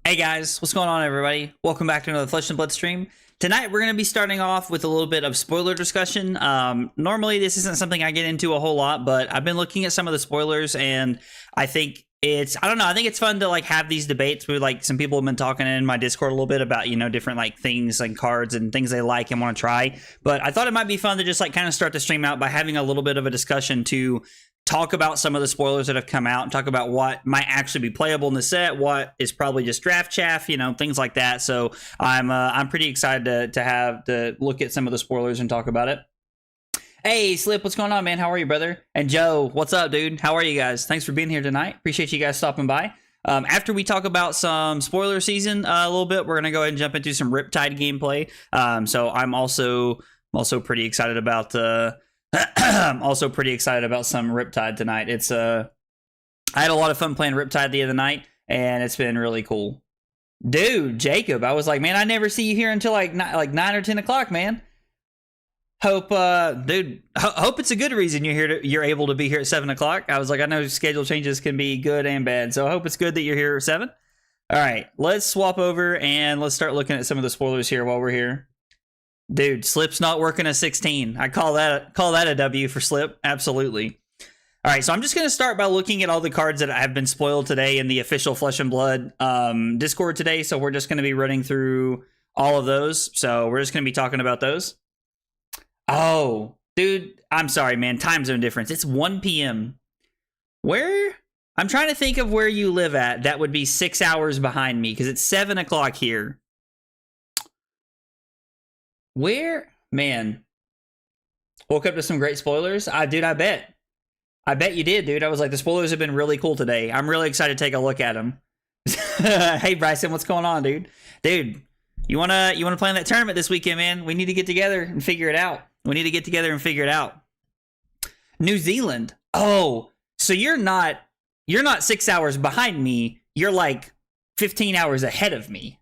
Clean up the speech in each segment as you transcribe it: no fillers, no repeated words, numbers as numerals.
Hey guys, what's going on everybody? Welcome back to another Flesh and Blood stream. Tonight we're going to be starting off with a little bit of spoiler discussion. Normally this isn't something I get into a whole lot, but I've been looking at some of the spoilers and I think I think it's fun to like have these debates with like some people have been talking in my Discord a little bit about, you know, different like things like cards and things they like and want to try. But I thought it might be fun to just like kind of start the stream out by having a little bit of a discussion to talk about some of the spoilers that have come out and talk about what might actually be playable in the set, what is probably just draft chaff, you know, things like that. So I'm pretty excited to look at some of the spoilers and talk about it. Hey, Slip, what's going on, man? How are you, brother? And Joe, what's up, dude? How are you guys? Thanks for being here tonight. Appreciate you guys stopping by. After we talk about some spoiler season a little bit, we're going to go ahead and jump into some Riptide gameplay. So I'm also pretty excited about I'm also pretty excited about some Riptide tonight. I had a lot of fun playing Riptide the other night, and it's been really cool. Dude, Jacob, I was like, man, I never see you here until like 9 or 10 o'clock, man. Hope it's a good reason you're able to be here at 7 o'clock. I was like, I know schedule changes can be good and bad, so I hope it's good that you're here at 7. All right, let's swap over and let's start looking at some of the spoilers here while we're here. Dude, Slip's not working a 16. I call that a W for Slip. Absolutely. All right, so I'm just going to start by looking at all the cards that have been spoiled today in the official Flesh and Blood Discord today. So we're just going to be running through all of those. So we're just going to be talking about those. Oh, dude, I'm sorry, man. Time zone difference. It's 1 p.m. Where? I'm trying to think of where you live at. That would be 6 hours behind me because it's 7 o'clock here. Where? Man. Woke up to some great spoilers. Dude, I bet you did, dude. I was like, the spoilers have been really cool today. I'm really excited to take a look at them. Hey, Bryson, what's going on, dude? Dude, you wanna play in that tournament this weekend, man? We need to get together and figure it out. New Zealand. Oh, so you're not 6 hours behind me. You're like 15 hours ahead of me.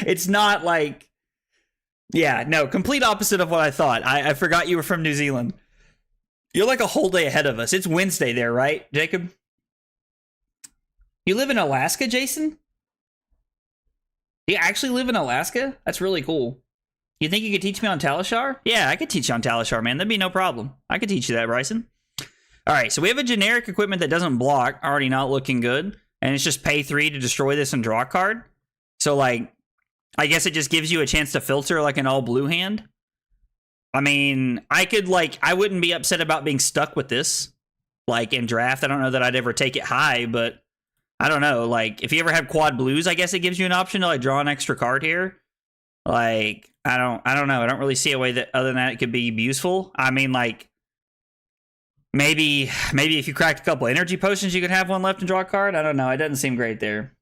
It's not like, yeah, no, complete opposite of what I thought. I forgot you were from New Zealand. You're like a whole day ahead of us. It's Wednesday there, right, Jacob? You live in Alaska, Jason? Do you actually live in Alaska? That's really cool. You think you could teach me on Talishar? Yeah, I could teach you on Talishar, man. That'd be no problem. I could teach you that, Bryson. All right, so we have a generic equipment that doesn't block. Already not looking good. And it's just pay 3 to destroy this and draw a card. So, like, I guess it just gives you a chance to filter, like, an all-blue hand. I mean, I wouldn't be upset about being stuck with this, like, in draft. I don't know that I'd ever take it high, but I don't know. Like, if you ever have quad blues, I guess it gives you an option to, like, draw an extra card here. Like, I don't know. I don't really see a way that other than that it could be useful. I mean, like, maybe if you cracked a couple energy potions, you could have one left and draw a card. I don't know. It doesn't seem great there.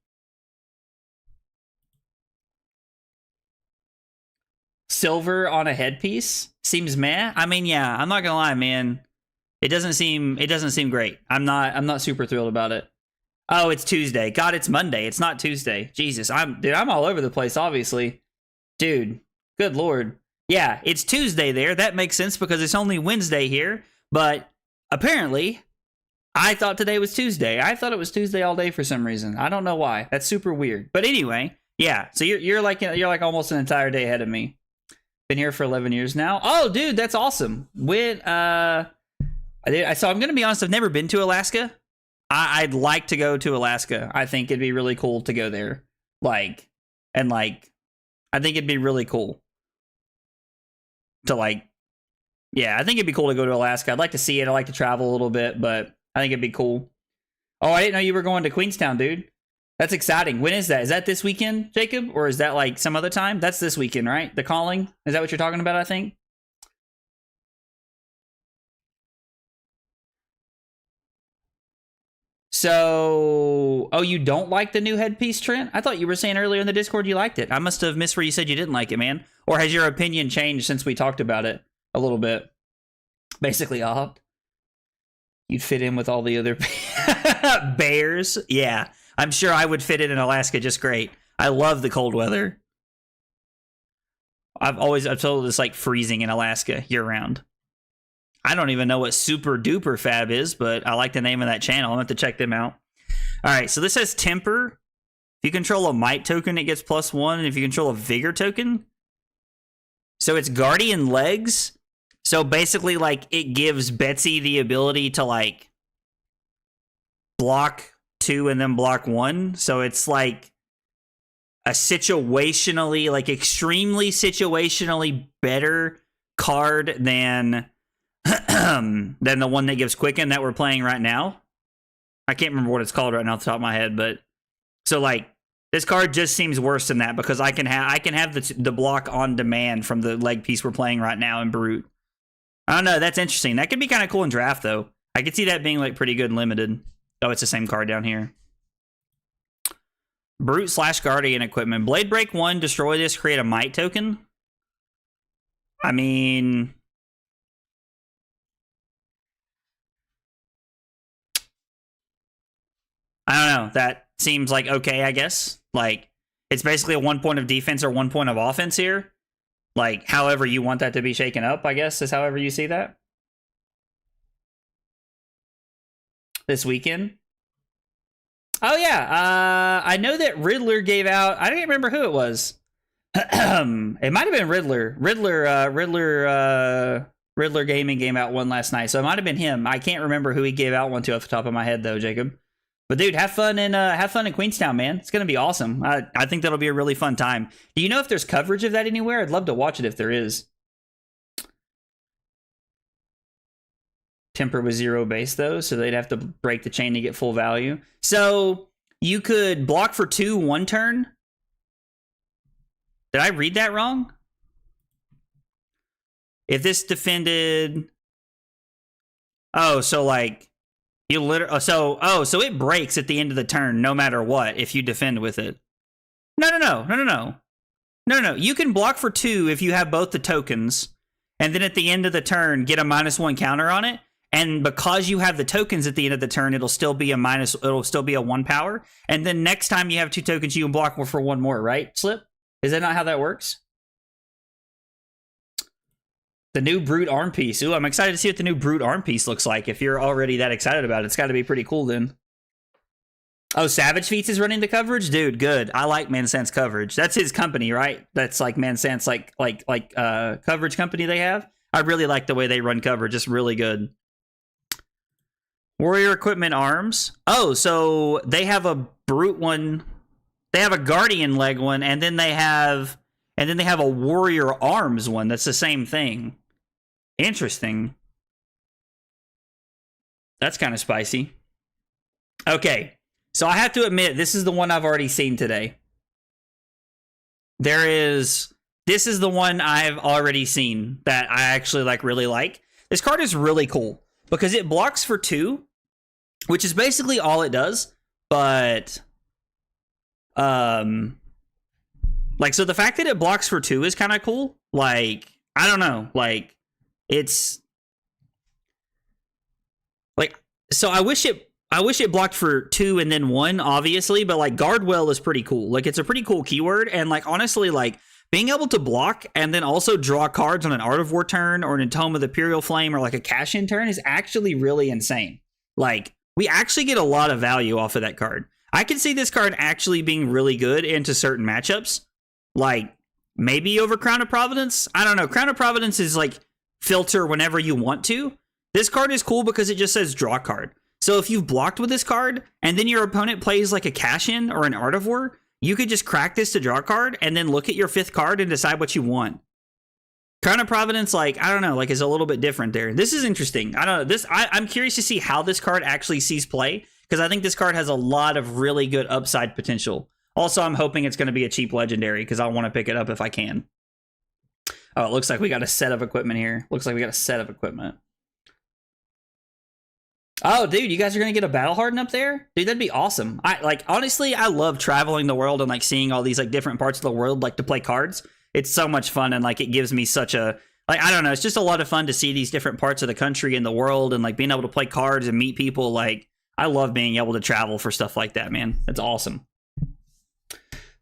Silver on a headpiece seems meh. I mean, yeah, I'm not gonna lie, man. It doesn't seem great. I'm not super thrilled about it. Oh, it's Tuesday. God, it's Monday. It's not Tuesday. Jesus, I'm all over the place, obviously. Dude, good lord. Yeah, it's Tuesday there. That makes sense because it's only Wednesday here. But apparently, I thought today was Tuesday. I thought it was Tuesday all day for some reason. I don't know why. That's super weird. But anyway, yeah. So you're like almost an entire day ahead of me. Been here for 11 years now. Oh, dude, that's awesome. So I'm gonna be honest. I've never been to Alaska. I'd like to go to Alaska. I think it'd be really cool to go there. I think it'd be really cool to yeah, I think it'd be cool to go to Alaska. I'd like to see it. I'd like to travel a little bit, but I think it'd be cool. Oh, I didn't know you were going to Queenstown, dude. That's exciting. When is that? Is that this weekend, Jacob? Or is that like some other time? That's this weekend, right? The Calling? Is that what you're talking about, I think? So, oh, you don't like the new headpiece, Trent? I thought you were saying earlier in the Discord you liked it. I must have missed where you said you didn't like it, man. Or has your opinion changed since we talked about it a little bit? Basically, you'd fit in with all the other bears. Yeah, I'm sure I would fit in Alaska just great. I love the cold weather. I've told it's like freezing in Alaska year round. I don't even know what Super Duper Fab is, but I like the name of that channel. I'll have to check them out. All right, so this says Temper. If you control a Might token, it gets +1. And if you control a Vigor token, so it's Guardian Legs. So basically, like, it gives Betsy the ability to, like, block 2 and then block 1. So it's like a situationally, like, extremely situationally better card than the one that gives Quicken that we're playing right now. I can't remember what it's called right now off the top of my head, but so, like, this card just seems worse than that because I can have the block on demand from the leg piece we're playing right now in Brute. I don't know. That's interesting. That could be kind of cool in draft, though. I could see that being, like, pretty good and limited. Oh, it's the same card down here. Brute / Guardian equipment. Blade Break 1, destroy this, create a Might token. I mean, I don't know. That seems like okay, I guess. Like, it's basically a 1 point of defense or 1 point of offense here. Like, however you want that to be shaken up, I guess, is however you see that. This weekend. Oh, yeah. I know that Riddler gave out... I don't remember who it was. It might have been Riddler. Riddler Gaming gave out one last night, so it might have been him. I can't remember who he gave out one to off the top of my head, though, Jacob. But dude, have fun in Queenstown, man. It's gonna be awesome. I think that'll be a really fun time. Do you know if there's coverage of that anywhere? I'd love to watch it if there is. Temper was 0 base though, so they'd have to break the chain to get full value. So you could block for 2 1 turn. Did I read that wrong? If this defended, oh, so like. You literally, so it breaks at the end of the turn no matter what if you defend with it. No. You can block for 2 if you have both the tokens, and then at the end of the turn get a -1 counter on it. And because you have the tokens at the end of the turn, it'll still be a 1 power. And then next time you have 2 tokens, you can block for 1 more, right? Slip? Is that not how that works? The new Brute arm piece. Ooh, I'm excited to see what the new Brute arm piece looks like. If you're already that excited about it, it's got to be pretty cool then. Oh, Savage Feats is running the coverage? Dude, good. I like Mansense coverage. That's his company, right? That's like Mansense, like coverage company they have. I really like the way they run coverage. It's really good. Warrior Equipment Arms. Oh, so they have a Brute one. They have a Guardian leg one, and then they have a Warrior Arms one. That's the same thing. Interesting. That's kind of spicy. Okay, so I have to admit, this is the one I've already seen today. This is the one I've already seen that I actually really like. This card is really cool because it blocks for 2, which is basically all it does. But, like, so the fact that it blocks for 2 is kind of cool. Like, I don't know, like, it's like, so I wish it blocked for 2 and then 1, obviously, but like Guardwell is pretty cool. Like, it's a pretty cool keyword, and like, honestly, like, being able to block and then also draw cards on an Art of War turn or an Tome of the Imperial Flame or like a cash-in turn is actually really insane. Like, we actually get a lot of value off of that card. I can see this card actually being really good into certain matchups. Like, maybe over Crown of Providence? I don't know. Crown of Providence is like filter whenever you want to. This card is cool because it just says draw card. So if you've blocked with this card and then your opponent plays like a cash-in or an Art of War, you could just crack this to draw a card and then look at your 5th card and decide what you want. Crown of Providence, like, I don't know, like, is a little bit different there. This is interesting. I don't know. I'm curious to see how this card actually sees play, because I think this card has a lot of really good upside potential. Also, I'm hoping it's going to be a cheap legendary, because I want to pick it up if I can. Oh, it looks like we got a set of equipment here. Oh, dude, you guys are going to get a Battle Harden up there? Dude, that'd be awesome. Honestly, I love traveling the world and, like, seeing all these, like, different parts of the world, like, to play cards. It's so much fun, and, like, it gives me such a, like, I don't know, it's just a lot of fun to see these different parts of the country and the world, and, like, being able to play cards and meet people. Like, I love being able to travel for stuff like that, man. It's awesome.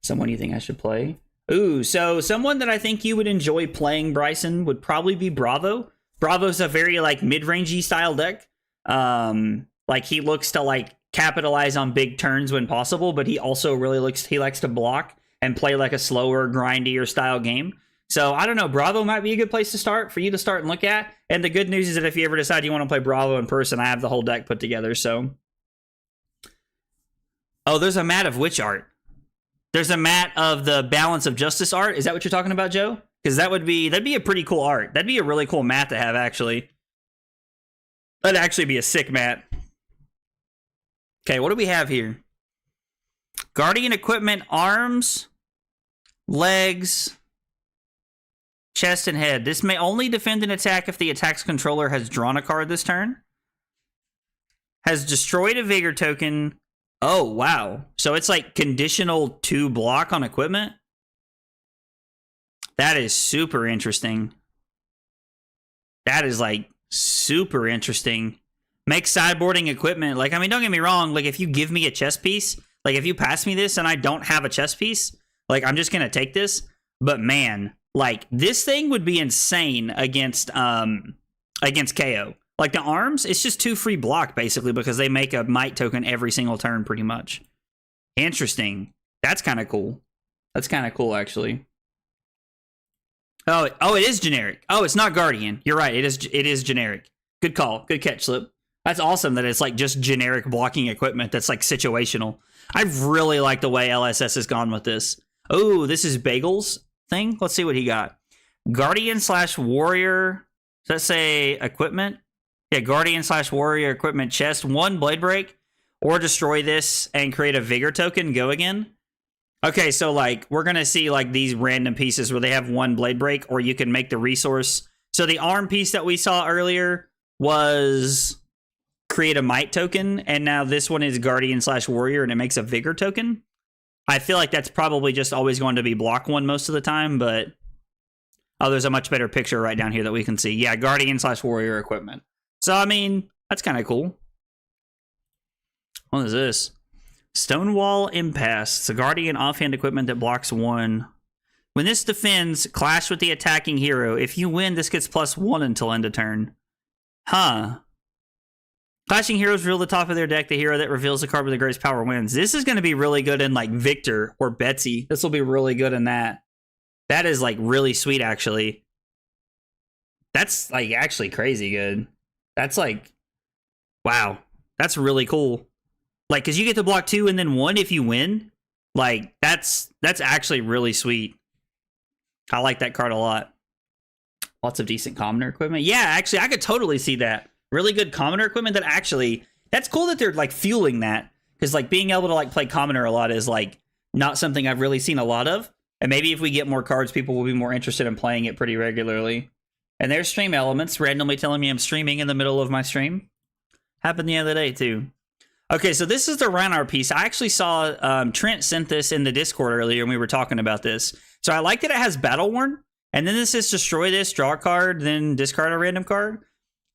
Someone you think I should play? Ooh, so someone that I think you would enjoy playing, Bryson, would probably be Bravo. Bravo's a very, like, mid-rangey style deck. Like, he looks to, like, capitalize on big turns when possible, but he also really likes to block and play like a slower, grindier style game. So I don't know, Bravo might be a good place to start for you to start and look at. And the good news is that if you ever decide you want to play Bravo in person, I have the whole deck put together. So, oh, there's a mat of which art? There's a mat of the Balance of Justice art. Is that what you're talking about, Joe? Because that'd be a pretty cool art. That'd be a really cool mat to have, actually. That'd actually be a sick mat. Okay, what do we have here? Guardian equipment, arms, legs, chest, and head. This may only defend an attack if the attack's controller has drawn a card this turn. Has destroyed a Vigor token. Oh, wow. So it's like conditional 2 block on equipment? That is super interesting. That is like super interesting. Make sideboarding equipment. Like, I mean, don't get me wrong. Like, if you give me a chess piece, like if you pass me this and I don't have a chess piece, like I'm just going to take this. But man, like this thing would be insane against KO. Like the arms, it's just 2 free block basically because they make a might token every single turn pretty much. Interesting. That's kind of cool. That's kind of cool actually. Oh, it is generic. Oh, it's not Guardian. You're right. It is generic. Good call. Good catch, Slip. That's awesome that it's like just generic blocking equipment that's like situational. I really like the way LSS has gone with this. Oh, this is Bagel's thing. Let's see what he got. Guardian/Warrior. Does that say equipment? Yeah, Guardian/Warrior equipment chest. 1 Blade Break. Or destroy this and create a Vigor token. Go again. Okay, so like we're going to see like these random pieces where they have 1 Blade Break or you can make the resource. So the arm piece that we saw earlier was create a might token, and now this one is Guardian/Warrior and it makes a Vigor token. I feel like that's probably just always going to be block 1 most of the time, but oh, there's a much better picture right down here that we can see. Yeah, Guardian/Warrior equipment. So I mean, that's kind of cool. What is this? Stonewall Impasse. It's a Guardian offhand equipment that blocks 1. When this defends, clash with the attacking hero. If you win, this gets +1 until end of turn. Huh. Clashing heroes reveal the top of their deck. The hero that reveals the card with the greatest power wins. This is going to be really good in like Victor or Betsy. This will be really good in that. That is like really sweet, actually. That's like actually crazy good. That's like, wow. That's really cool. Like, because you get to block 2 and then 1 if you win. Like, that's actually really sweet. I like that card a lot. Lots of decent commoner equipment. Yeah, actually, I could totally see that. Really good commoner equipment that actually... That's cool that they're, like, fueling that. Because, like, being able to, like, play commoner a lot is, like, not something I've really seen a lot of. And maybe if we get more cards, people will be more interested in playing it pretty regularly. And there's stream elements randomly telling me I'm streaming in the middle of my stream. Happened the other day, too. Okay, so this is the Rhinar piece. I actually saw Trent sent this in the Discord earlier, and we were talking about this. So I like that it has Battle Worn, and then this is destroy this, draw a card, then discard a random card.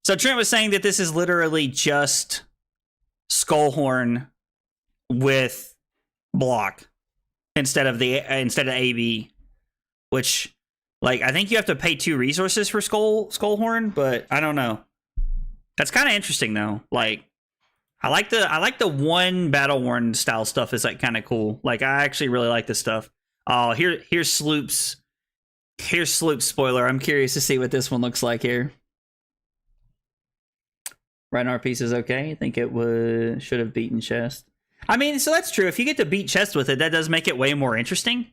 So Trent was saying that this is literally just Skullhorn with block instead of AB, which, like, I think you have to pay 2 resources for Skullhorn, but I don't know. That's kind of interesting though. Like, I like the 1 Battle Worn style stuff is like kind of cool. Like, I actually really like this stuff. Oh, here's Sloop's spoiler. I'm curious to see what this one looks like here. Rhinar piece is okay. I think it should have beaten chest. I mean, so that's true. If you get to beat chest with it, that does make it way more interesting.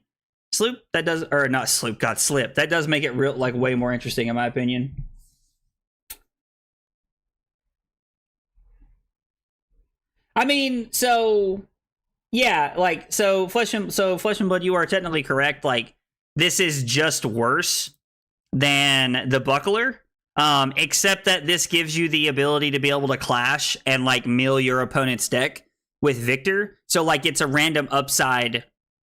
Slip, that does, or not Slip, God, Slip. That does make it real, like, way more interesting in my opinion. I mean, so yeah, like, so Flesh and Blood, you are technically correct. Like, this is just worse than the Buckler, except that this gives you the ability to be able to clash and like mill your opponent's deck with Victor. So like, it's a random upside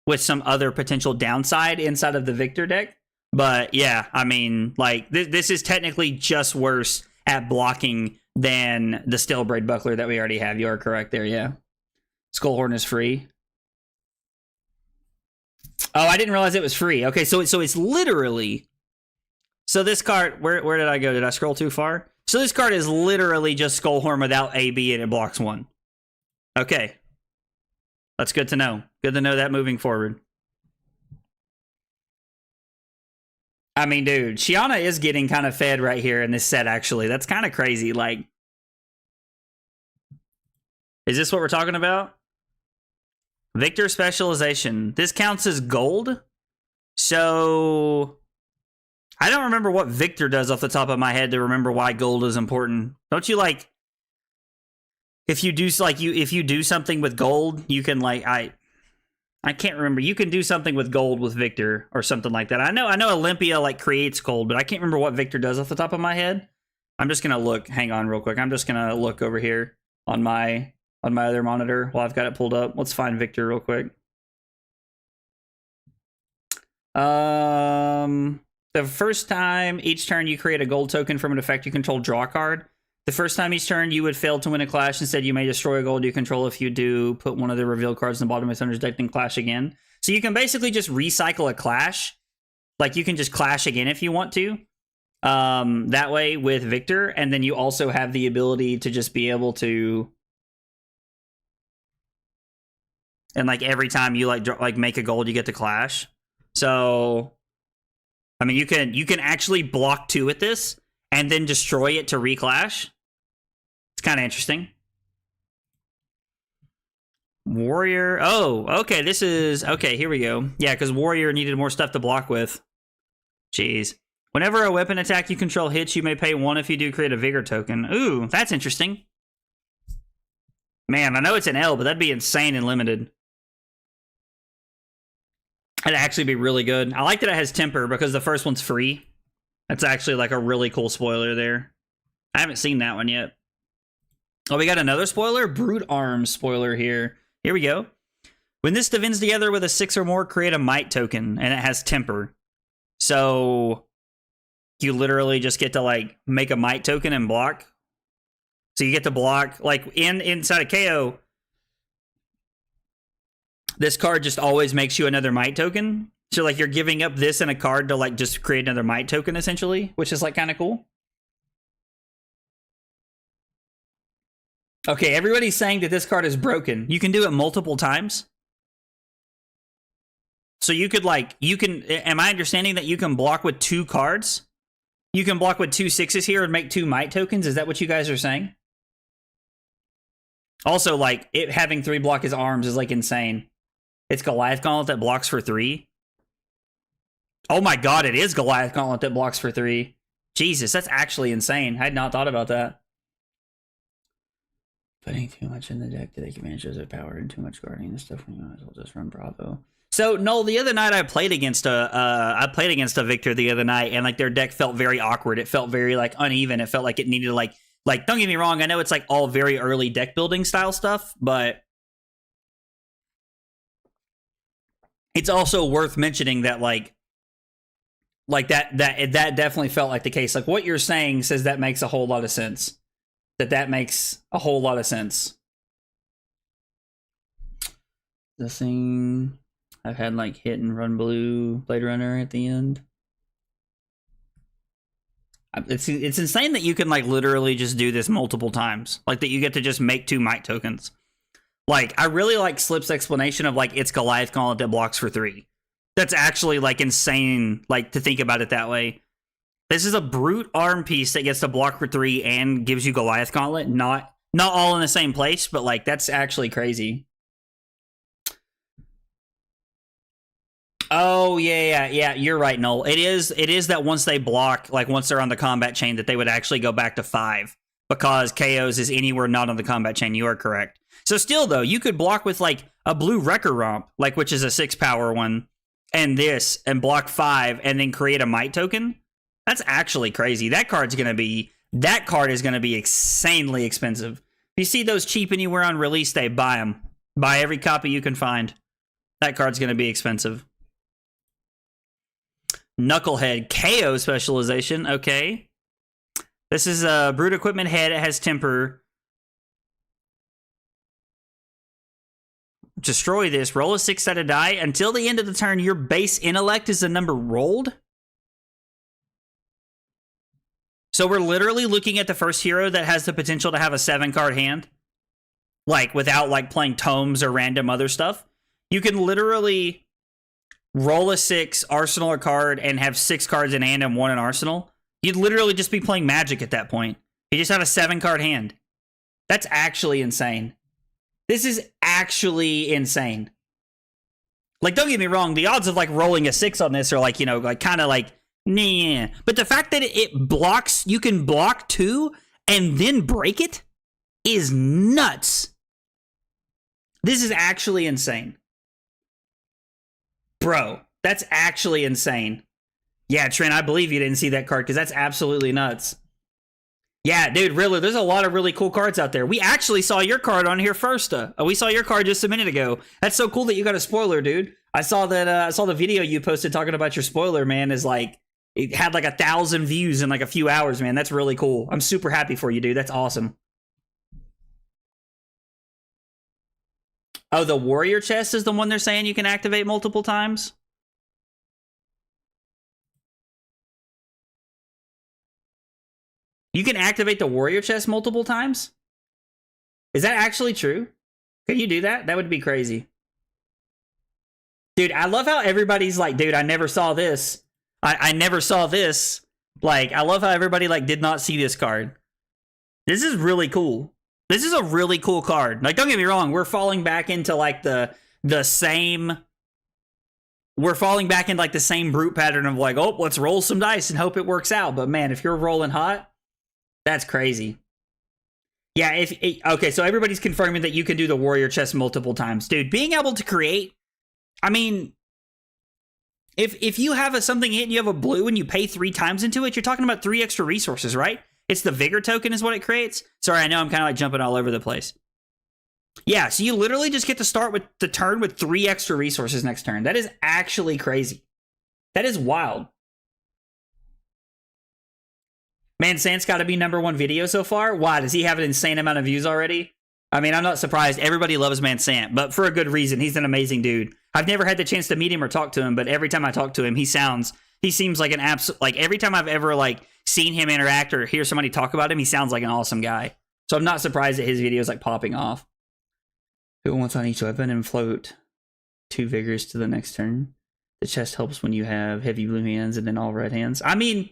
with some other potential downside inside of the Victor deck. But yeah, I mean, like, this is technically just worse at blocking than the Stillbraid Buckler that we already have. You are correct there, yeah. Skullhorn is free. Oh, I didn't realize it was free. Okay, so it's literally... So this card... Where did I go? Did I scroll too far? So this card is literally just Skullhorn without AB and it blocks 1. Okay. That's good to know. Good to know that moving forward. I mean, dude, Shiana is getting kind of fed right here in this set, actually. That's kind of crazy. Like, is this what we're talking about? Victor specialization. This counts as gold. So I don't remember what Victor does off the top of my head to remember why gold is important. Don't you like if you do something with gold, you can like I can't remember. You can do something with gold with Victor or something like that. I know Olympia like creates gold, but I can't remember what Victor does off the top of my head. I'm just gonna look. Hang on real quick. I'm just gonna look over here on my other monitor while I've got it pulled up. Let's find Victor real quick. The first time each turn you create a gold token from an effect you control, draw a card. The first time each turn you would fail to win a clash. Instead, you may destroy a gold you control. If you do, put one of the reveal cards in the bottom of your deck and clash again. So you can basically just recycle a clash. Like you can just clash again if you want to. That way with Victor, and then you also have the ability to just be able to, and like every time you like make a gold, you get to clash. So, I mean, you can actually block 2 with this and then destroy it to reclash. It's kind of interesting. Warrior. Oh, okay. This is okay. Here we go. Yeah, because Warrior needed more stuff to block with. Jeez. Whenever a weapon attack you control hits, you may pay 1. If you do, create a Vigor token. Ooh, that's interesting. Man, I know it's an L, but that'd be insane and limited. That'd actually be really good. I like that it has Temper because the first one's free. That's actually like a really cool spoiler there. I haven't seen that one yet. Oh, we got another spoiler? Brute Arms spoiler here. Here we go. When this divins together with a 6 or more, create a Might token, and it has Temper. So you literally just get to like make a Might token and block. So you get to block like inside of KO. This card just always makes you another Might token. So like you're giving up this and a card to like just create another Might token essentially, which is like kind of cool. Okay, everybody's saying that this card is broken. You can do it multiple times. So you could like, am I understanding that you can block with 2 cards? You can block with 2 6s here and make 2 Might tokens? Is that what you guys are saying? Also, like, it having 3 block his arms is like insane. It's Goliath Gauntlet that blocks for 3. Oh my god, it is Goliath Gauntlet that blocks for 3. Jesus, that's actually insane. I had not thought about that. Putting too much in the deck to take advantage of power and too much guarding and stuff, you might as well just run Bravo. So no, the other night I played against a Victor the other night, and like their deck felt very awkward. It felt very like uneven. It felt like it needed to like don't get me wrong, I know it's like all very early deck building style stuff, but it's also worth mentioning that like that definitely felt like the case. Like what you're saying says that makes a whole lot of sense. That makes a whole lot of sense. The thing I've had like hit and run blue Blade Runner at the end. It's insane that you can like literally just do this multiple times. Like that you get to just make 2 Might tokens. Like I really like Slip's explanation of like it's Goliath Gauntlet that blocks for 3. That's actually like insane, like to think about it that way. This is a brute arm piece that gets to block for 3 and gives you Goliath Gauntlet. Not all in the same place, but like that's actually crazy. Oh yeah, you're right, Noel. It is that once they block, like once they're on the combat chain, that they would actually go back to 5 because KOs is anywhere not on the combat chain. You are correct. So still though, you could block with like a blue Wrecker Romp, like which is a 6 power one, and this, and block 5, and then create a Might token. That's actually crazy. That card is going to be insanely expensive. If you see those cheap anywhere on release day, buy them. Buy every copy you can find. That card's going to be expensive. Knucklehead KO specialization. Okay. This is a Brute Equipment Head. It has Temper. Destroy this. Roll a 6-sided die. Until the end of the turn, your base intellect is the number rolled. So we're literally looking at the first hero that has the potential to have a 7-card hand. like without like playing tomes or random other stuff, you can literally roll a 6, arsenal a card, and have 6 cards in hand and 1 in arsenal. You'd literally just be playing Magic at that point. You just have a 7-card hand. That's actually insane. This is actually insane. Like, don't get me wrong, the odds of like rolling a 6 on this are like, you know, like kind of like, nah. But the fact that it blocks, you can block 2 and then break it is nuts. This is actually insane. Bro, that's actually insane. Yeah, Trent, I believe you didn't see that card because that's absolutely nuts. Yeah, dude, really, there's a lot of really cool cards out there. We actually saw your card on here first. We saw your card just a minute ago. That's so cool that you got a spoiler, dude. I saw that. I saw the video you posted talking about your spoiler, man. Is like it had like 1,000 views in like a few hours, man. That's really cool. I'm super happy for you, dude. That's awesome. Oh, the warrior chest is the one they're saying you can activate multiple times? You can activate the warrior chest multiple times? Is that actually true? Can you do that? That would be crazy. Dude, I love how everybody's like, dude, I never saw this. I never saw this. Like, I love how everybody like did not see this card. This is really cool. This is a really cool card. Like, don't get me wrong, we're falling back into like the same. We're falling back into like the same brute pattern of like, oh, let's roll some dice and hope it works out. But man, if you're rolling hot, that's crazy. Yeah, okay, so everybody's confirming that you can do the warrior chest multiple times. Dude, being able to create, I mean, if you have something hit and you have a blue and you pay 3 times into it, you're talking about 3 extra resources, right? It's the Vigor token is what it creates. Sorry, I know I'm kind of like jumping all over the place. Yeah, so you literally just get to start with the turn with 3 extra resources next turn. That is actually crazy. That is wild. Man, Sant's got to be #1 video so far. Why? Does he have an insane amount of views already? I mean, I'm not surprised. Everybody loves Man Sant, but for a good reason. He's an amazing dude. I've never had the chance to meet him or talk to him, but every time I talk to him, he seems like an absolute, like every time I've ever like seen him interact or hear somebody talk about him, he sounds like an awesome guy. So I'm not surprised that his videos like popping off. Put once on each weapon and float 2 vigors to the next turn. The chest helps when you have heavy blue hands and then all red hands. I mean,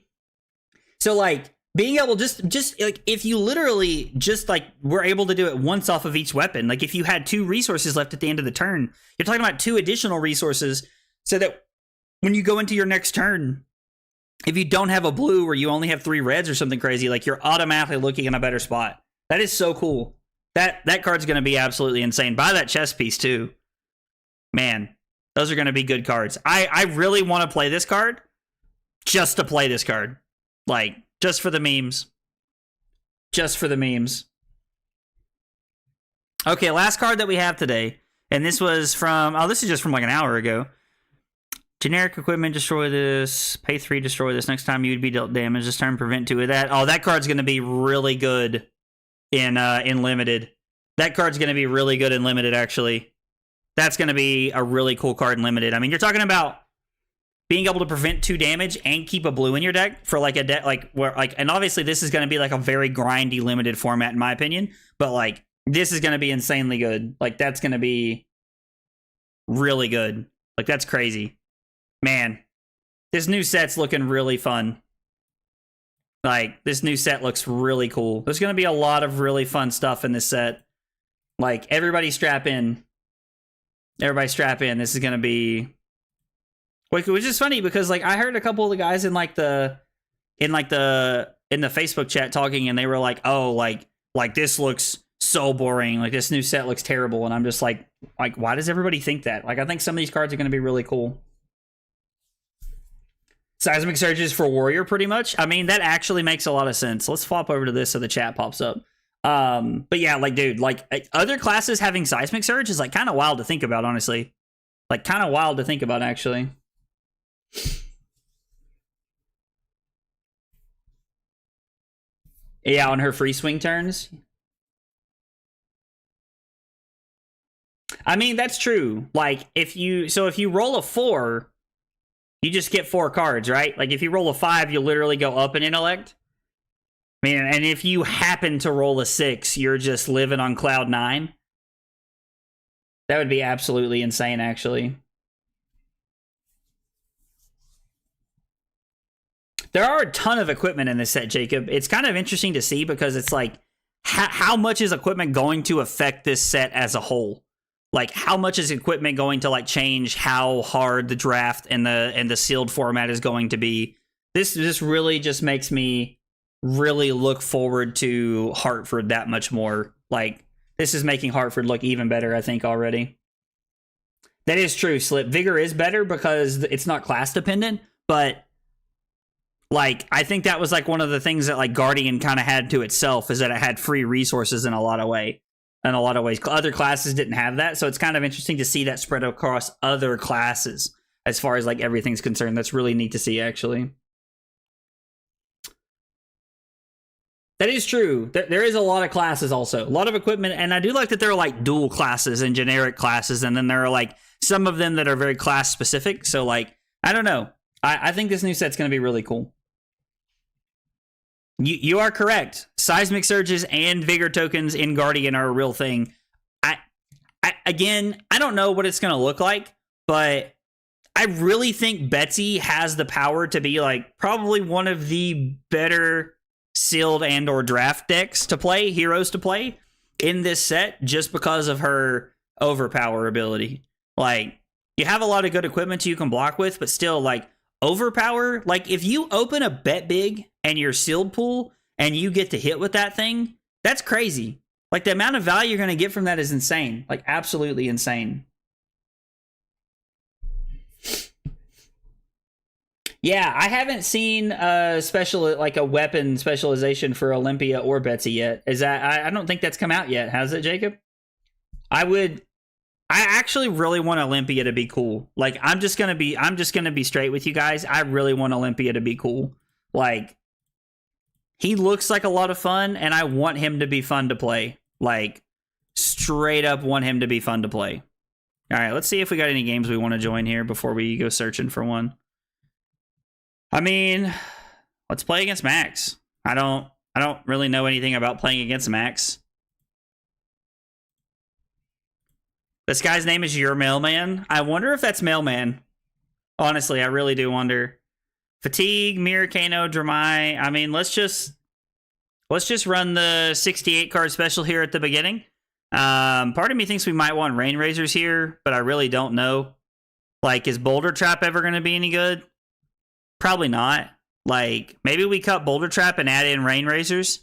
so like being able just like if you literally just like were able to do it once off of each weapon, like if you had 2 resources left at the end of the turn, you're talking about 2 additional resources so that when you go into your next turn, if you don't have a blue or you only have 3 reds or something crazy, like you're automatically looking in a better spot. That is so cool. That card's going to be absolutely insane. Buy that chess piece too. Man, those are going to be good cards. I really want to play this card just to play this card. Like, just for the memes. Just for the memes. Okay, last card that we have today. And this was from, this is just from like an hour ago. Generic equipment, destroy this. Pay 3, destroy this. Next time you would be dealt damage. This turn, prevent 2 of that. Oh, that card's going to be really good in limited. That card's going to be really good in limited, actually. That's going to be a really cool card in limited. I mean, you're talking about being able to prevent 2 damage and keep a blue in your deck for like a deck like where like, and obviously this is going to be like a very grindy limited format in my opinion, but like this is going to be insanely good. Like that's going to be really good. Like that's crazy, man. This new set's looking really fun. Like this new set looks really cool. There's going to be a lot of really fun stuff in this set. Like everybody strap in. Everybody strap in. This is going to be. Which is funny because like I heard a couple of the guys in the Facebook chat talking and they were like, oh, like this looks so boring. Like this new set looks terrible. And I'm just like why does everybody think that? Like I think some of these cards are going to be really cool. Seismic Surges for Warrior pretty much. I mean, that actually makes a lot of sense. Let's flop over to this so the chat pops up. But yeah, like dude, like other classes having Seismic Surge is like kind of wild to think about, honestly. Like kind of wild to think about actually. Yeah, on her free swing turns. I mean, that's true. Like if you roll a 4, you just get 4 cards, right? Like if you roll a 5, you literally go up in intellect. I mean, and if you happen to roll a 6, you're just living on cloud 9. That would be absolutely insane, actually. There are a ton of equipment in this set, Jacob. It's kind of interesting to see because it's like, how much is equipment going to affect this set as a whole? Like, how much is equipment going to like change how hard the draft and the sealed format is going to be? This really just makes me really look forward to Hartford that much more. Like, this is making Hartford look even better, I think, already. That is true, Slip. Vigor is better because it's not class dependent, but like, I think that was like one of the things that like Guardian kind of had to itself, is that it had free resources in a lot of ways. Other classes didn't have that, so it's kind of interesting to see that spread across other classes as far as like everything's concerned. That's really neat to see, actually. That is true. There is a lot of classes also. A lot of equipment, and I do like that there are like dual classes and generic classes, and then there are like some of them that are very class specific. So like, I don't know. I think this new set's going to be really cool. You are correct. Seismic surges and vigor tokens in Guardian are a real thing. Again, I don't know what it's going to look like, but I really think Betsy has the power to be like probably one of the better sealed and or draft decks to play, heroes to play in this set, just because of her overpower ability. Like, you have a lot of good equipment you can block with, but still, like, overpower, like, if you open a bet big and your sealed pool and you get to hit with that thing, that's crazy. Like, the amount of value you're going to get from that is insane. Like, absolutely insane. Yeah, I haven't seen a weapon specialization for Olympia or Betsy yet. Is that, I don't think that's come out yet. Has it, Jacob? I actually really want Olympia to be cool. Like, I'm just gonna be straight with you guys. I really want Olympia to be cool. Like, he looks like a lot of fun, and I want him to be fun to play. Like, straight up want him to be fun to play. All right, let's see if we got any games we want to join here before we go searching for one. I mean, let's play against Max. I don't really know anything about playing against Max. This guy's name is Your Mailman. I wonder if that's Mailman. Honestly, I really do wonder. Fatigue, Miracano, Dramai. I mean, let's just run the 68 card special here at the beginning. Part of me thinks we might want Rain Razors here, but I really don't know. Like, is Boulder Trap ever going to be any good? Probably not. Like, maybe we cut Boulder Trap and add in Rain Razors.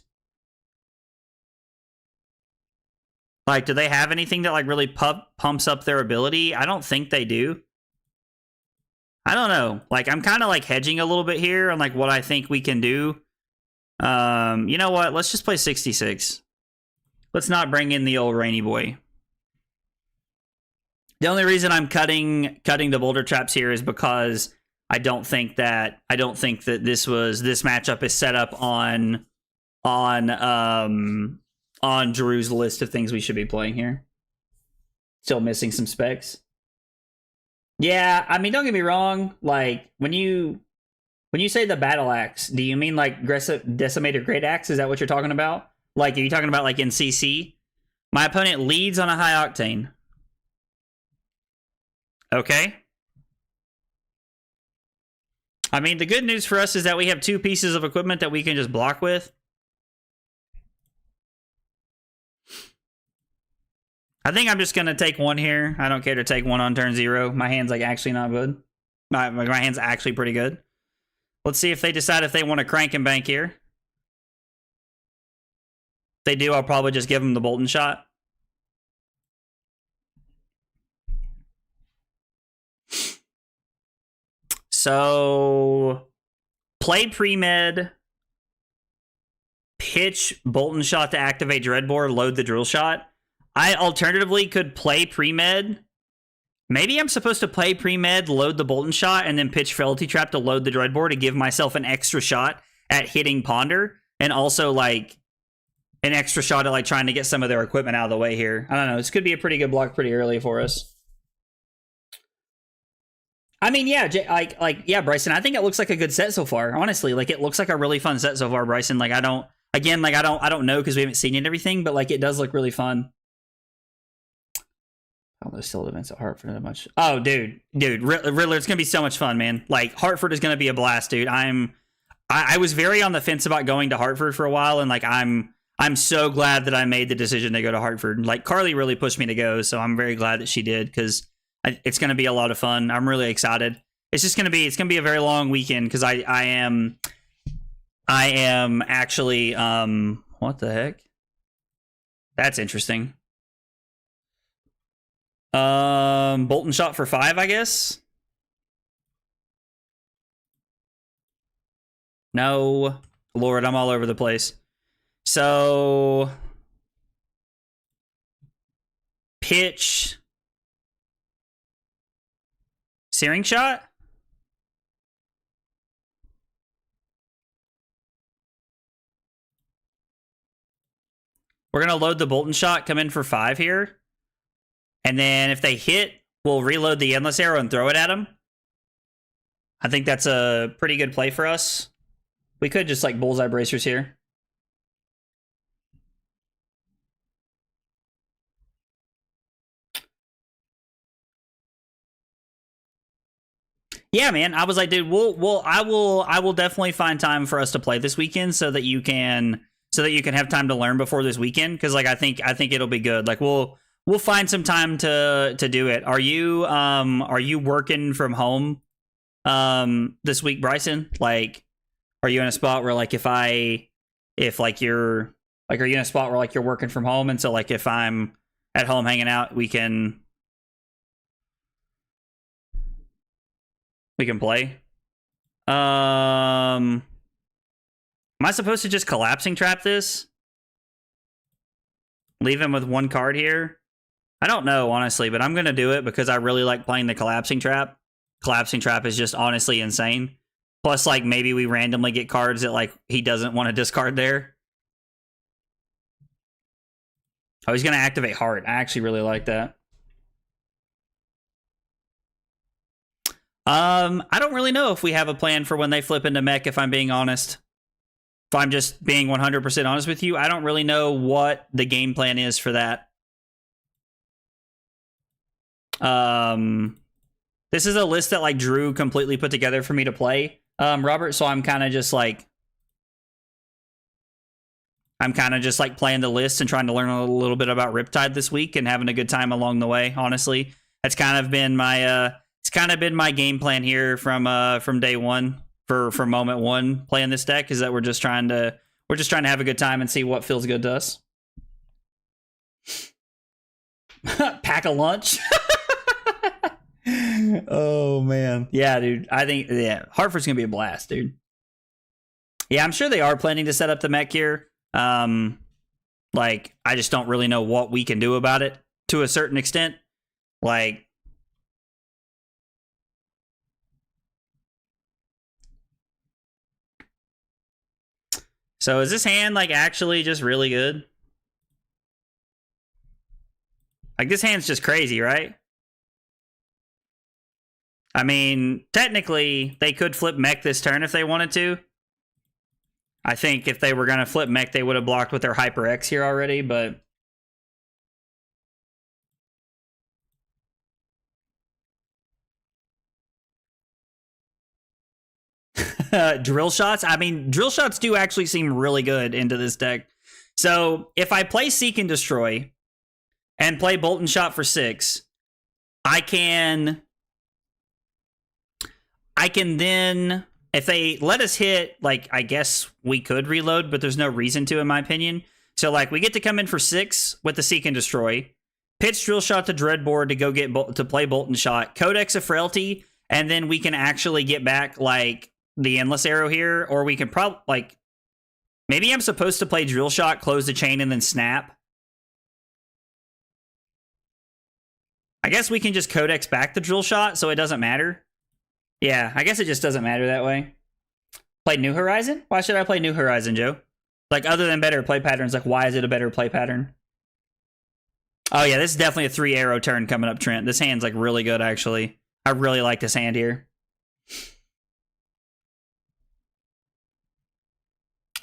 Like, do they have anything that, like, really pumps up their ability? I don't think they do. I don't know. Like, I'm kind of, like, hedging a little bit here on, like, what I think we can do. You know what? Let's just play 66. Let's not bring in the old Rainy Boy. The only reason I'm cutting the Boulder Traps here is because I don't think that this matchup is set up on Drew's list of things we should be playing here. Still missing some specs. Yeah, I mean, don't get me wrong. Like, when you say the battle axe, do you mean like decimated great axe? Is that what you're talking about? Like, are you talking about like in CC? My opponent leads on a high octane. Okay. I mean, the good news for us is that we have two pieces of equipment that we can just block with. I think I'm just going to take one here. I don't care to take one on turn 0. My hand's like actually not good. My hand's actually pretty good. Let's see if they decide if they want to crank and bank here. If they do, I'll probably just give them the Bolton shot. So, play pre-med, pitch Bolton shot to activate Dreadbore, load the drill shot. I alternatively could play pre-med. Maybe I'm supposed to play pre-med, load the Bolton shot, and then pitch Fealty Trap to load the Dreadbore to give myself an extra shot at hitting Ponder, and also, like, an extra shot at, like, trying to get some of their equipment out of the way here. I don't know. This could be a pretty good block pretty early for us. I mean, yeah, yeah, Bryson, I think it looks like a good set so far. Honestly, like, it looks like a really fun set so far, Bryson. Like, I don't know because we haven't seen it and everything, but, like, it does look really fun. Oh, there's still events at Hartford that much. Oh, dude, Riddler, it's gonna be so much fun, man. Like Hartford is gonna be a blast, dude. I was very on the fence about going to Hartford for a while, and like I'm so glad that I made the decision to go to Hartford. Like Carly really pushed me to go, so I'm very glad that she did because it's gonna be a lot of fun. I'm really excited. It's gonna be a very long weekend because I am actually what the heck? That's interesting. Bolton shot for 5, I guess. No, Lord, I'm all over the place. So, pitch, searing shot. We're gonna load the Bolton shot, come in for 5 here. And then if they hit, we'll reload the endless arrow and throw it at them. I think that's a pretty good play for us. We could just like bullseye bracers here. Yeah, man. I was like, dude, I will definitely find time for us to play this weekend so that you can have time to learn before this weekend. Because like I think it'll be good. Like we'll find some time to do it. Are you working from home this week, Bryson? Like, are you in a spot where like are you in a spot where like you're working from home, and so like if I'm at home hanging out, we can play? Am I supposed to just collapsing trap this? Leave him with 1 card here? I don't know, honestly, but I'm going to do it because I really like playing the collapsing trap. Collapsing trap is just honestly insane. Plus, like, maybe we randomly get cards that, like, he doesn't want to discard there. Oh, he's going to activate Heart. I actually really like that. I don't really know if we have a plan for when they flip into mech, if I'm being honest. If I'm just being 100% honest with you, I don't really know what the game plan is for that. This is a list that like Drew completely put together for me to play, Robert, so I'm kind of just like playing the list and trying to learn a little bit about Riptide this week and having a good time along the way. Honestly, that's kind of been my my game plan here from day one for moment one playing this deck, is that we're just trying to have a good time and see what feels good to us. Pack a lunch. Oh man, yeah, dude. I think Hartford's gonna be a blast, dude. Yeah, I'm sure they are planning to set up the mech here. Like, I just don't really know what we can do about it to a certain extent. Like, so is this hand like actually just really good? Like, this hand's just crazy, right? I mean, technically, they could flip mech this turn if they wanted to. I think if they were going to flip mech, they would have blocked with their Hyper X here already, but... Drill shots? I mean, drill shots do actually seem really good into this deck. So, if I play Seek and Destroy and play Bolt and Shot for 6, I can then, if they let us hit, like, I guess we could reload, but there's no reason to, in my opinion. So, like, we get to come in for 6 with the Seek and Destroy, pitch Drill Shot to Dreadboard to go to play Bolt and Shot, Codex of Frailty, and then we can actually get back, like, the Endless Arrow here, or we can probably, like, maybe I'm supposed to play Drill Shot, close the chain, and then snap. I guess we can just Codex back the Drill Shot, so it doesn't matter. Yeah, I guess it just doesn't matter that way. Play New Horizon? Why should I play New Horizon, Joe? Like, other than better play patterns, like, why is it a better play pattern? Oh, yeah, this is definitely a 3-arrow turn coming up, Trent. This hand's, like, really good, actually. I really like this hand here.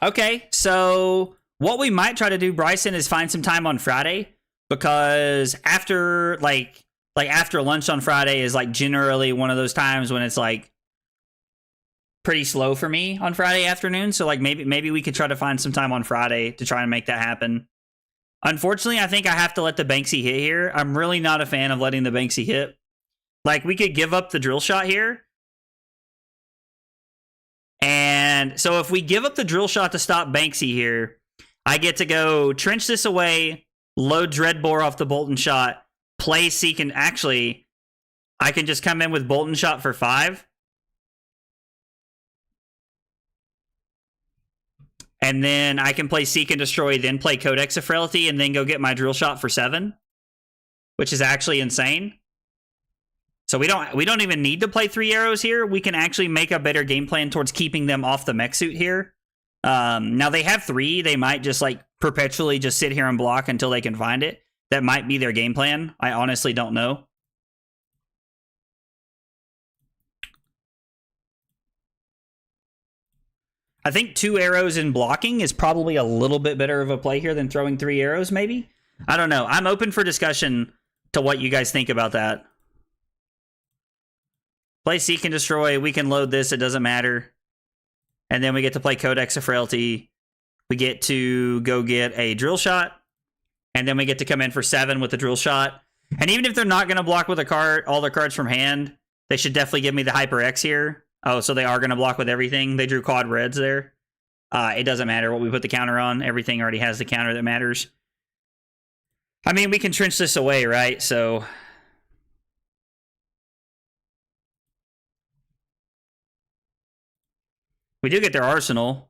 Okay, so what we might try to do, Bryson, is find some time on Friday, because after, like, like after lunch on Friday is like generally one of those times when it's like pretty slow for me on Friday afternoon. So like maybe we could try to find some time on Friday to try and make that happen. Unfortunately, I think I have to let the Banksy hit here. I'm really not a fan of letting the Banksy hit. Like, we could give up the drill shot here. And so if we give up the drill shot to stop Banksy here, I get to go trench this away, load Dreadbore off the Bolton shot, play Seek, and actually, I can just come in with Bolton shot for 5. And then I can play Seek and Destroy, then play Codex of Frailty, and then go get my drill shot for 7, which is actually insane. So we don't even need to play 3 arrows here. We can actually make a better game plan towards keeping them off the mech suit here. Now they have 3. They might just like perpetually just sit here and block until they can find it. That might be their game plan. I honestly don't know. I think 2 arrows in blocking is probably a little bit better of a play here than throwing 3 arrows, maybe? I don't know. I'm open for discussion to what you guys think about that. Play Seek and Destroy. We can load this. It doesn't matter. And then we get to play Codex of Frailty. We get to go get a drill shot. And then we get to come in for 7 with the drill shot. And even if they're not going to block with a card, all their cards from hand, they should definitely give me the Hyper X here. Oh, so they are going to block with everything. They drew quad reds there. It doesn't matter what we put the counter on. Everything already has the counter that matters. I mean, we can trench this away, right? So we do get their arsenal.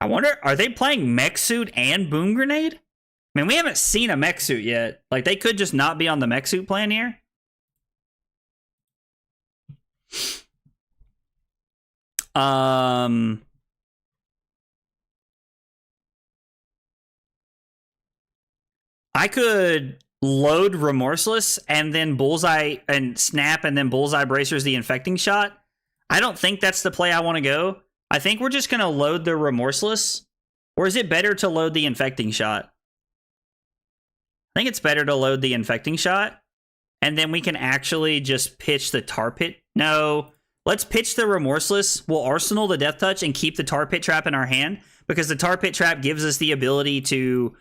I wonder, are they playing mech suit and boom grenade? I mean, we haven't seen a mech suit yet. Like, they could just not be on the mech suit plan here. I could load Remorseless and then Bullseye and Snap and then Bullseye Bracers the Infecting Shot. I don't think that's the play I want to go. I think we're just going to load the Remorseless. Or is it better to load the Infecting Shot? I think it's better to load the Infecting Shot. And then we can actually just pitch the Tar Pit. No, let's pitch the Remorseless. We'll Arsenal the Death Touch and keep the Tar Pit Trap in our hand. Because the Tar Pit Trap gives us the ability to...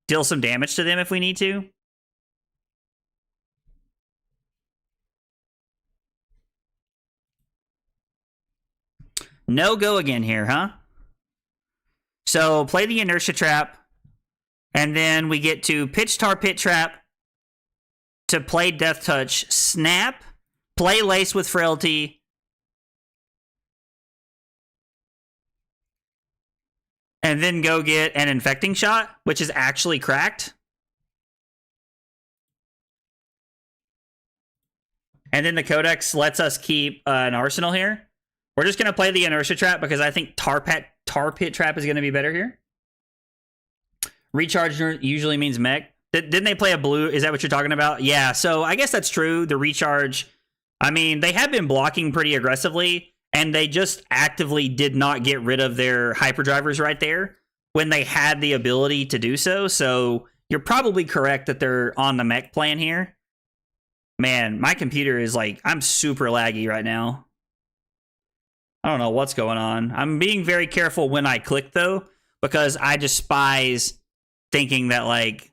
deal some damage to them if we need to. No go again here, huh? So play the Inertia Trap, and then we get to pitch Tar Pit Trap to play Death Touch, Snap, play Lace with Frailty, and then go get an Infecting Shot, which is actually cracked. And then the Codex lets us keep an Arsenal here. We're just going to play the Inertia Trap because I think Tar Pit Trap is going to be better here. Recharge usually means mech. Didn't they play a blue? Is that what you're talking about? Yeah, so I guess that's true. The recharge, I mean, they have been blocking pretty aggressively, and they just actively did not get rid of their hyperdrivers right there when they had the ability to do so. So you're probably correct that they're on the mech plan here. Man, my computer is like, I'm super laggy right now. I don't know what's going on. I'm being very careful when I click, though, because I despise thinking that, like,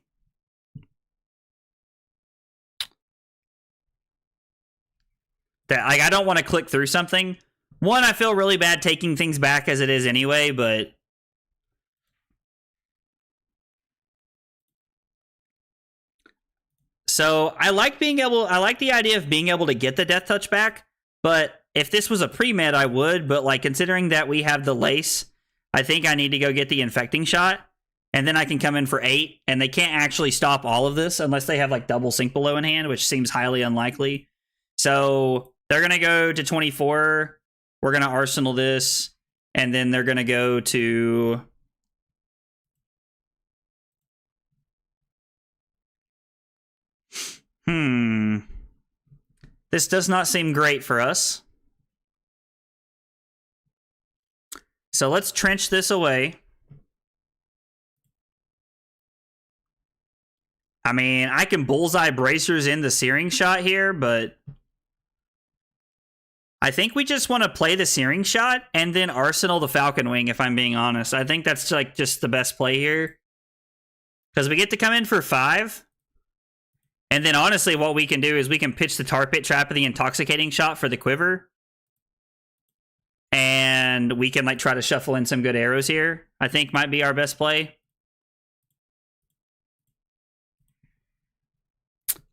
I don't want to click through something. One, I feel really bad taking things back as it is anyway, but so I like the idea of being able to get the Death Touch back, but if this was a pre-med, I would, but like considering that we have the Lace, I think I need to go get the Infecting Shot, and then I can come in for 8, and they can't actually stop all of this unless they have like double Sync Below in hand, which seems highly unlikely. So they're going to go to 24. We're going to Arsenal this, and then they're going to go to... This does not seem great for us. So let's trench this away. I mean, I can bullseye bracers in the searing shot here, but I think we just want to play the searing shot and then arsenal the Falcon Wing, if I'm being honest. I think that's like just the best play here. Because we get to come in for 5. And then honestly, what we can do is we can pitch the Tar Pit Trap of the Intoxicating Shot for the quiver. And we can like try to shuffle in some good arrows here. I think might be our best play.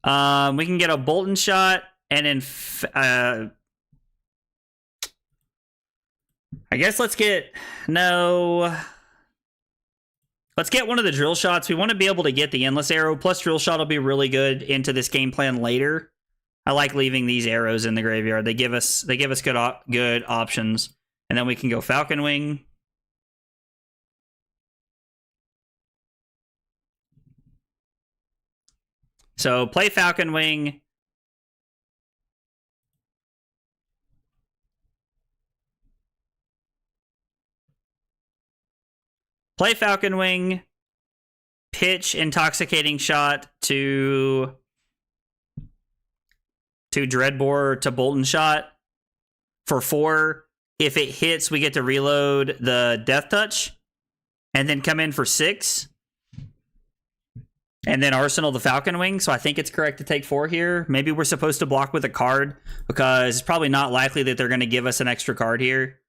We can get a Bolton Shot and then I guess let's get let's get one of the drill shots. We want to be able to get the endless arrow, plus drill shot will be really good into this game plan later. I like leaving these arrows in the graveyard. They give us good options. And then we can go Falcon Wing. So play Falcon Wing. Play Falcon Wing, pitch Intoxicating Shot to Dreadbore to Bolton Shot for 4. If it hits, we get to reload the Death Touch and then come in for 6. And then arsenal the Falcon Wing. So I think it's correct to take 4 here. Maybe we're supposed to block with a card because it's probably not likely that they're going to give us an extra card here.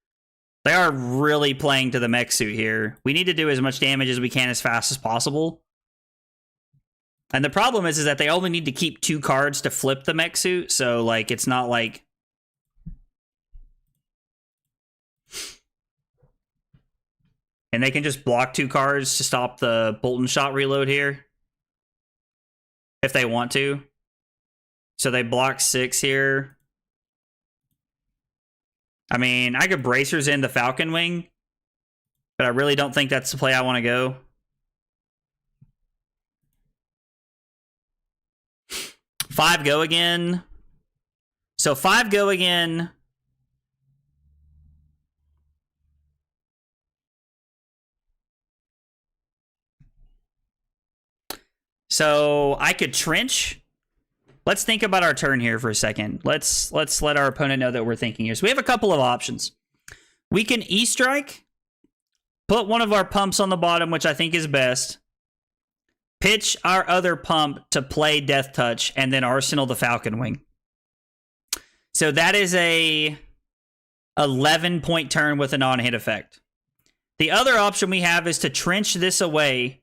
They are really playing to the mech suit here. We need to do as much damage as we can as fast as possible. And the problem is that they only need to keep 2 cards to flip the mech suit. So, like, it's not like... And they can just block 2 cards to stop the Bolton Shot reload here. If they want to. So they block 6 here. I mean, I could bracers in the Falcon Wing, but I really don't think that's the play I want to go. Five go again. So 5 go again. So I could trench. Let's think about our turn here for a second. Let's let our opponent know that we're thinking here. So we have a couple of options. We can E-strike, put one of our pumps on the bottom, which I think is best. Pitch our other pump to play Death Touch, and then arsenal the Falcon Wing. So that is a 11-point turn with a non-hit effect. The other option we have is to trench this away.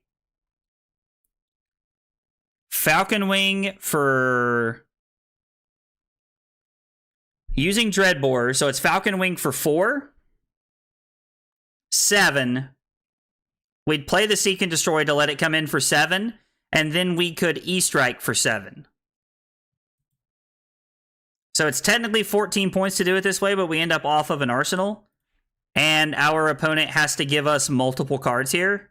Falcon Wing for using Dreadbore. So it's Falcon Wing for 4. 7. We'd play the Seek and Destroy to let it come in for 7. And then we could E-strike for 7. So it's technically 14 points to do it this way, but we end up off of an arsenal. And our opponent has to give us multiple cards here.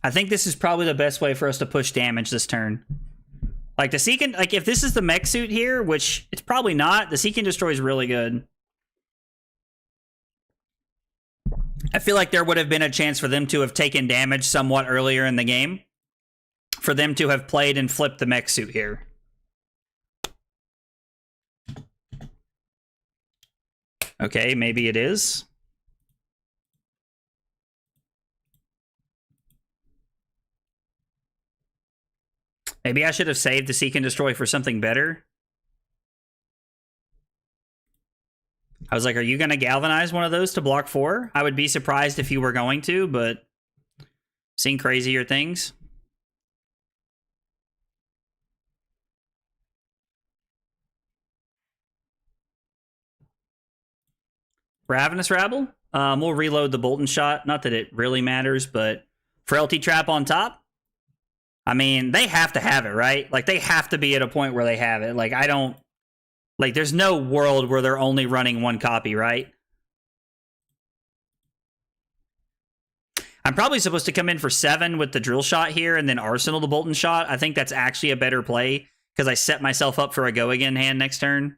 I think this is probably the best way for us to push damage this turn. Like the Seek and, like if this is the mech suit here, which it's probably not, the Seek and Destroy is really good. I feel like there would have been a chance for them to have taken damage somewhat earlier in the game. For them to have played and flipped the mech suit here. Okay, maybe it is. Maybe I should have saved the Seek and Destroy for something better. I was like, are you going to galvanize one of those to block 4? I would be surprised if you were going to, but seen crazier things. Ravenous Rabble. We'll reload the Bolton Shot. Not that it really matters, but Frailty Trap on top. I mean, they have to have it, right? Like, they have to be at a point where they have it. Like, I don't... Like, there's no world where they're only running 1 copy, right? I'm probably supposed to come in for 7 with the Drill Shot here and then arsenal the Bolton Shot. I think that's actually a better play. because I set myself up for a go again hand next turn.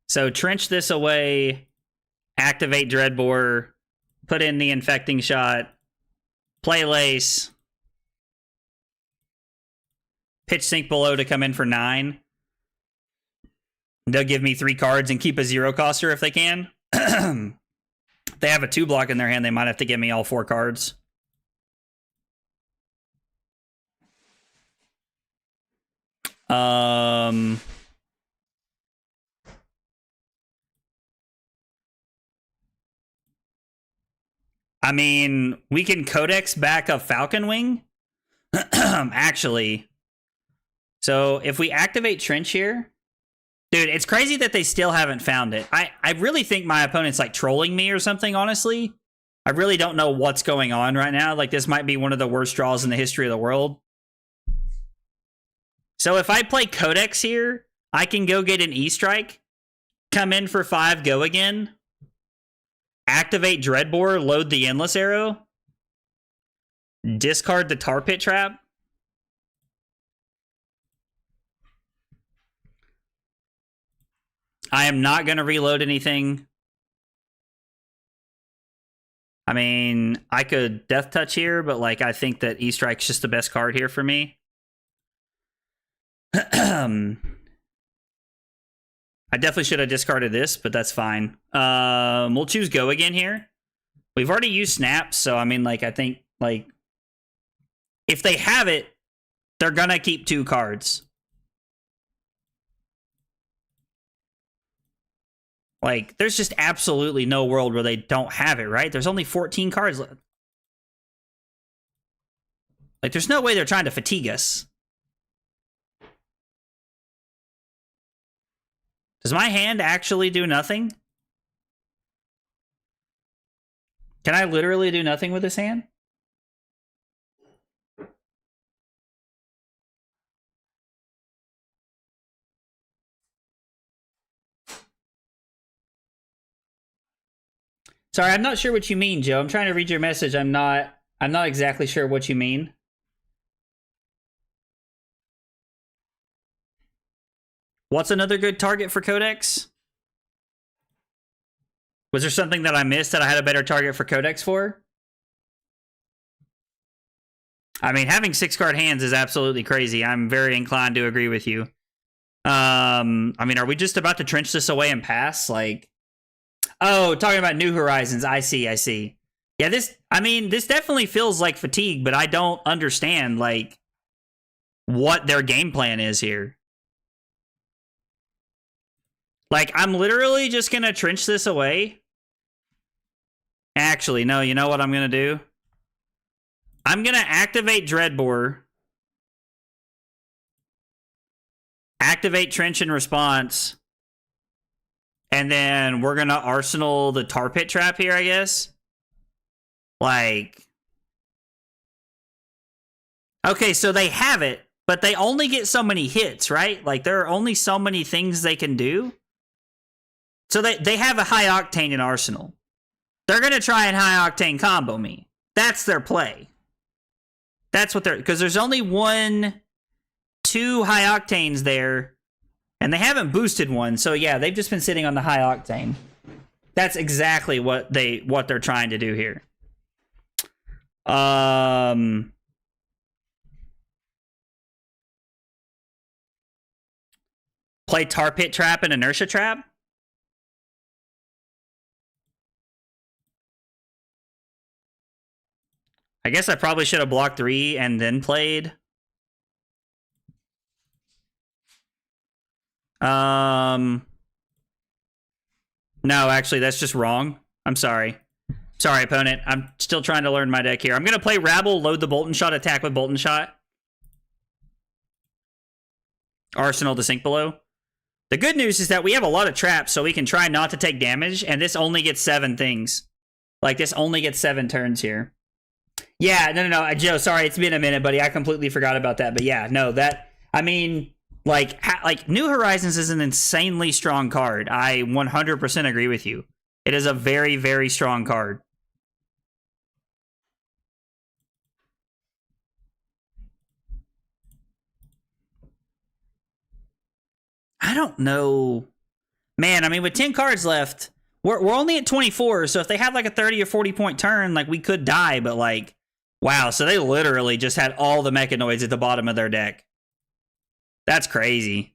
So trench this away, activate Dreadbore, put in the infecting shot, play Lace, pitch Sink Below to come in for 9. They'll give me 3 cards and keep a 0-coster if they can. They have a 2-block in their hand, they might have to give me all 4 cards. I mean, we can Codex back a Falcon Wing, actually. So if we activate Trench here, dude, it's crazy that they still haven't found it. I really think my opponent's like trolling me or something, honestly. I really don't know what's going on right now. Like, this might be one of the worst draws in the history of the world. So if I play Codex here, I can go get an E-Strike, come in for 5, go again, activate Dreadbore, load the Endless Arrow, discard the Tar Pit Trap. I am not going to reload anything. I mean, I could Death Touch here, but like, I think that E-Strike's just the best card here for me. I definitely should have discarded this, but that's fine. We'll choose Go again here. We've already used Snaps, so I mean, like, I think, like, if they have it, they're gonna keep 2 cards. Like, there's just absolutely no world where they don't have it, right? There's only 14 cards left. Like, there's no way they're trying to fatigue us. Does my hand actually do nothing? Can I literally do nothing with this hand? Sorry, I'm not sure what you mean, Joe. I'm trying to read your message. I'm not exactly sure what you mean. What's another good target for Codex? Was there something that I missed that I had a better target for Codex for? I mean, having 6-card hands is absolutely crazy. I'm very inclined to agree with you. I mean, are we just about to trench this away and pass? Like, oh, talking about New Horizons. I see. Yeah, this definitely feels like fatigue, but I don't understand, like, what their game plan is here. Like, I'm literally just going to trench this away. Actually, no, you know what I'm going to do? I'm going to activate Dreadbore. Activate Trench in response. And then we're going to Arsenal the Tar Pit Trap here, I guess. Like, okay, so they have it, but they only get so many hits, right? Like, there are only so many things they can do. So they have a high octane in Arsenal. They're going to try and high octane combo me. That's their play. That's what they're... Because there's only 2 high octanes there. And they haven't boosted one. So yeah, they've just been sitting on the high octane. That's exactly what they're trying to do here. Play Tar Pit Trap and Inertia Trap. I guess I probably should have blocked 3 and then played. No, actually, that's just wrong. I'm sorry. Sorry, opponent. I'm still trying to learn my deck here. I'm going to play Rabble, load the Bolton Shot, attack with Bolton Shot. Arsenal to Sink Below. The good news is that we have a lot of traps, so we can try not to take damage, and this only gets 7 things. Like, this only gets 7 turns here. Yeah, no, Joe, sorry, it's been a minute, buddy. I completely forgot about that. But yeah, no, that, I mean, like New Horizons is an insanely strong card. I 100% agree with you. It is a very, very strong card. I don't know. Man, I mean, with 10 cards left, we're only at 24, so if they had like a 30 or 40 point turn, like we could die, but like, wow, so they literally just had all the Mechanoids at the bottom of their deck. That's crazy.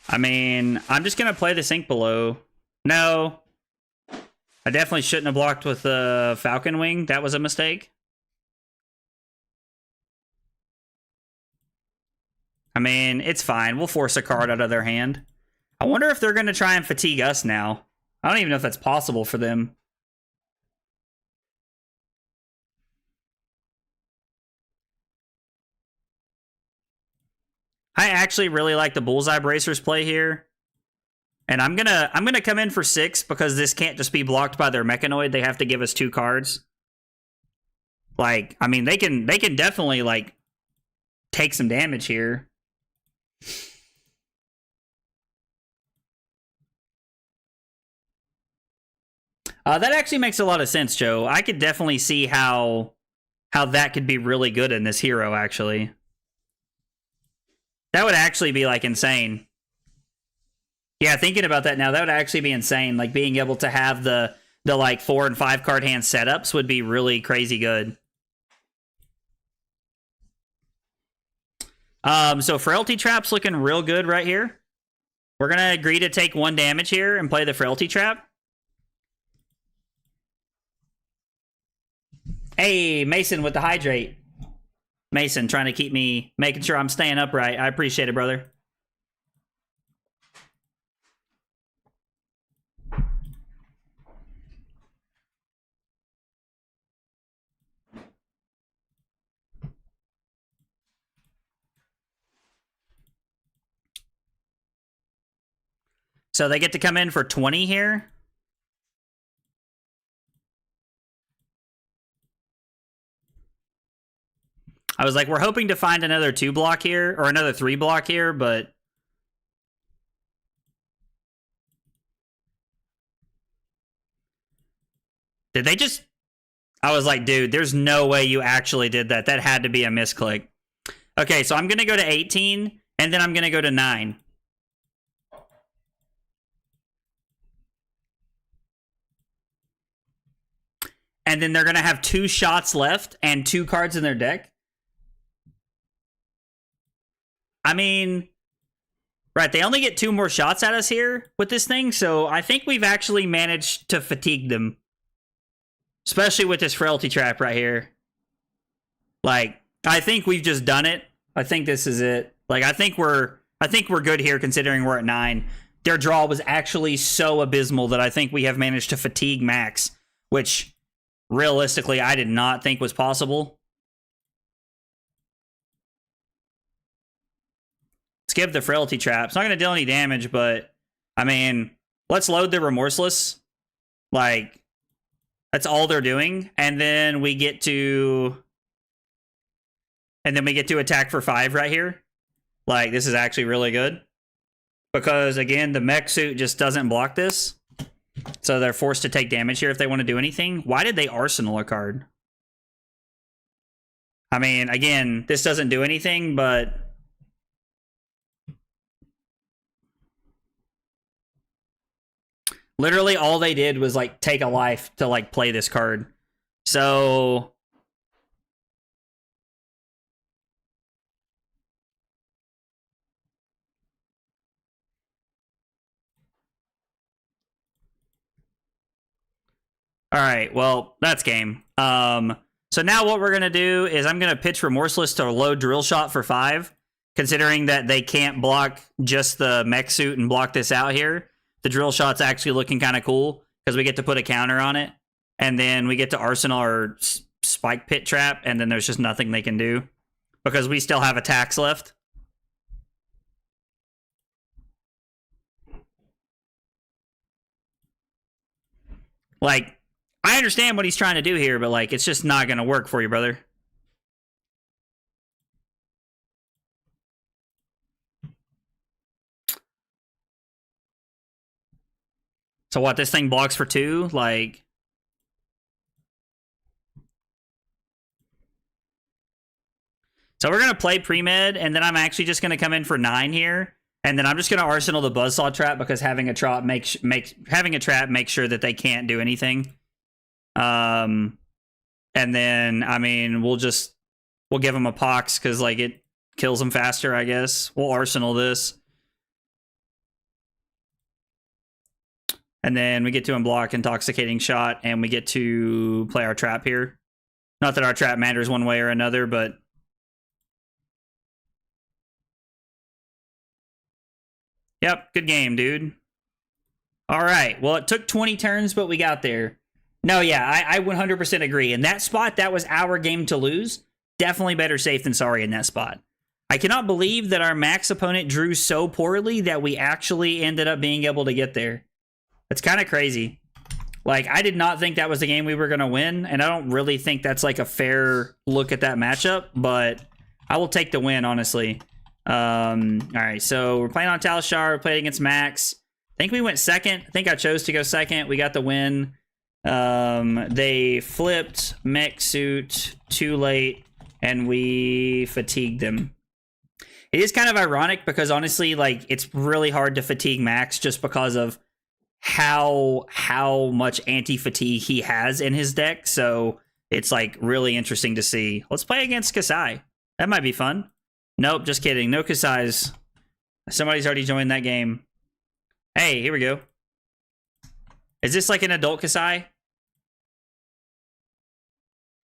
I mean, I'm just going to play the Sink Below. No. I definitely shouldn't have blocked with the Falcon Wing. That was a mistake. I mean, it's fine. We'll force a card out of their hand. I wonder if they're going to try and fatigue us now. I don't even know if that's possible for them. I actually really like the Bullseye Bracers play here. And I'm gonna come in for 6 because this can't just be blocked by their Mechanoid. They have to give us 2 cards. Like, I mean, they can definitely like take some damage here. That actually makes a lot of sense, Joe. I could definitely see how that could be really good in this hero, actually. That would actually be, like, insane. Yeah, thinking about that now, that would actually be insane. Like, being able to have the like, 4 and 5 card hand setups would be really crazy good. So Frailty Trap's looking real good right here. We're going to agree to take 1 damage here and play the Frailty Trap. Hey, Mason with the hydrate. Mason trying to keep me, making sure I'm staying upright. I appreciate it, brother. So they get to come in for 20 here. I was like, we're hoping to find another 2 block here, or another 3 block here, but... Did they just... I was like, dude, there's no way you actually did that. That had to be a misclick. Okay, so I'm going to go to 18, and then I'm going to go to 9. And then they're going to have 2 shots left and 2 cards in their deck. I mean, right, they only get 2 more shots at us here with this thing, so I think we've actually managed to fatigue them. Especially with this Frailty Trap right here. Like, I think we've just done it. I think this is it. Like, I think we're good here considering we're at 9. Their draw was actually so abysmal that I think we have managed to fatigue Max, which realistically I did not think was possible. Let's give the Frailty Trap. It's not going to deal any damage, but, I mean, let's load the Remorseless. Like, that's all they're doing. And then we get to... And then we get to attack for 5 right here. Like, this is actually really good. Because, again, the mech suit just doesn't block this. So they're forced to take damage here if they want to do anything. Why did they Arsenal a card? I mean, again, this doesn't do anything, but... Literally all they did was, like, take a life to, like, play this card. So... Alright, well, that's game. So now what we're going to do is I'm going to pitch Remorseless to load Drill Shot for 5. Considering that they can't block just the mech suit and block this out here. The Drill Shot's actually looking kind of cool because we get to put a counter on it. And then we get to Arsenal or Spike Pit trap, and then there's just nothing they can do because we still have attacks left. Like, I understand what he's trying to do here, but like, it's just not going to work for you, brother. So what, this thing blocks for 2? Like... So we're going to play pre-med, and then I'm actually just going to come in for 9 here. And then I'm just going to arsenal the Buzzsaw trap because having a trap makes sure that they can't do anything. And then, I mean, we'll give them a pox because, like, it kills them faster, I guess. We'll arsenal this. And then we get to unblock Intoxicating Shot, and we get to play our trap here. Not that our trap matters one way or another, but... Yep, good game, dude. All right, well, it took 20 turns, but we got there. No, yeah, I 100% agree. In that spot, that was our game to lose. Definitely better safe than sorry in that spot. I cannot believe that our max opponent drew so poorly that we actually ended up being able to get there. That's kind of crazy. Like, I did not think that was the game we were going to win, and I don't really think that's like a fair look at that matchup, but I will take the win, honestly. All right, so we're playing on Talishar, played against Max. I think we went second. I think I chose to go second. We got the win. They flipped mech suit too late, and we fatigued them. It is kind of ironic because honestly, like, it's really hard to fatigue Max just because of how much anti-fatigue he has in his deck. So it's like really interesting to see. Let's play against Kasai. That might be fun. Nope, just kidding. No Kasai's. Somebody's already joined that game. Hey, here we go. Is this like an adult Kasai?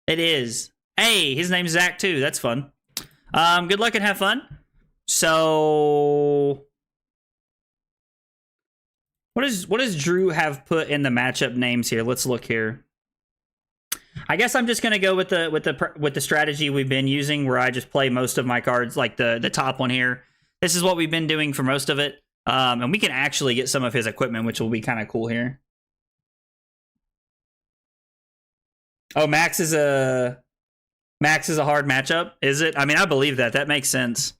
It is. Hey, his name's Zach too. That's fun. Good luck and have fun. So, what does Drew have put in the matchup names here? Let's look here. I guess I'm just gonna go with the strategy we've been using, where I just play most of my cards, like the top one here. This is what we've been doing for most of it, and we can actually get some of his equipment, which will be kind of cool here. Oh, Max is a hard matchup, is it? I mean, I believe that. That makes sense.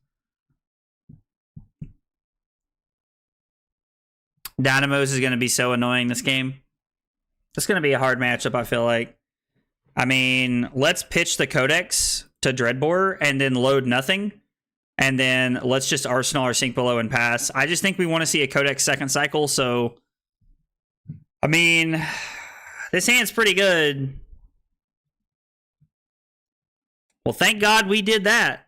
Dynamos is going to be so annoying this game. It's going to be a hard matchup, I feel like. I mean, let's pitch the Codex to Dreadbore and then load nothing. And then let's just Arsenal or Sink Below and pass. I just think we want to see a Codex second cycle, so... I mean, this hand's pretty good. Well, thank God we did that.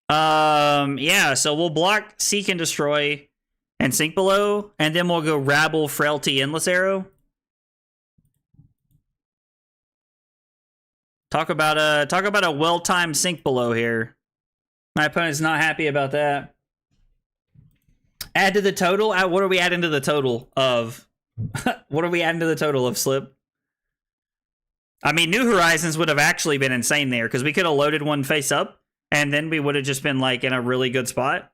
Yeah, so we'll block Seek and Destroy and Sink Below, and then we'll go Rabble, Frailty, Endless Arrow. Talk about a well-timed Sink Below here. My opponent's not happy about that. Add to the total? What are we adding to the total of? What are we adding to the total of, Slip? I mean, New Horizons would have actually been insane there, because we could have loaded one face up, and then we would have just been, like, in a really good spot.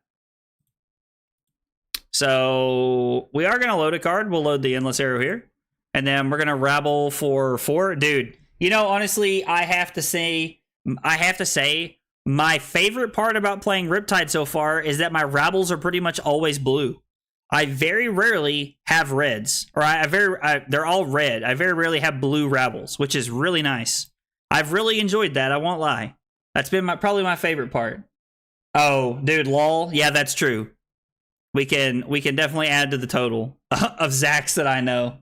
So, we are going to load a card. We'll load the Endless Arrow here. And then we're going to Rabble for 4. Dude, you know, honestly, I have to say, my favorite part about playing Riptide so far is that my Rabbles are pretty much always blue. I very rarely have reds, or they're all red. I very rarely have blue Rabbles, which is really nice. I've really enjoyed that, I won't lie. That's been probably my favorite part. Oh, dude, lol. Yeah, that's true. We can definitely add to the total of Zachs that I know.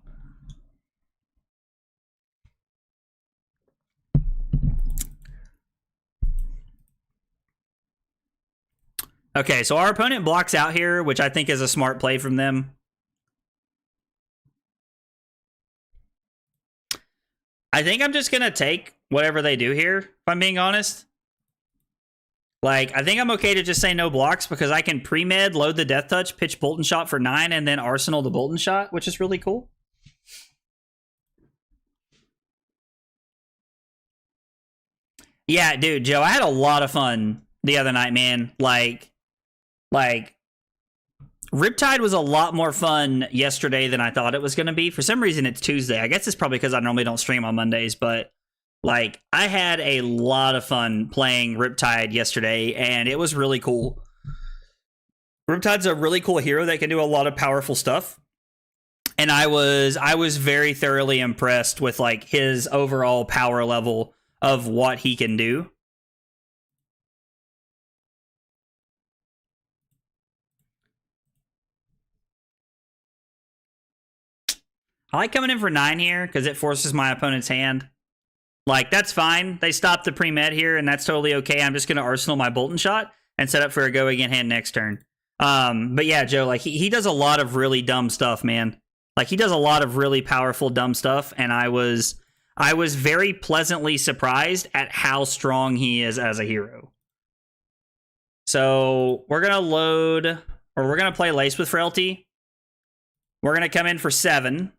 Okay, so our opponent blocks out here, which I think is a smart play from them. I think I'm just going to take whatever they do here, if I'm being honest. Like, I think I'm okay to just say no blocks, because I can pre-med, load the Death Touch, pitch Bolton Shot for 9, and then Arsenal the Bolton Shot, which is really cool. Yeah, dude, Joe, I had a lot of fun the other night, man. Like Riptide was a lot more fun yesterday than I thought it was going to be. For some reason, it's Tuesday. I guess it's probably because I normally don't stream on Mondays, but like I had a lot of fun playing Riptide yesterday, and it was really cool. Riptide's a really cool hero that can do a lot of powerful stuff. And I was very thoroughly impressed with like his overall power level of what he can do. I like coming in for 9 here because it forces my opponent's hand. Like, that's fine. They stopped the pre-med here, and that's totally okay. I'm just going to arsenal my Bolton shot and set up for a go again hand next turn. But yeah, Joe, like, he does a lot of really dumb stuff, man. Like, he does a lot of really powerful, dumb stuff, and I was very pleasantly surprised at how strong he is as a hero. So, we're going to load, or we're going to play Lace with Frailty. We're going to come in for 7.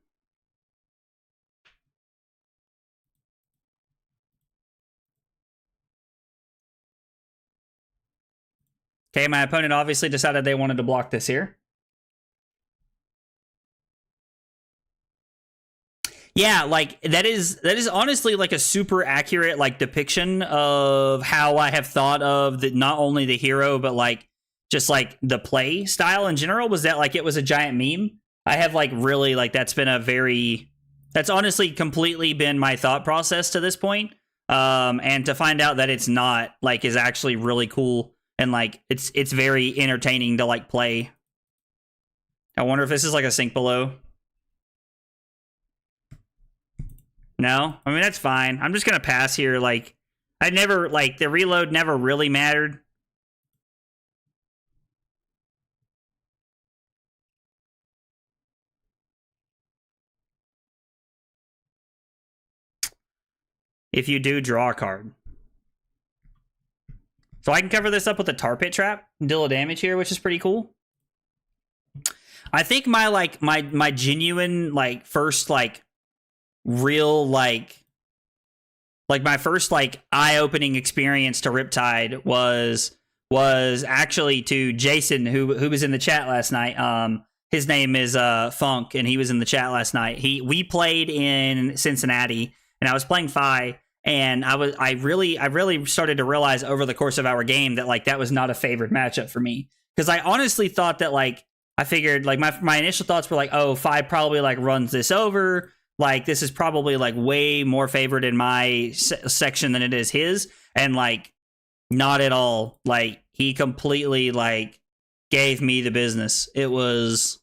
Okay, my opponent obviously decided they wanted to block this here. Yeah, like that is honestly like a super accurate like depiction of how I have thought of the not only the hero but like just like the play style in general. Was that like it was a giant meme? I have like really like that's honestly completely been my thought process to this point. And to find out that it's not like is actually really cool. And like it's very entertaining to like play. I wonder if this is like a sink below. No, I mean that's fine. I'm just gonna pass here. Like I never like the reload never really mattered. If you do draw a card. So I can cover this up with a tar pit trap and deal a damage here, which is pretty cool. I think my genuine like first like real like my first like eye-opening experience to Riptide was actually to Jason who was in the chat last night. His name is Funk, and he was in the chat last night. We played in Cincinnati, and I was playing Fi. And I really started to realize over the course of our game that like that was not a favored matchup for me, because I honestly thought that like I figured like my initial thoughts were like, oh, 5 probably like runs this over, like this is probably like way more favored in my section than it is his, and like not at all. Like he completely like gave me the business. It was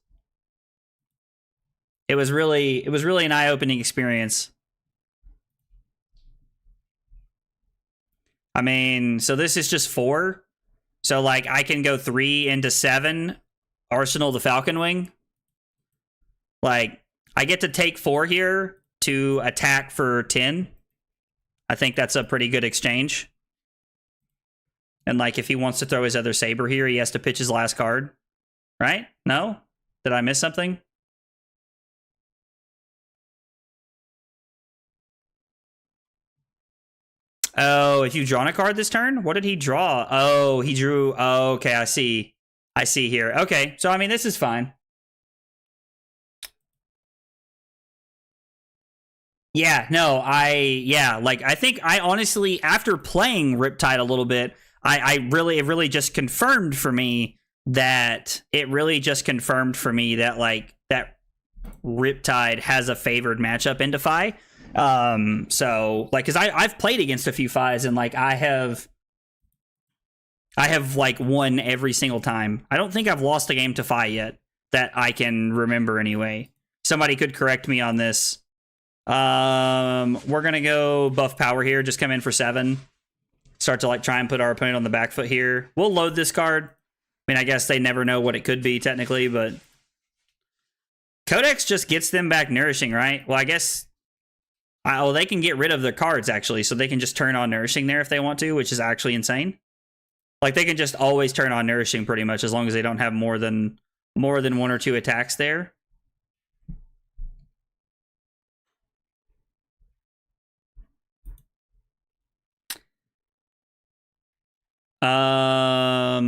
really an eye-opening experience. I mean, so this is just 4. So, like, I can go 3 into 7, Arsenal the Falcon Wing. Like, I get to take 4 here to attack for 10. I think that's a pretty good exchange. And, like, if he wants to throw his other Saber here, he has to pitch his last card. Right? No? Did I miss something? Oh, if you've drawn a card this turn? What did he draw? Oh, he drew... Oh, okay, I see. I see here. Okay, so, I mean, this is fine. Yeah, no, like, I think I honestly, after playing Riptide a little bit, it really just confirmed for me that... like, that Riptide has a favored matchup in Defy. So like, cause I've played against a few Fis, and like I have like won every single time. I don't think I've lost a game to Fi yet that I can remember anyway. Somebody could correct me on this. We're gonna go buff power here, just come in for 7. Start to like try and put our opponent on the back foot here. We'll load this card. I mean, I guess they never know what it could be technically, but Codex just gets them back nourishing, right? Well, I guess... Oh, they can get rid of their cards, actually, so they can just turn on Nourishing there if they want to, which is actually insane. Like, they can just always turn on Nourishing, pretty much, as long as they don't have more than 1 or 2 attacks there. I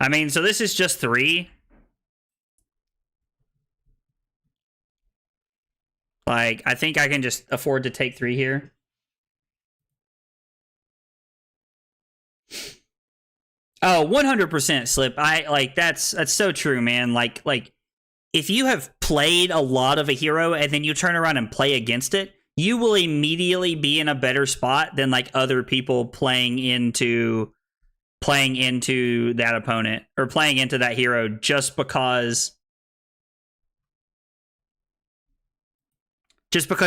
mean, so this is just 3. Like, I think I can just afford to take 3 here. Oh, 100% Slip. That's so true, man. Like if you have played a lot of a hero and then you turn around and play against it, you will immediately be in a better spot than like other people playing into that opponent or playing into that hero just because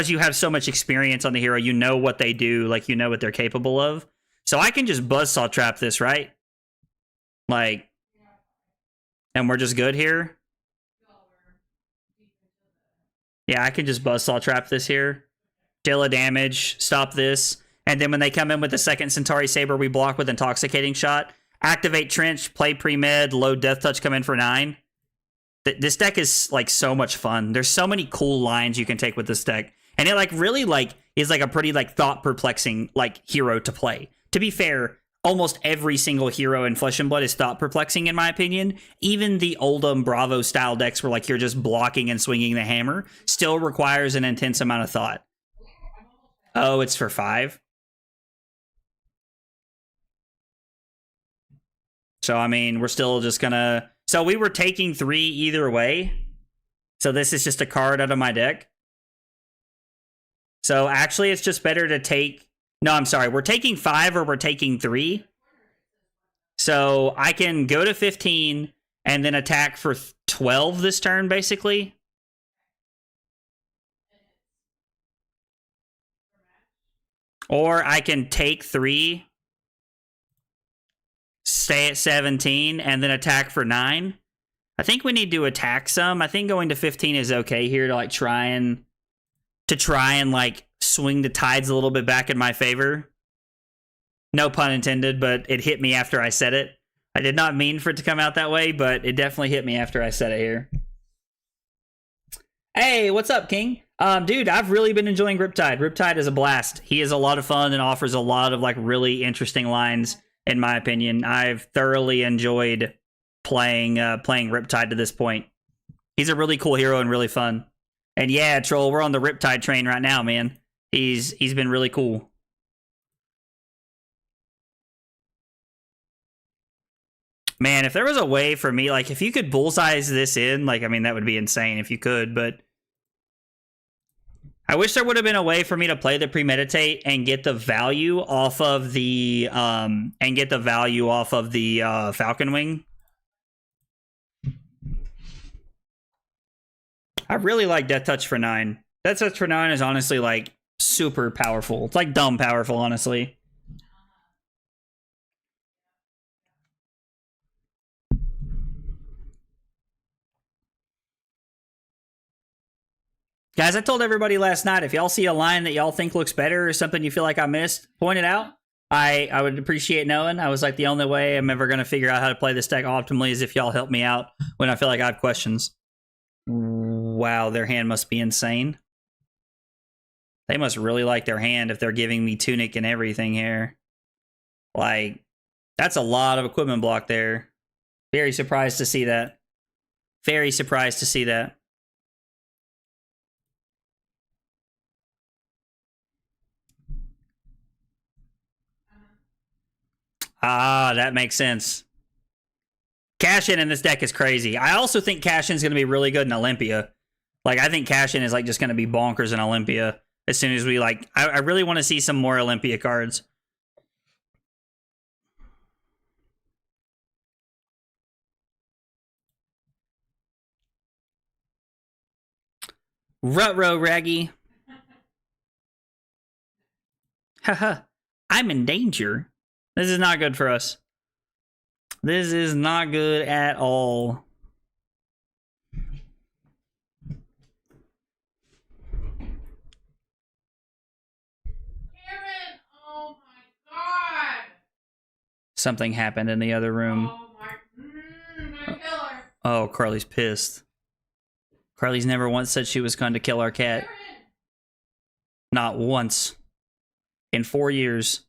you have so much experience on the hero. You know what they do, like you know what they're capable of. So I can just buzzsaw trap this, right? Like, and we're just good here. Yeah, I can just buzzsaw trap this here. Deal a damage, stop this. And then when they come in with the second Centauri Saber, we block with Intoxicating Shot. Activate Trench, play pre-med, load Death Touch, come in for 9. This deck is like so much fun. There's so many cool lines you can take with this deck. And it like really like is like a pretty like thought perplexing like hero to play. To be fair, almost every single hero in Flesh and Blood is thought perplexing in my opinion. Even the Oldham Bravo style decks where like you're just blocking and swinging the hammer still requires an intense amount of thought. Oh, it's for 5. So I mean, we're still just gonna. So we were taking 3 either way. So this is just a card out of my deck. So actually, it's just better to take. No, I'm sorry. We're taking 5 or we're taking 3. So I can go to 15 and then attack for 12 this turn, basically. Or I can take 3, stay at 17, and then attack for 9. I think we need to attack some. I think going to 15 is okay here to like try and like swing the tides a little bit back in my favor. No pun intended, but it hit me after I said it. I did not mean for it to come out that way, but it definitely hit me after I said it here. Hey, what's up, King? Dude, I've really been enjoying Riptide. Riptide is a blast. He is a lot of fun and offers a lot of like really interesting lines, in my opinion. I've thoroughly enjoyed playing Riptide to this point. He's a really cool hero and really fun. And yeah, Troll, we're on the Riptide train right now, man. He's been really cool. Man, if there was a way for me, like if you could bullseye this in, like I mean that would be insane if you could, but I wish there would have been a way for me to play the Premeditate and get the value off of the Falcon Wing. I really like Death Touch for 9. Death Touch for 9 is honestly like super powerful. It's like dumb powerful, honestly. Guys, I told everybody last night, if y'all see a line that y'all think looks better or something you feel like I missed, point it out. I would appreciate knowing. I was like, the only way I'm ever going to figure out how to play this deck optimally is if y'all help me out when I feel like I have questions. Wow, their hand must be insane. They must really like their hand if they're giving me Tunic and everything here. Like, that's a lot of equipment block there. Very surprised to see that. Very surprised to see that. Ah, that makes sense. Cash-in this deck is crazy. I also think Cash-in is going to be really good in Olympia. Like, I think Cash-in is like just going to be bonkers in Olympia as soon as we like... I really want to see some more Olympia cards. Rutro Raggy. Haha. I'm in danger. This is not good for us. This is not good at all. Karen, oh my god! Something happened in the other room. Oh my... gonna kill her. Oh, Carly's pissed. Carly's never once said she was going to kill our cat. Karen. Not once. In 4 years.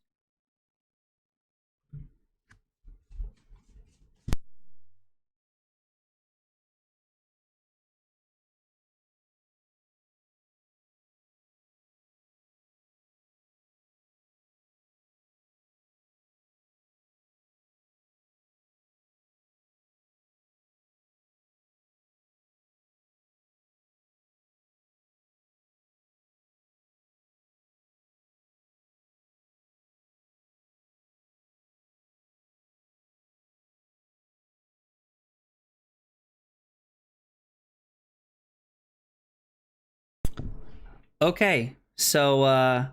Okay. Yeah.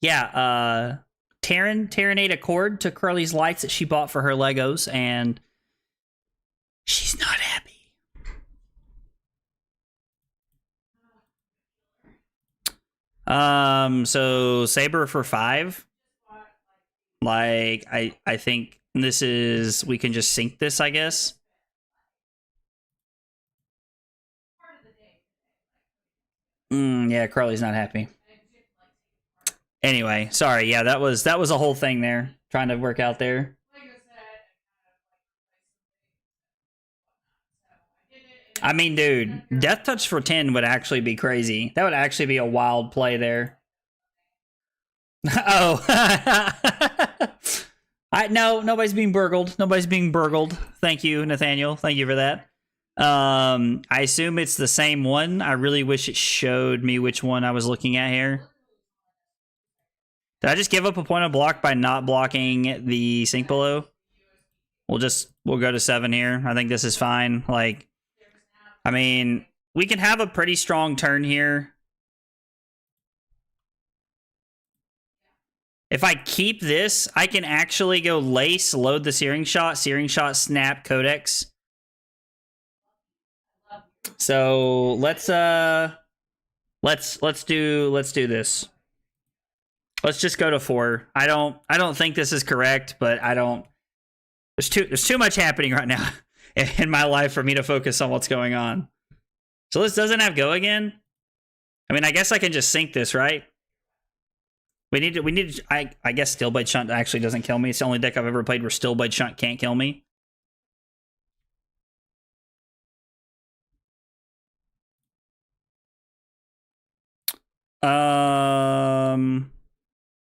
Yeah, Terranate a cord to Curly's lights that she bought for her Legos, and she's not happy. So Saber for 5. Like, I think this is, we can just sink this, I guess. Yeah, Carly's not happy. Anyway, sorry. Yeah, that was a whole thing there, trying to work out there. I mean, dude, Death Touch for 10 would actually be crazy. That would actually be a wild play there. Oh. No, nobody's being burgled. Nobody's being burgled. Thank you, Nathaniel. Thank you for that. I assume it's the same one. I really wish it showed me which one I was looking at here. Did I just give up a point of block by not blocking the sink below? We'll go to 7 here. I think this is fine. Like, I mean, we can have a pretty strong turn here. If I keep this, I can actually go Lace, load the Searing Shot, Snap, Codex. So let's do this. Let's just go to 4. I don't think this is correct, but there's too much happening right now in my life for me to focus on what's going on. So this doesn't have go again. I mean, I guess I can just sink this, right? We need I guess Steelblade Shunt actually doesn't kill me. It's the only deck I've ever played where Steelblade Shunt can't kill me.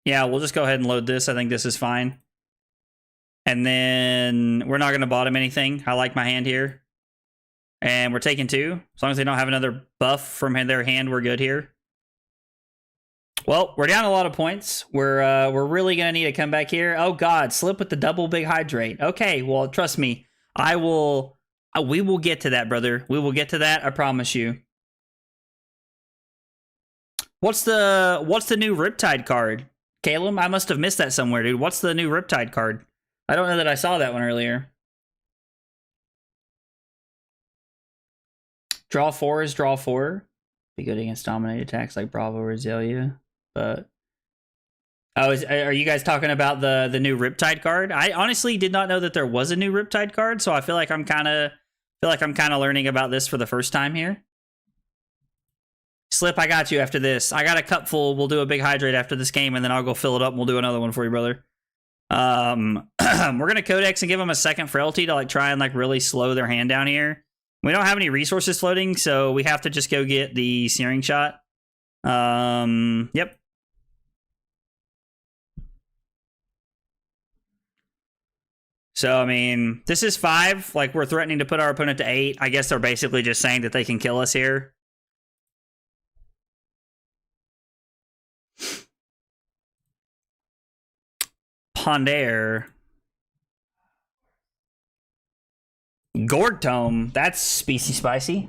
Yeah, we'll just go ahead and load this. I think this is fine. And then we're not going to bottom anything. I like my hand here. And we're taking 2. As long as they don't have another buff from their hand, we're good here. Well, we're down a lot of points. We're really going to need to come back here. Oh, God. Slip with the double big hydrate. Okay, well, trust me. We will get to that, brother. We will get to that. I promise you. What's the new Riptide card? Caleb, I must have missed that somewhere, dude. What's the new Riptide card? I don't know that I saw that one earlier. Draw 4 is draw 4. Be good against dominate attacks like Bravo or Azalea. But are you guys talking about the new Riptide card? I honestly did not know that there was a new Riptide card, so I feel like I'm kind of learning about this for the first time here. Slip, I got you after this. I got a cup full. We'll do a big hydrate after this game, and then I'll go fill it up, and we'll do another one for you, brother. We're going to Codex and give them a second Frailty to try and really slow their hand down here. We don't have any resources floating, so we have to just go get the Searing Shot. Yep. So, I mean, this is 5. We're threatening to put our opponent to 8. I guess they're basically just saying that they can kill us here. Ponder. Gourd Tome. That's species spicy.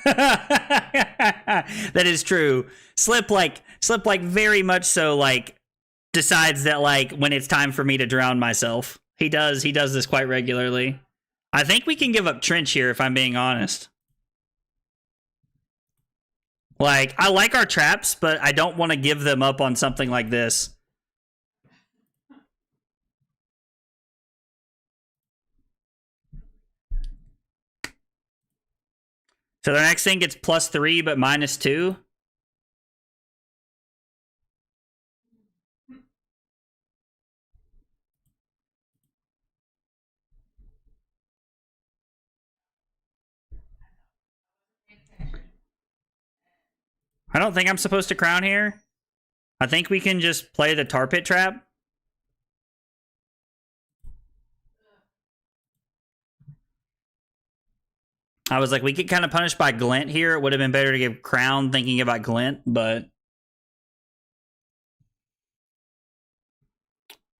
That is true. Slip very much so decides that when it's time for me to drown myself. He does this quite regularly. I think we can give up Trench here if I'm being honest. I like our traps, but I don't want to give them up on something like this. So their next thing gets +3, but -2. I don't think I'm supposed to crown here. I think we can just play the Tar Pit Trap. I was like, we get kind of punished by Glint here. It would have been better to give Crown thinking about Glint, but...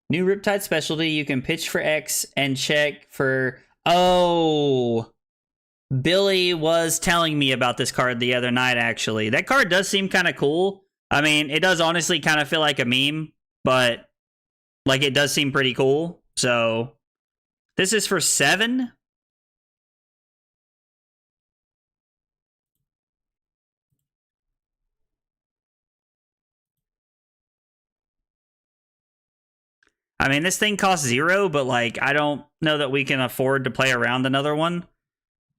New Riptide specialty. You can pitch for X and check for... Oh, Billy was telling me about this card the other night, actually. That card does seem kind of cool. I mean, it does honestly kind of feel like a meme, but like it does seem pretty cool. So this is for 7. I mean, this thing costs 0, but like, I don't know that we can afford to play around another one.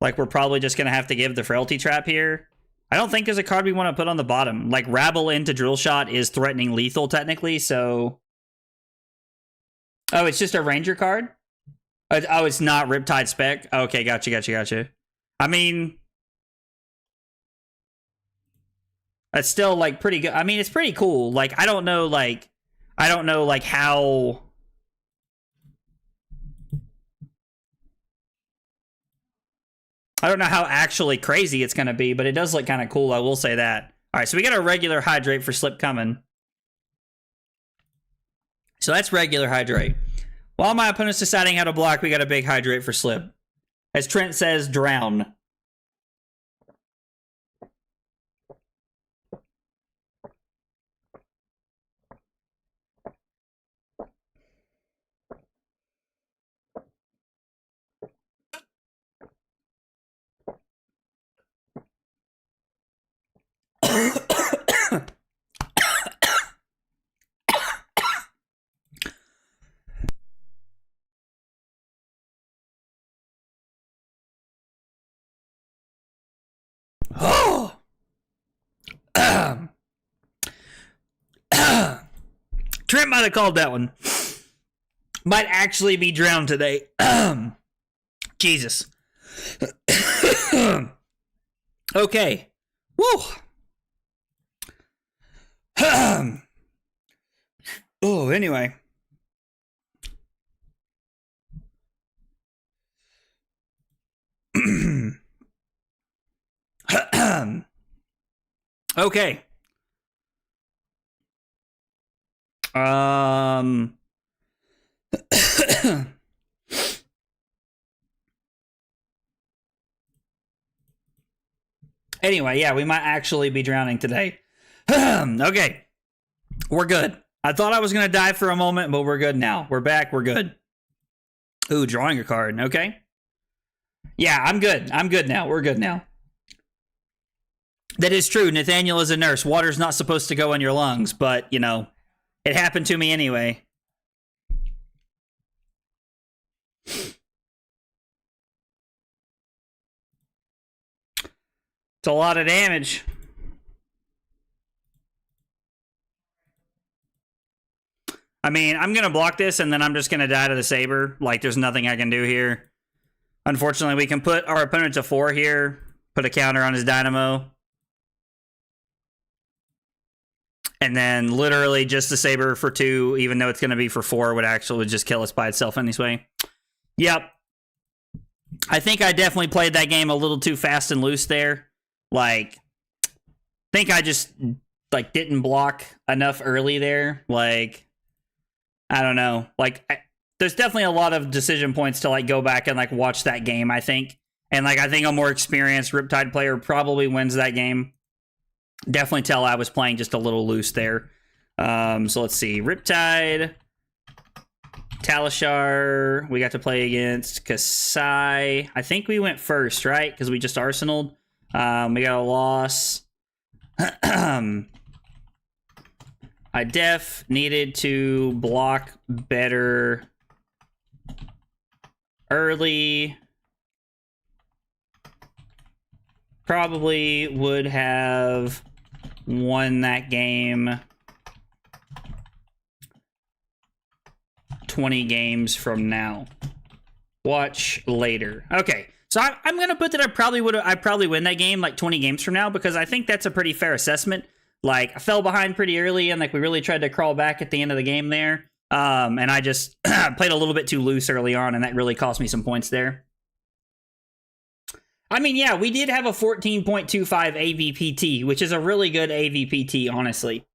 Like, we're probably just going to have to give the Frailty Trap here. I don't think there's a card we want to put on the bottom. Like, Rabble into Drill Shot is threatening lethal, technically, so... Oh, it's just a Ranger card? Oh, it's not Riptide Spec? Okay, gotcha. I mean... That's still, like, pretty good. I mean, it's pretty cool. Like, I don't know, like, how... I don't know how actually crazy it's going to be, but it does look kind of cool, I will say that. All right, so we got a regular Hydrate for Slip coming. So that's regular Hydrate. While my opponent's deciding how to block, we got a big Hydrate for Slip. As Trent says, drown. Oh! Trent might have called that one. Might actually be drowned today. Jesus. Okay. Woo. Oh, anyway. Okay. Anyway, yeah, we might actually be drowning today. Okay. We're good. I thought I was going to die for a moment, but we're good now. We're back. We're good. Ooh, drawing a card. Okay. Yeah, I'm good. I'm good now. We're good now. That is true. Nathaniel is a nurse. Water's not supposed to go in your lungs, but, you know, it happened to me anyway. It's a lot of damage. I mean, I'm going to block this, and then I'm just going to die to the Saber. Like, there's nothing I can do here. Unfortunately, we can put our opponent to 4 here. Put a counter on his Dynamo. And then literally just the Saber for 2, even though it's going to be for 4, would actually just kill us by itself anyway. Yep. I think I definitely played that game a little too fast and loose there. Like, I think I just, like, didn't block enough early there. Like, I don't know. Like, there's definitely a lot of decision points to, like, go back and, like, watch that game, I think. And, like, I think a more experienced Riptide player probably wins that game. Definitely tell I was playing just a little loose there. So let's see. Riptide. Talishar. We got to play against Kasai. I think we went first, right? Because we just arsenaled. We got a loss. I needed to block better early. Probably would have won that game 20 games from now. Watch later. Okay, so I'm gonna put that I probably win that game like 20 games from now, because I think that's a pretty fair assessment. Like, I fell behind pretty early, and like we really tried to crawl back at the end of the game there. And I just played a little bit too loose early on, and that really cost me some points there. I mean, yeah, we did have a 14.25 AVPT, which is a really good AVPT, honestly.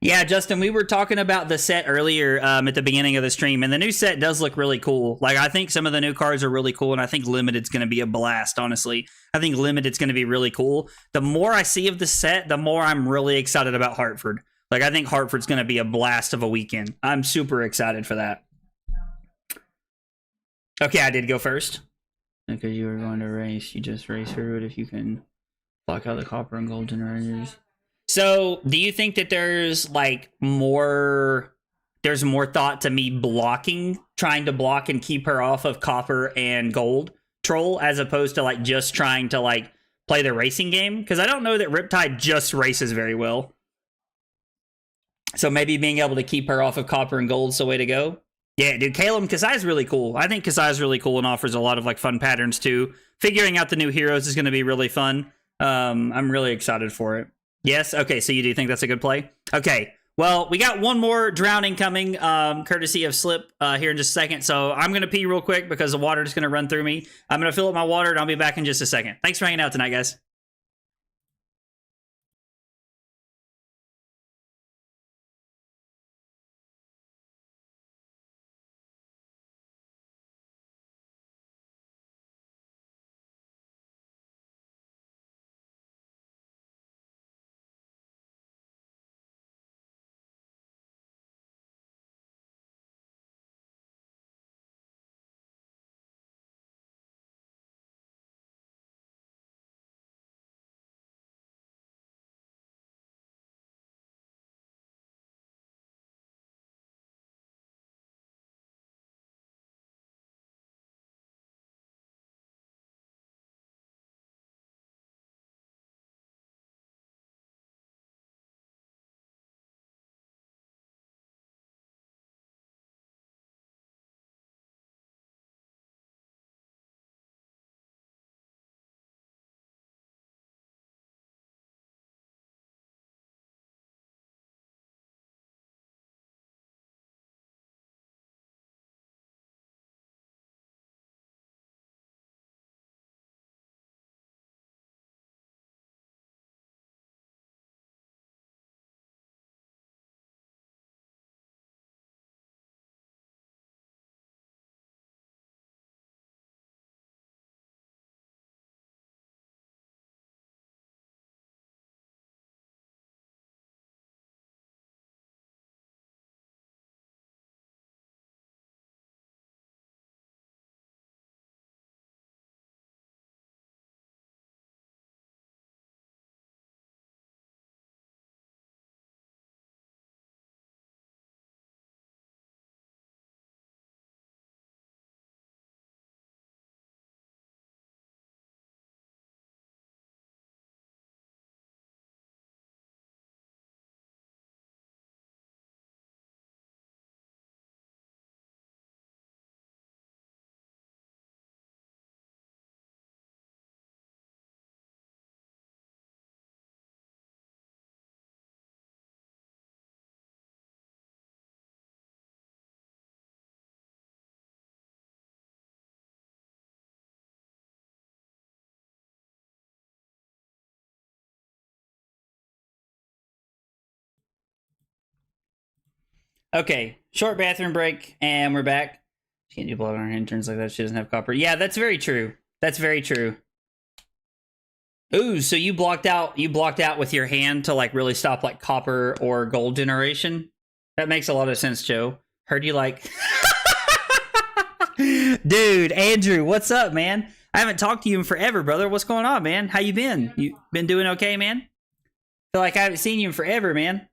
Yeah, Justin, we were talking about the set earlier at the beginning of the stream, and the new set does look really cool. Like, I think some of the new cards are really cool, and I think Limited's going to be a blast, honestly. I think Limited's going to be really cool. The more I see of the set, the more I'm really excited about Hartford. Like, I think Hartford's going to be a blast of a weekend. I'm super excited for that. Okay, I did go first. Because you were going to race, you just race through it if you can block out the copper and gold generators. So, do you think that there's more thought to me blocking, trying to block and keep her off of copper and gold troll, as opposed to just trying to play the racing game? Because I don't know that Riptide just races very well. So maybe being able to keep her off of copper and gold's the way to go. Yeah, dude, Caleb Kasai's really cool. I think Kasai's really cool and offers a lot of fun patterns too. Figuring out the new heroes is going to be really fun. I'm really excited for it. Yes? Okay, so you do think that's a good play? Okay, well, we got one more drowning coming, courtesy of Slip here in just a second. So I'm going to pee real quick because the water is going to run through me. I'm going to fill up my water, and I'll be back in just a second. Thanks for hanging out tonight, guys. Okay, short bathroom break, and we're back. She can't do blood on her interns like that. She doesn't have copper. Yeah, that's very true. That's very true. Ooh, so you blocked out with your hand to really stop copper or gold generation? That makes a lot of sense, Joe. Heard you Dude, Andrew, what's up, man? I haven't talked to you in forever, brother. What's going on, man? How you been? You been doing okay, man? Feel like I haven't seen you in forever, man.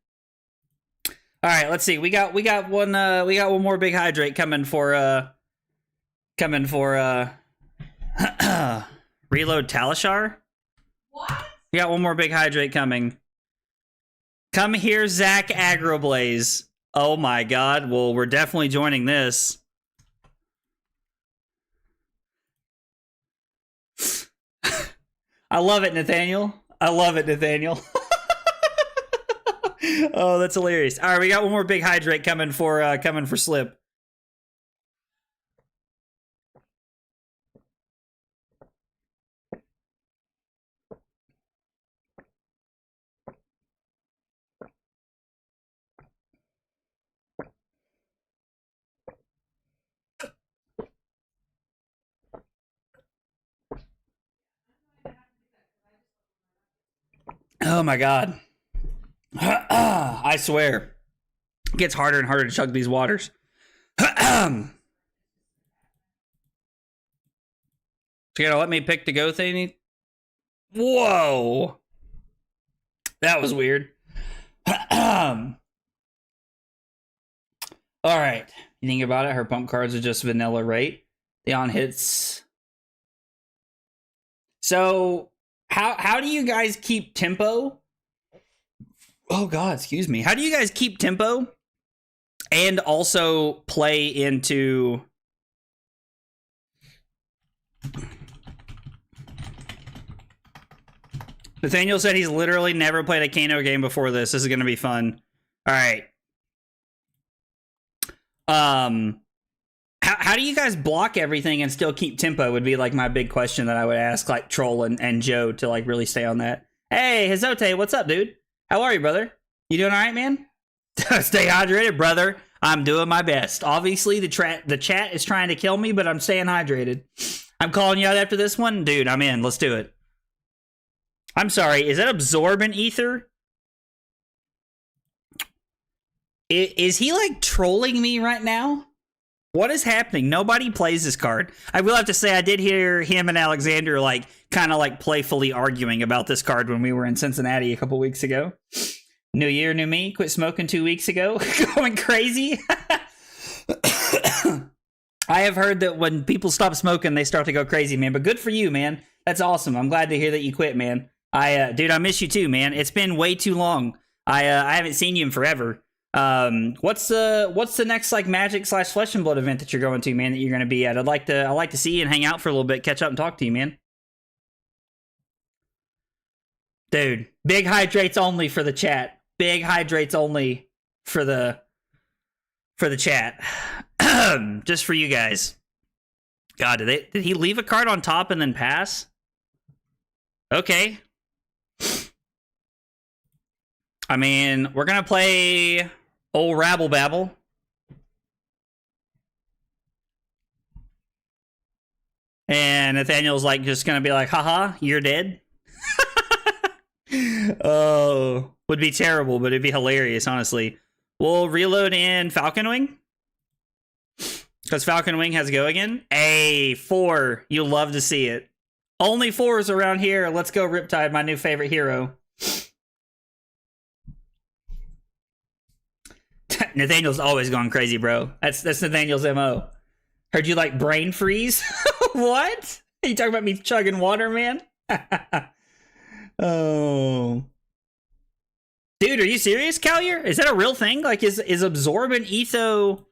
All right, let's see. We got one more big hydrate coming for Reload Talishar. What? We got one more big hydrate coming. Come here, Zach Agroblaze. Oh my god. Well, we're definitely joining this. I love it, Nathaniel. I love it, Nathaniel. Oh, that's hilarious. All right, we got one more big hydrate coming for Slip. Oh my god. I swear. It gets harder and harder to chug these waters. So you gotta let me pick the go thing? Whoa. That was weird. All right. You think about it, her pump cards are just vanilla rate. The on hits. So how do you guys keep tempo? Oh god, excuse me. How do you guys keep tempo and also play into Nathaniel said he's literally never played a Kano game before this. This is going to be fun. All right. How do you guys block everything and still keep tempo would be like my big question that I would ask like Troll and Joe to like really stay on that. Hey, Hizote, what's up, dude? How are you, brother? You doing all right, man? Stay hydrated, brother. I'm doing my best. Obviously, the chat is trying to kill me, but I'm staying hydrated. I'm calling you out after this one. Dude, I'm in. Let's do it. I'm sorry, is that Absorbent Ether? Is he like trolling me right now? What is happening? Nobody plays this card. I will have to say I did hear him and Alexander like kind of like playfully arguing about this card when we were in Cincinnati a couple weeks ago. New year, new me. Quit smoking 2 weeks ago. Going crazy. I have heard that when people stop smoking, they start to go crazy, man. But good for you, man. That's awesome. I'm glad to hear that you quit, man. Dude, I miss you too, man. It's been way too long. I haven't seen you in forever. What's the next like Magic / Flesh and Blood event that you're going to, man? That you're going to be at? I'd like to see you and hang out for a little bit, catch up and talk to you, man. Dude, big hydrates only for the chat. Big hydrates only for the chat. Just for you guys. God, did he leave a card on top and then pass? Okay. I mean, we're gonna play old Rabble Babble. And Nathaniel's like just gonna be like, haha, you're dead. Oh, would be terrible, but it'd be hilarious, honestly. We'll reload in Falcon Wing. Because Falcon Wing has go again. Hey, 4. You'll love to see it. Only 4s around here. Let's go Riptide, my new favorite hero. Nathaniel's always gone crazy, bro. That's Nathaniel's MO. Heard you like brain freeze? What? Are you talking about me chugging water, man? Oh. Dude, are you serious, Callier? Is that a real thing? Like, is Absorbent Etho...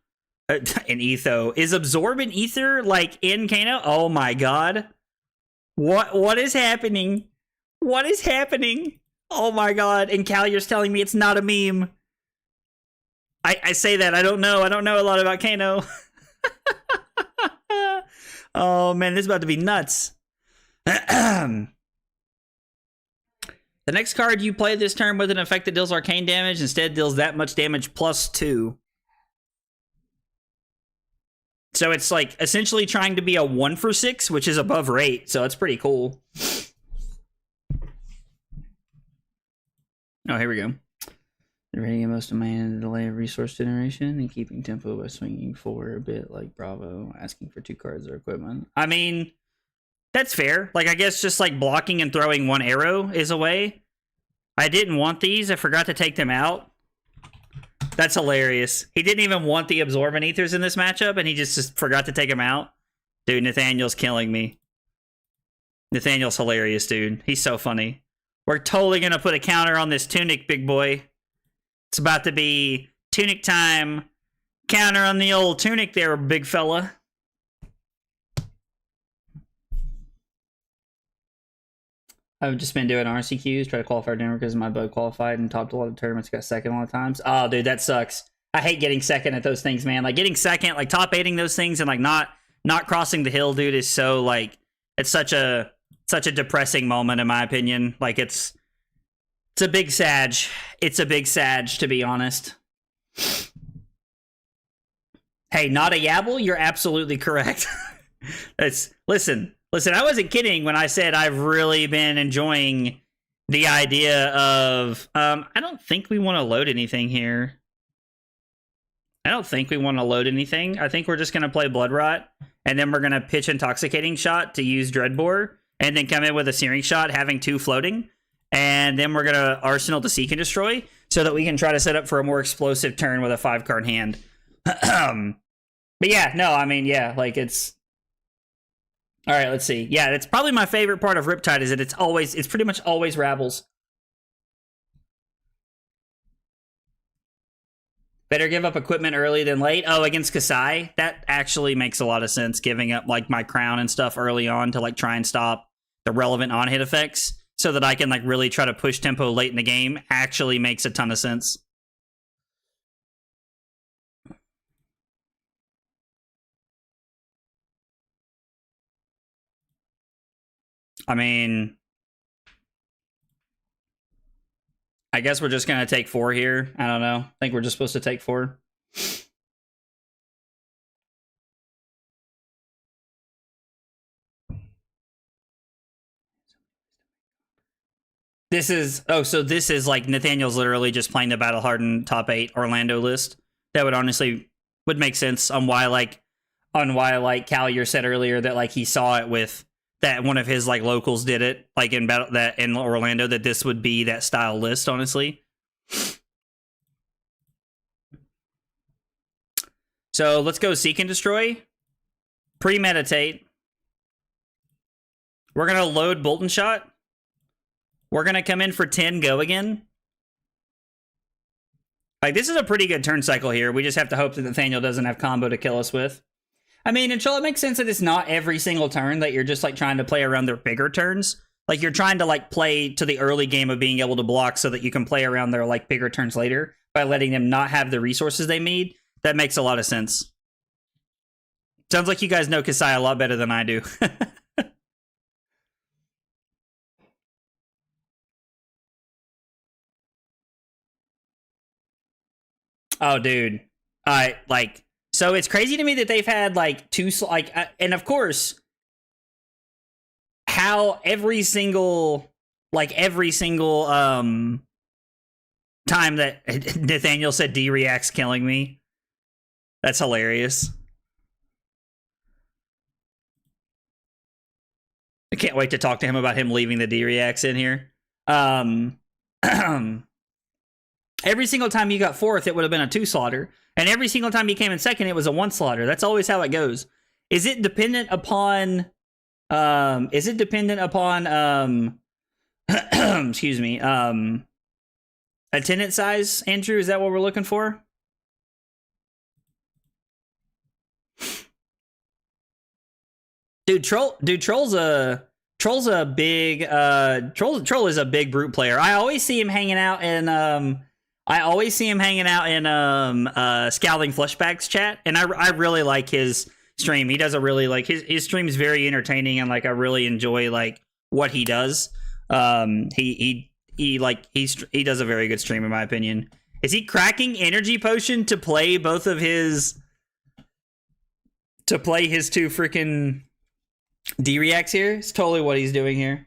Is Absorbent Ether, like, in Kano? Oh my god. What is happening? What is happening? Oh my god. And Callier's telling me it's not a meme. I say that. I don't know. I don't know a lot about Kano. Oh man, this is about to be nuts. The next card you play this turn with an effect that deals arcane damage instead deals that much damage +2. So it's like essentially trying to be a 1-for-6, which is above rate. So it's pretty cool. Oh, here we go. Rating most demand delay of resource generation and keeping tempo by swinging forward a bit like Bravo, asking for 2 cards or equipment. I mean, that's fair. Like, I guess just like blocking and throwing 1 arrow is a way. I didn't want these. I forgot to take them out. That's hilarious. He didn't even want the Absorbent Ethers in this matchup, and he just forgot to take them out. Dude, Nathaniel's killing me. Nathaniel's hilarious, dude. He's so funny. We're totally going to put a counter on this Tunic, big boy. It's about to be Tunic time. Counter on the old Tunic there, big fella. I've just been doing RCQs, try to qualify Denver because my bug qualified and topped a lot of tournaments, got second a lot of times. Oh, dude, that sucks. I hate getting second at those things, man. Like, getting second, like, top 8ing those things and, like, not crossing the hill, dude, is so, like, it's such a depressing moment, in my opinion. Like, it's a big sag. It's a big sag, to be honest. Hey, not a yabble? You're absolutely correct. Listen, I wasn't kidding when I said I've really been enjoying the idea of I don't think we want to load anything here. I don't think we want to load anything. I think we're just going to play Blood Rot, and then we're going to pitch Intoxicating Shot to use Dreadbore, and then come in with a Searing Shot, having 2 floating, and then we're going to Arsenal to Seek and Destroy, so that we can try to set up for a more explosive turn with a 5-card hand. But yeah, no, I mean, yeah, like it's... Alright, let's see. Yeah, it's probably my favorite part of Riptide is that it's pretty much always Rabbles. Better give up equipment early than late. Oh, against Kasai? That actually makes a lot of sense, giving up like my crown and stuff early on to like try and stop the relevant on-hit effects so that I can like really try to push tempo late in the game actually makes a ton of sense. I mean, I guess we're just going to take 4 here. I don't know. I think we're just supposed to take 4. This is... Oh, so this is like Nathaniel's literally just playing the Battle Hardened top 8 Orlando list. That would honestly... would make sense on why like Callier said earlier that like he saw it with... that one of his like locals did it like in battle that in Orlando, that this would be that style list, honestly. So let's go Seek and Destroy. Premeditate. We're gonna load Bolton Shot. We're gonna come in for 10 go again. Like this is a pretty good turn cycle here. We just have to hope that Nathaniel doesn't have combo to kill us with. I mean, until it makes sense that it's not every single turn that you're just like trying to play around their bigger turns. Like you're trying to like play to the early game of being able to block so that you can play around their like bigger turns later by letting them not have the resources they need. That makes a lot of sense. Sounds like you guys know Kasai a lot better than I do. Oh, dude. Like... So it's crazy to me that they've had like 2 and of course how every single time that Nathaniel said D-React's killing me. That's hilarious. I can't wait to talk to him about him leaving the D-Reacts in here. Every single time you got 4th, it would have been a 2 slaughter. And every single time you came in 2nd, it was a 1 slaughter. That's always how it goes. Is it dependent upon... excuse me, attendance size, Andrew? Is that what we're looking for? Troll is a big Troll is a big brute player. I always see him hanging out in Scowling Fleshbacks chat, and I really like his stream. He does a really like his stream is very entertaining, and like I really enjoy like what he does. He does a very good stream in my opinion. Is he cracking energy potion to play both of his to play his 2 freaking D-Reacts here? It's totally what he's doing here.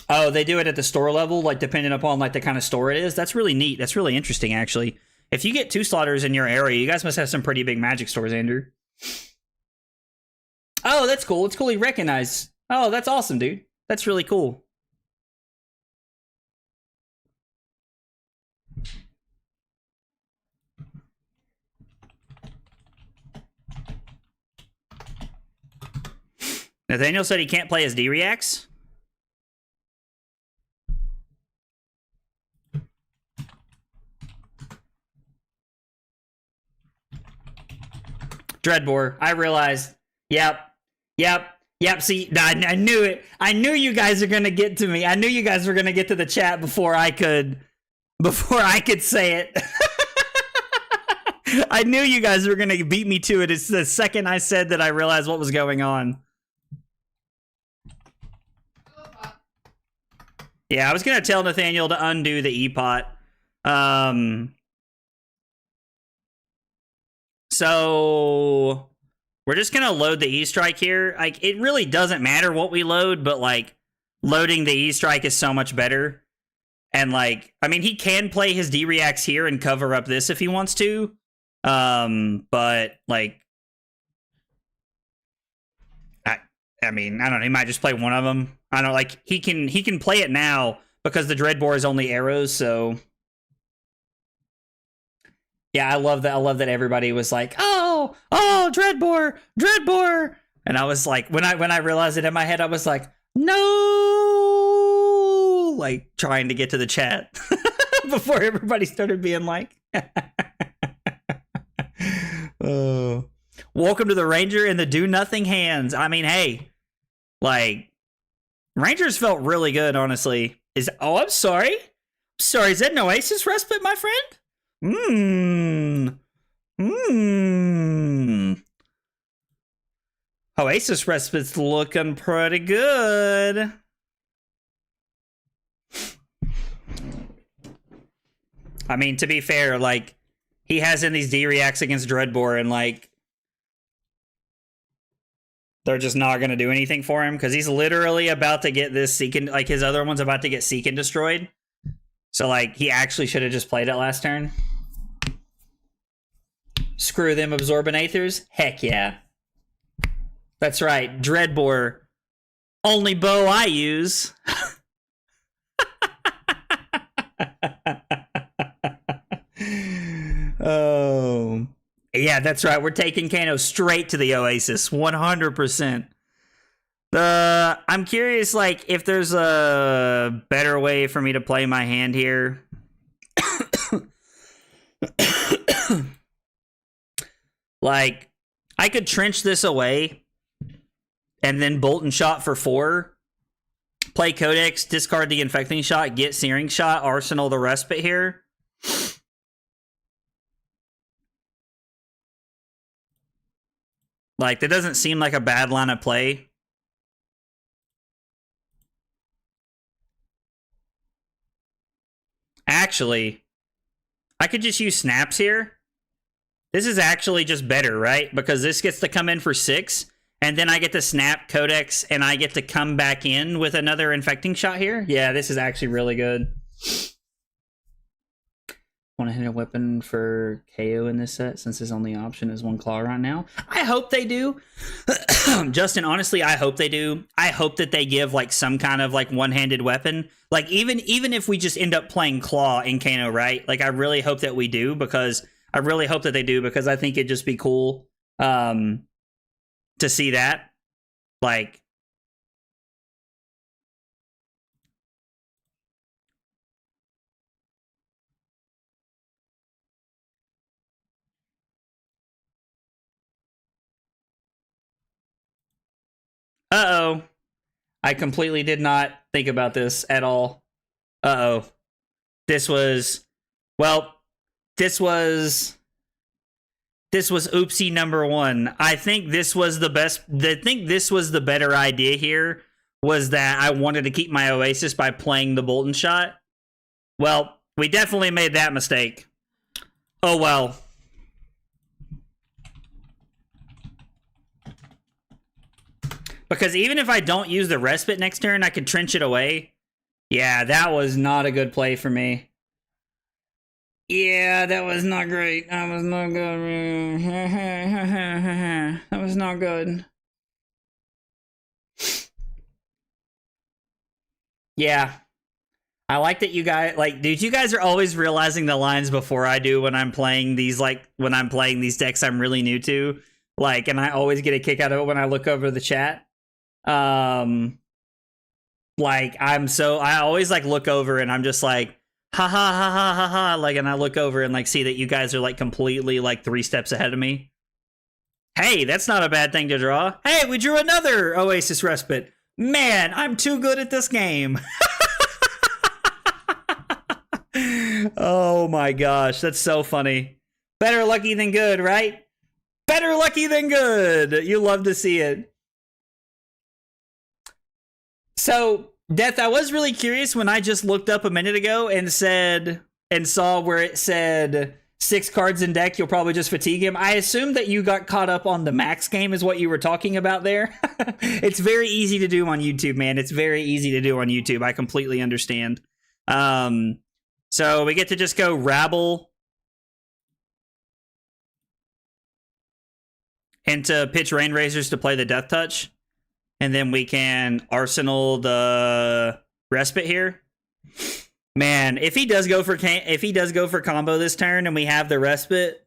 Oh, they do it at the store level, like depending upon like the kind of store it is. That's really neat. That's really interesting, actually. If you get 2 slaughters in your area, you guys must have some pretty big Magic stores, Andrew. Oh, that's cool. It's cool he recognized. Oh, that's awesome, dude. That's really cool. Nathaniel said he can't play his D-Reacts. Dreadbore. I realized. Yep. See, I knew it. I knew you guys are gonna get to me. I knew you guys were gonna get to the chat before I could say it. I knew you guys were gonna beat me to it. It's the second I said that I realized what was going on. Yeah, I was gonna tell Nathaniel to undo the E-Pot. So we're just gonna load the E-Strike here. Like, it really doesn't matter what we load, but like loading the E-Strike is so much better. And like, I mean, he can play his D-Reacts here and cover up this if he wants to. But like, I mean, I don't know. He might just play one of them. I don't know, like he can play it now because the Dreadbore is only arrows. So yeah, I love that. I love that everybody was like, oh, Dreadbore, and I was like, when I realized it in my head, I was like, no, like trying to get to the chat before everybody started being like, oh, welcome to the Ranger and the do nothing hands. I mean, hey, like Rangers felt really good, honestly. I'm sorry. Sorry, is that an Oasis respite, my friend? Oasis respite's looking pretty good. I mean, to be fair, like, he has in these D-Reacts against Dreadbore, and, like, they're just not going to do anything for him, because he's literally about to get this Seek, like, his other one's about to get Seek and destroyed. So, like, he actually should have just played it last turn. Screw them Absorbent Aethers. Heck yeah. That's right. Dreadbore. Only bow I use. Oh. Yeah, that's right. We're taking Kano straight to the Oasis. 100%. I'm curious, like, if there's a better way for me to play my hand here. Like, I could trench this away and then Bolt and Shot for 4. Play Codex, discard the Infecting Shot, get Searing Shot, arsenal the Respite here. Like, that doesn't seem like a bad line of play. Actually, I could just use Snaps here. This is actually just better, right? Because this gets to come in for 6, and then I get to snap Codex, and I get to come back in with another Infecting Shot here. Yeah, this is actually really good. Want to hit a weapon for KO in this set, since his only option is 1 claw right now? I hope they do. Justin, honestly, I hope they do. I hope that they give, like, some kind of, like, one-handed weapon. Like, even if we just end up playing Claw in Kano, right? Like, I really hope that we do, because... I really hope that they do, because I think it'd just be cool to see that. Like, uh-oh. I completely did not think about this at all. Uh-oh. This was oopsie number 1. I think this was the best. I think this was the better idea here, was that I wanted to keep my Oasis by playing the Bolt and Shot. Well, we definitely made that mistake. Oh well. Because even if I don't use the Respite next turn, I could trench it away. Yeah, that was not a good play for me. Yeah, that was not great. That was not good. That was not good. Yeah. I like that you guys, like, dude, you guys are always realizing the lines before I do when I'm playing these, like, when I'm playing these decks I'm really new to. Like, and I always get a kick out of it when I look over the chat. Like, I always, like, look over and I'm just like, ha ha ha ha ha ha, like, and I look over and, like, see that you guys are, like, completely, like, 3 steps ahead of me. Hey, that's not a bad thing to draw. Hey, we drew another Oasis Respite. Man, I'm too good at this game. Oh my gosh, that's so funny. Better lucky than good, right? Better lucky than good. You love to see it. So, Death, I was really curious when I just looked up a minute ago and saw where it said 6 cards in deck, you'll probably just fatigue him. I assume that you got caught up on the max game is what you were talking about there. It's very easy to do on YouTube, man. It's very easy to do on YouTube. I completely understand. So we get to just go rabble into pitch Rain Razors to play the Death Touch. And then we can arsenal the Respite here. Man, if he does go for combo this turn and we have the Respite,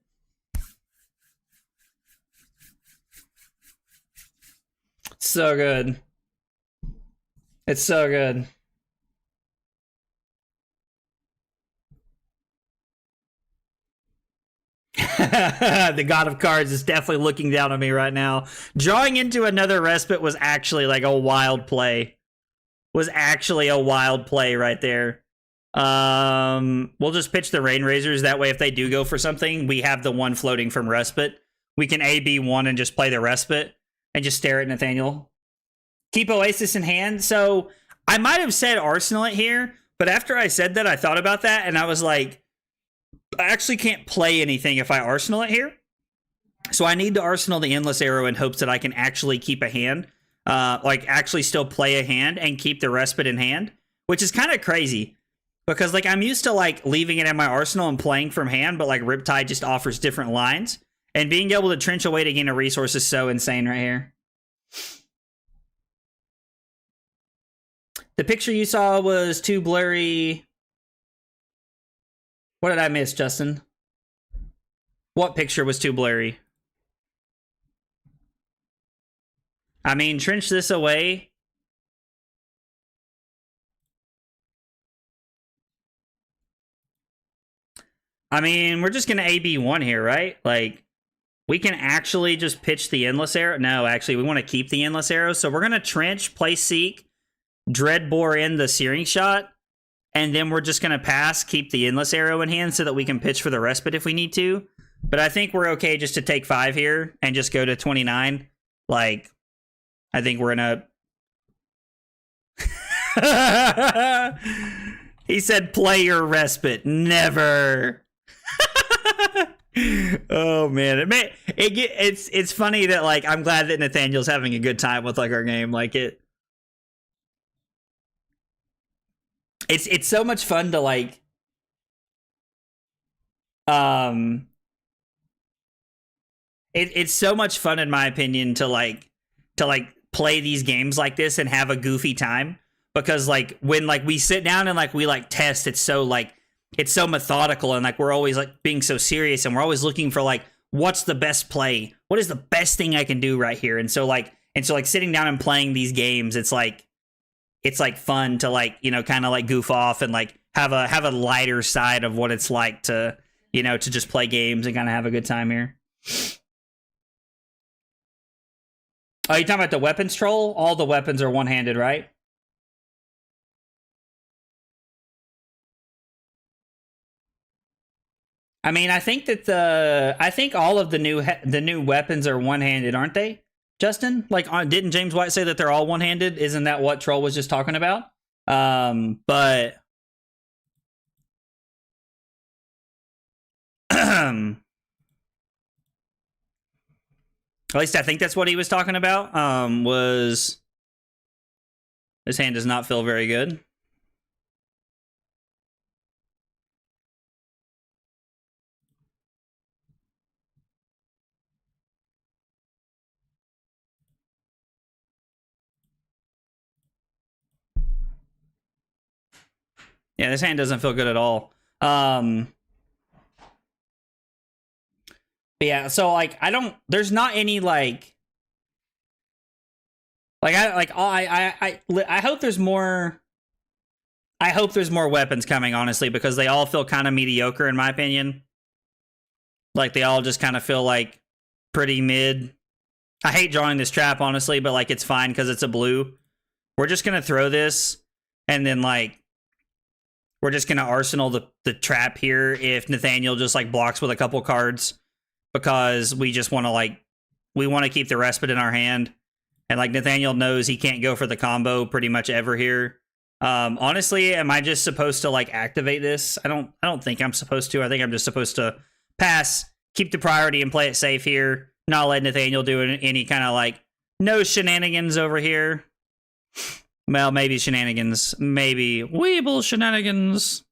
so good. It's so good. The God of Cards is definitely looking down on me right now. Drawing into another Respite was actually like a wild play. Was actually a wild play right there. We'll just pitch the Rain Razors. That way, if they do go for something, we have the one floating from Respite. We can AB one and just play the Respite and just stare at Nathaniel. Keep Oasis in hand. So I might have said Arsenal it here, but after I said that, I thought about that and I was like, I actually can't play anything if I Arsenal it here. So I need to Arsenal the Endless Arrow in hopes that I can actually keep a hand. Like actually still play a hand and keep the Respite in hand, which is kind of crazy. Because, like, I'm used to, like, leaving it in my arsenal and playing from hand, but, like, Riptide just offers different lines. And being able to trench away to gain a resource is so insane right here. The picture you saw was too blurry. What did I miss, Justin? What picture was too blurry? I mean, trench this away. I mean, we're just going to AB1 here, right? Like, we can actually just pitch the Endless Arrow. No, actually, we want to keep the Endless Arrow. So we're going to trench, play Seek, Dreadbore in the Searing Shot, and then we're just going to pass, keep the Endless Arrow in hand so that we can pitch for the Respite if we need to. But I think we're okay just to take 5 here and just go to 29. Like, I think we're in a... He said, play your Respite. Never. Oh man, it's funny that like I'm glad that Nathaniel's having a good time with like our game. Like it's so much fun to like it's so much fun in my opinion to play these games like this and have a goofy time, because like when like we sit down and like we like test, it's so methodical and like we're always like being so serious and we're always looking for like what's the best play, what is the best thing I can do right here. And so sitting down and playing these games, it's like fun to like, you know, kind of like goof off and like have a lighter side of what it's like to, you know, to just play games and kind of have a good time here. Oh, you talking about the weapons troll? All the weapons are one-handed, right? I mean, I think all of the new weapons are one-handed, aren't they, Justin? Like, didn't James White say that they're all one-handed? Isn't that what Troll was just talking about? But at least I think that's what he was talking about. Was this hand does not feel very good. Yeah, this hand doesn't feel good at all. But yeah, so like there's not any I hope there's more. I hope there's more weapons coming, honestly, because they all feel kind of mediocre in my opinion. Like they all just kind of feel like pretty mid. I hate drawing this trap, honestly, but like it's fine because it's a blue. We're just gonna throw this and then like we're just gonna arsenal the trap here if Nathaniel just like blocks with a couple cards, because we just want to we want to keep the Respite in our hand, and like Nathaniel knows he can't go for the combo pretty much ever here. Honestly, am I just supposed to like activate this? I don't think I'm supposed to. I think I'm just supposed to pass, keep the priority and play it safe here. Not let Nathaniel do any kind of like, no shenanigans over here. Well, maybe shenanigans. Maybe weeble shenanigans.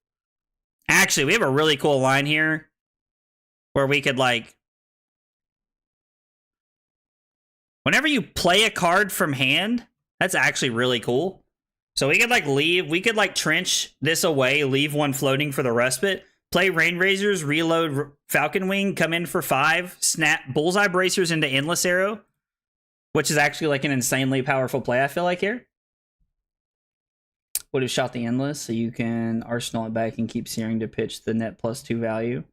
Actually, we have a really cool line here where we could like, whenever you play a card from hand, that's actually really cool. So we could like leave, we could like trench this away, leave one floating for the respite, play Rain Razors, reload Falcon Wing, come in for 5, snap Bullseye Bracers into Endless Arrow, which is actually like an insanely powerful play, I feel like here. Would have shot the Endless, so you can Arsenal it back and keep Searing to pitch the net +2 value.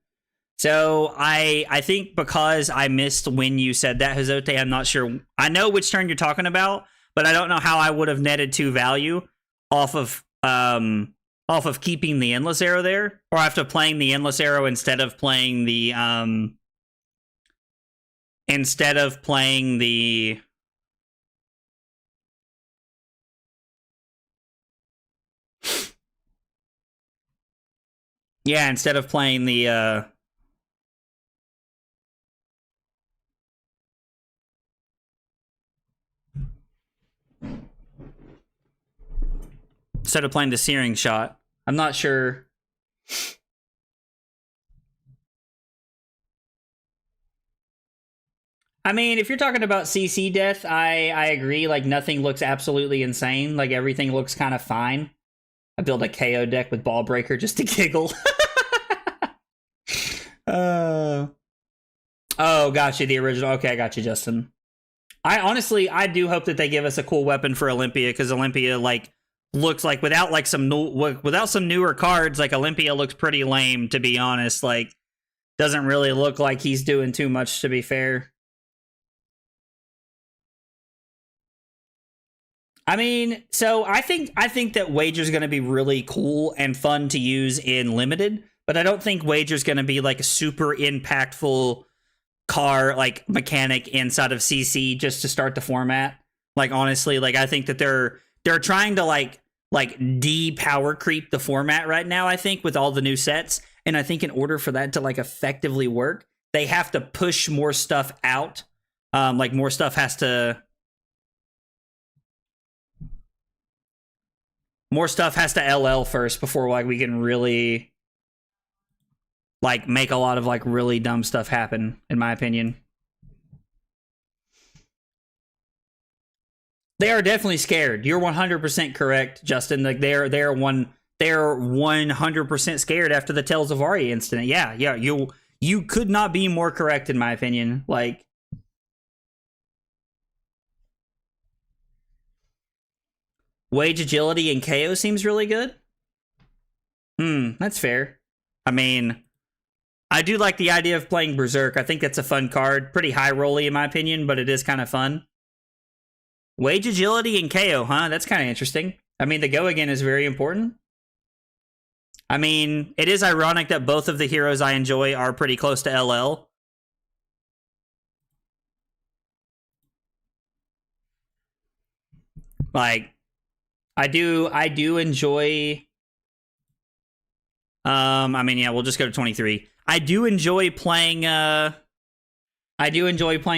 So I think because I missed when you said that, Hazote, I'm not sure. I know which turn you're talking about, but I don't know how I would have netted 2 value off of keeping the Endless Arrow there, or after playing the Endless Arrow instead of playing the yeah, instead of playing the instead of playing the Searing Shot. I'm not sure. I mean, if you're talking about CC death, I agree. Like, nothing looks absolutely insane. Like, everything looks kind of fine. I build a KO deck with Ball Breaker just to giggle. Oh, gotcha, the original. Okay, I got you, Justin. I do hope that they give us a cool weapon for Olympia, because Olympia, like, looks like without some newer cards, like Olympia looks pretty lame, to be honest. Like, doesn't really look like he's doing too much, to be fair. I mean, so I think that Wager's going to be really cool and fun to use in Limited, but I don't think Wager's going to be like a super impactful car like mechanic inside of CC just to start the format. Like, honestly, like, I think that they're trying to like de-power creep the format right now, I think, with all the new sets. And I think in order for that to like effectively work, they have to push more stuff out. Like, more stuff has to LL first before like we can really like make a lot of like really dumb stuff happen, in my opinion. They are definitely scared. You're 100% correct, Justin. Like, they're 100% scared after the Tales of Ari incident. Yeah, you could not be more correct, in my opinion. Like, Wage Agility and KO seems really good. That's fair. I mean, I do like the idea of playing Berserk. I think that's a fun card. Pretty high rolly, in my opinion, but it is kind of fun. Wage Agility and KO, huh? That's kind of interesting. I mean, the go again is very important. I mean, it is ironic that both of the heroes I enjoy are pretty close to LL. Like, I do enjoy... I mean, yeah, we'll just go to 23. I do enjoy playing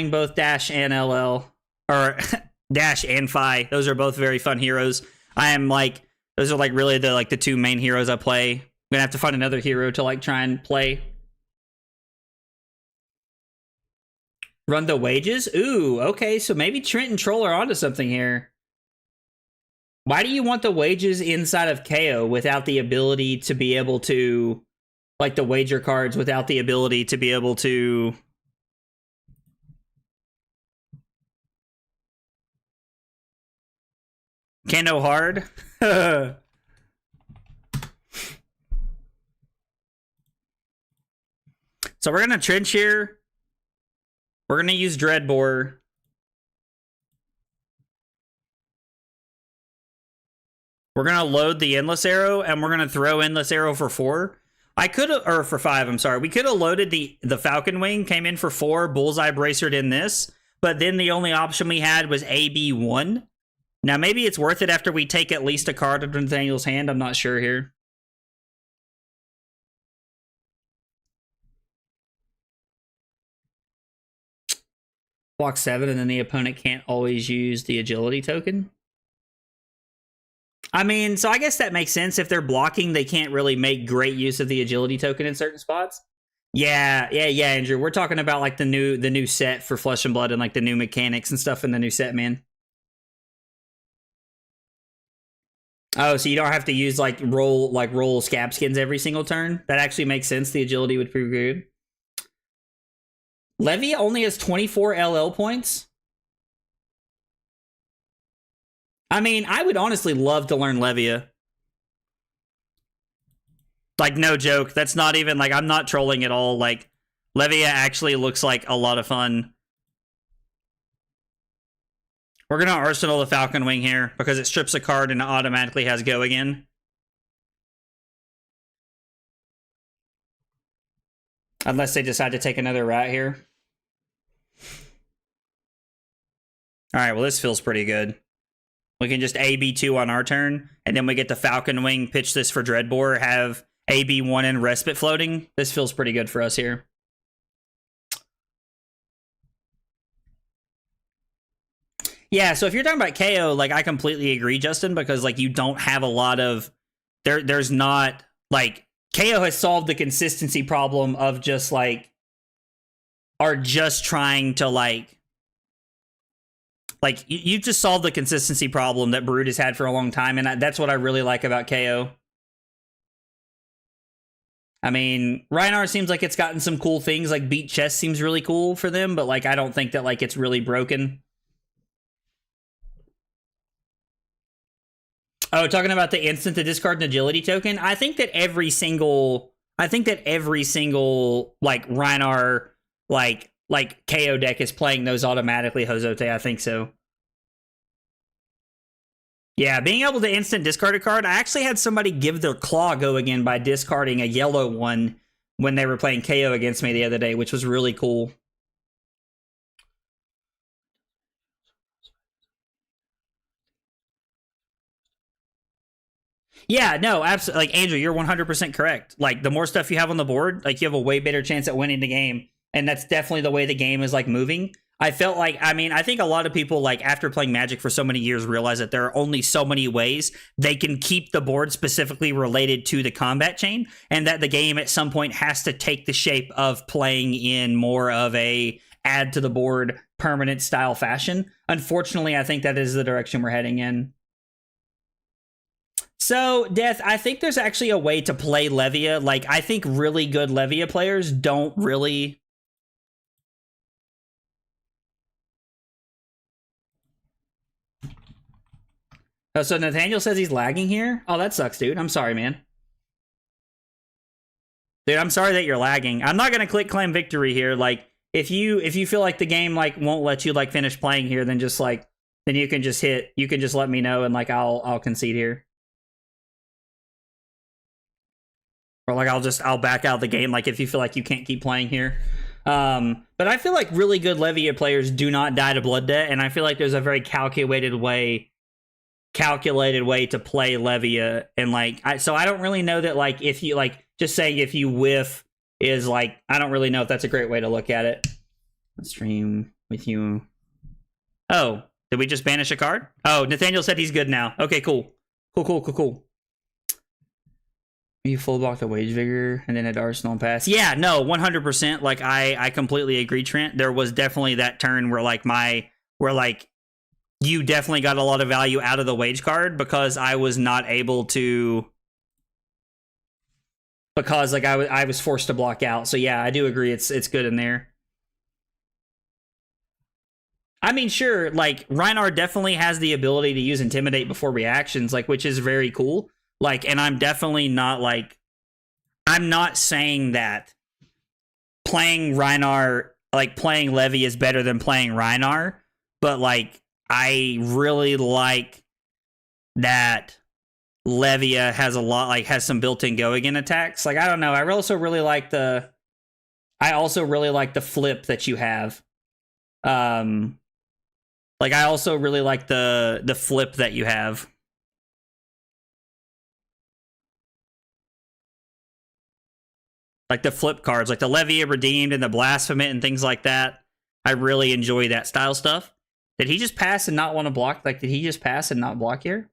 both Dash and LL. Or... Dash and Phi. Those are both very fun heroes. Those are like really the 2 main heroes I play. I'm gonna have to find another hero to like try and play. Run the wages? Ooh, okay, so maybe Trent and Troll are onto something here. Why do you want the wages inside of KO without the ability to be able to, like, the wager cards without the ability to be able to... Kano hard? So we're going to trench here. We're going to use Dreadbore. We're going to load the Endless Arrow, and we're going to throw Endless Arrow for 4. Or for 5, I'm sorry. We could have loaded the Falcon Wing, came in for 4, Bullseye Bracered in this, but then the only option we had was AB1. Now, maybe it's worth it after we take at least a card of Nathaniel's hand. I'm not sure here. block 7, and then the opponent can't always use the agility token. I mean, so I guess that makes sense. If they're blocking, they can't really make great use of the agility token in certain spots. Yeah, Andrew. We're talking about like the new set for Flesh and Blood and like the new mechanics and stuff in the new set, man. Oh, so you don't have to use like roll scab skins every single turn? That actually makes sense. The agility would be good. Levia only has 24 LL points. I mean, I would honestly love to learn Levia. Like, no joke. That's not even, like, I'm not trolling at all. Like, Levia actually looks like a lot of fun. We're going to Arsenal the Falcon Wing here because it strips a card and it automatically has go again. Unless they decide to take another rat here. Alright, well, this feels pretty good. We can just AB2 on our turn, and then we get the Falcon Wing, pitch this for Dreadbore, have AB1 and Respite floating. This feels pretty good for us here. Yeah, so if you're talking about KO, like, I completely agree, Justin, because, like, you don't have a lot of... There's not, like... KO has solved the consistency problem of just, like... Are just trying to, like... Like, you just solved the consistency problem that Brood has had for a long time, and that's what I really like about KO. I mean, Rhinar seems like it's gotten some cool things, like Beat Chest seems really cool for them, but, like, I don't think that, like, it's really broken. Oh, talking about the instant to discard an agility token? I think that every single, like, Rhinar, like KO deck is playing those automatically, Hozote. I think so. Yeah, being able to instant discard a card. I actually had somebody give their claw go again by discarding a yellow one when they were playing KO against me the other day, which was really cool. Yeah, no, absolutely. Like, Andrew, you're 100% correct. Like, the more stuff you have on the board, like, you have a way better chance at winning the game. And that's definitely the way the game is, like, moving. I felt like, I mean, I think a lot of people, like, after playing Magic for so many years, realize that there are only so many ways they can keep the board specifically related to the combat chain, and that the game at some point has to take the shape of playing in more of a add to the board permanent style fashion. Unfortunately, I think that is the direction we're heading in. So, Death, I think there's actually a way to play Levia. Like, I think really good Levia players don't really... Oh, so Nathaniel says he's lagging here? Oh, that sucks, dude. I'm sorry, man. Dude, I'm sorry that you're lagging. I'm not going to click claim victory here. Like, if you feel like the game, like, won't let you, like, finish playing here, then just, like, then you can just let me know, and, like, I'll concede here. Or, like, I'll back out the game, like, if you feel like you can't keep playing here. But I feel like really good Levia players do not die to Blood Debt, and I feel like there's a very calculated way to play Levia, and, like, so I don't really know that, like, if you, like, just saying if you whiff is, like, I don't really know if that's a great way to look at it. Let's stream with you. Oh, did we just banish a card? Oh, Nathaniel said he's good now. Okay, cool. Cool. You full block the Wage Vigor and then at Arsenal and pass. Yeah, no, 100%. Like, I completely agree, Trent. There was definitely that turn where, like, you definitely got a lot of value out of the Wage card because I was not able to... Because, like, I was forced to block out. So, yeah, I do agree it's good in there. I mean, sure, like, Rhinar definitely has the ability to use Intimidate before reactions, like, which is very cool. Like, and I'm definitely not, like, I'm not saying that playing Rhinar, like, playing Levy is better than playing Rhinar, but, like, I really like that Levia has a lot, like, has some built-in go-again attacks. Like, I don't know, I also really like the flip that you have. Like, I also really like the flip that you have. Like the flip cards, like the Levia Redeemed and the Blasphemate and things like that. I really enjoy that style stuff. Did he just pass and not want to block? Like, did he just pass and not block here?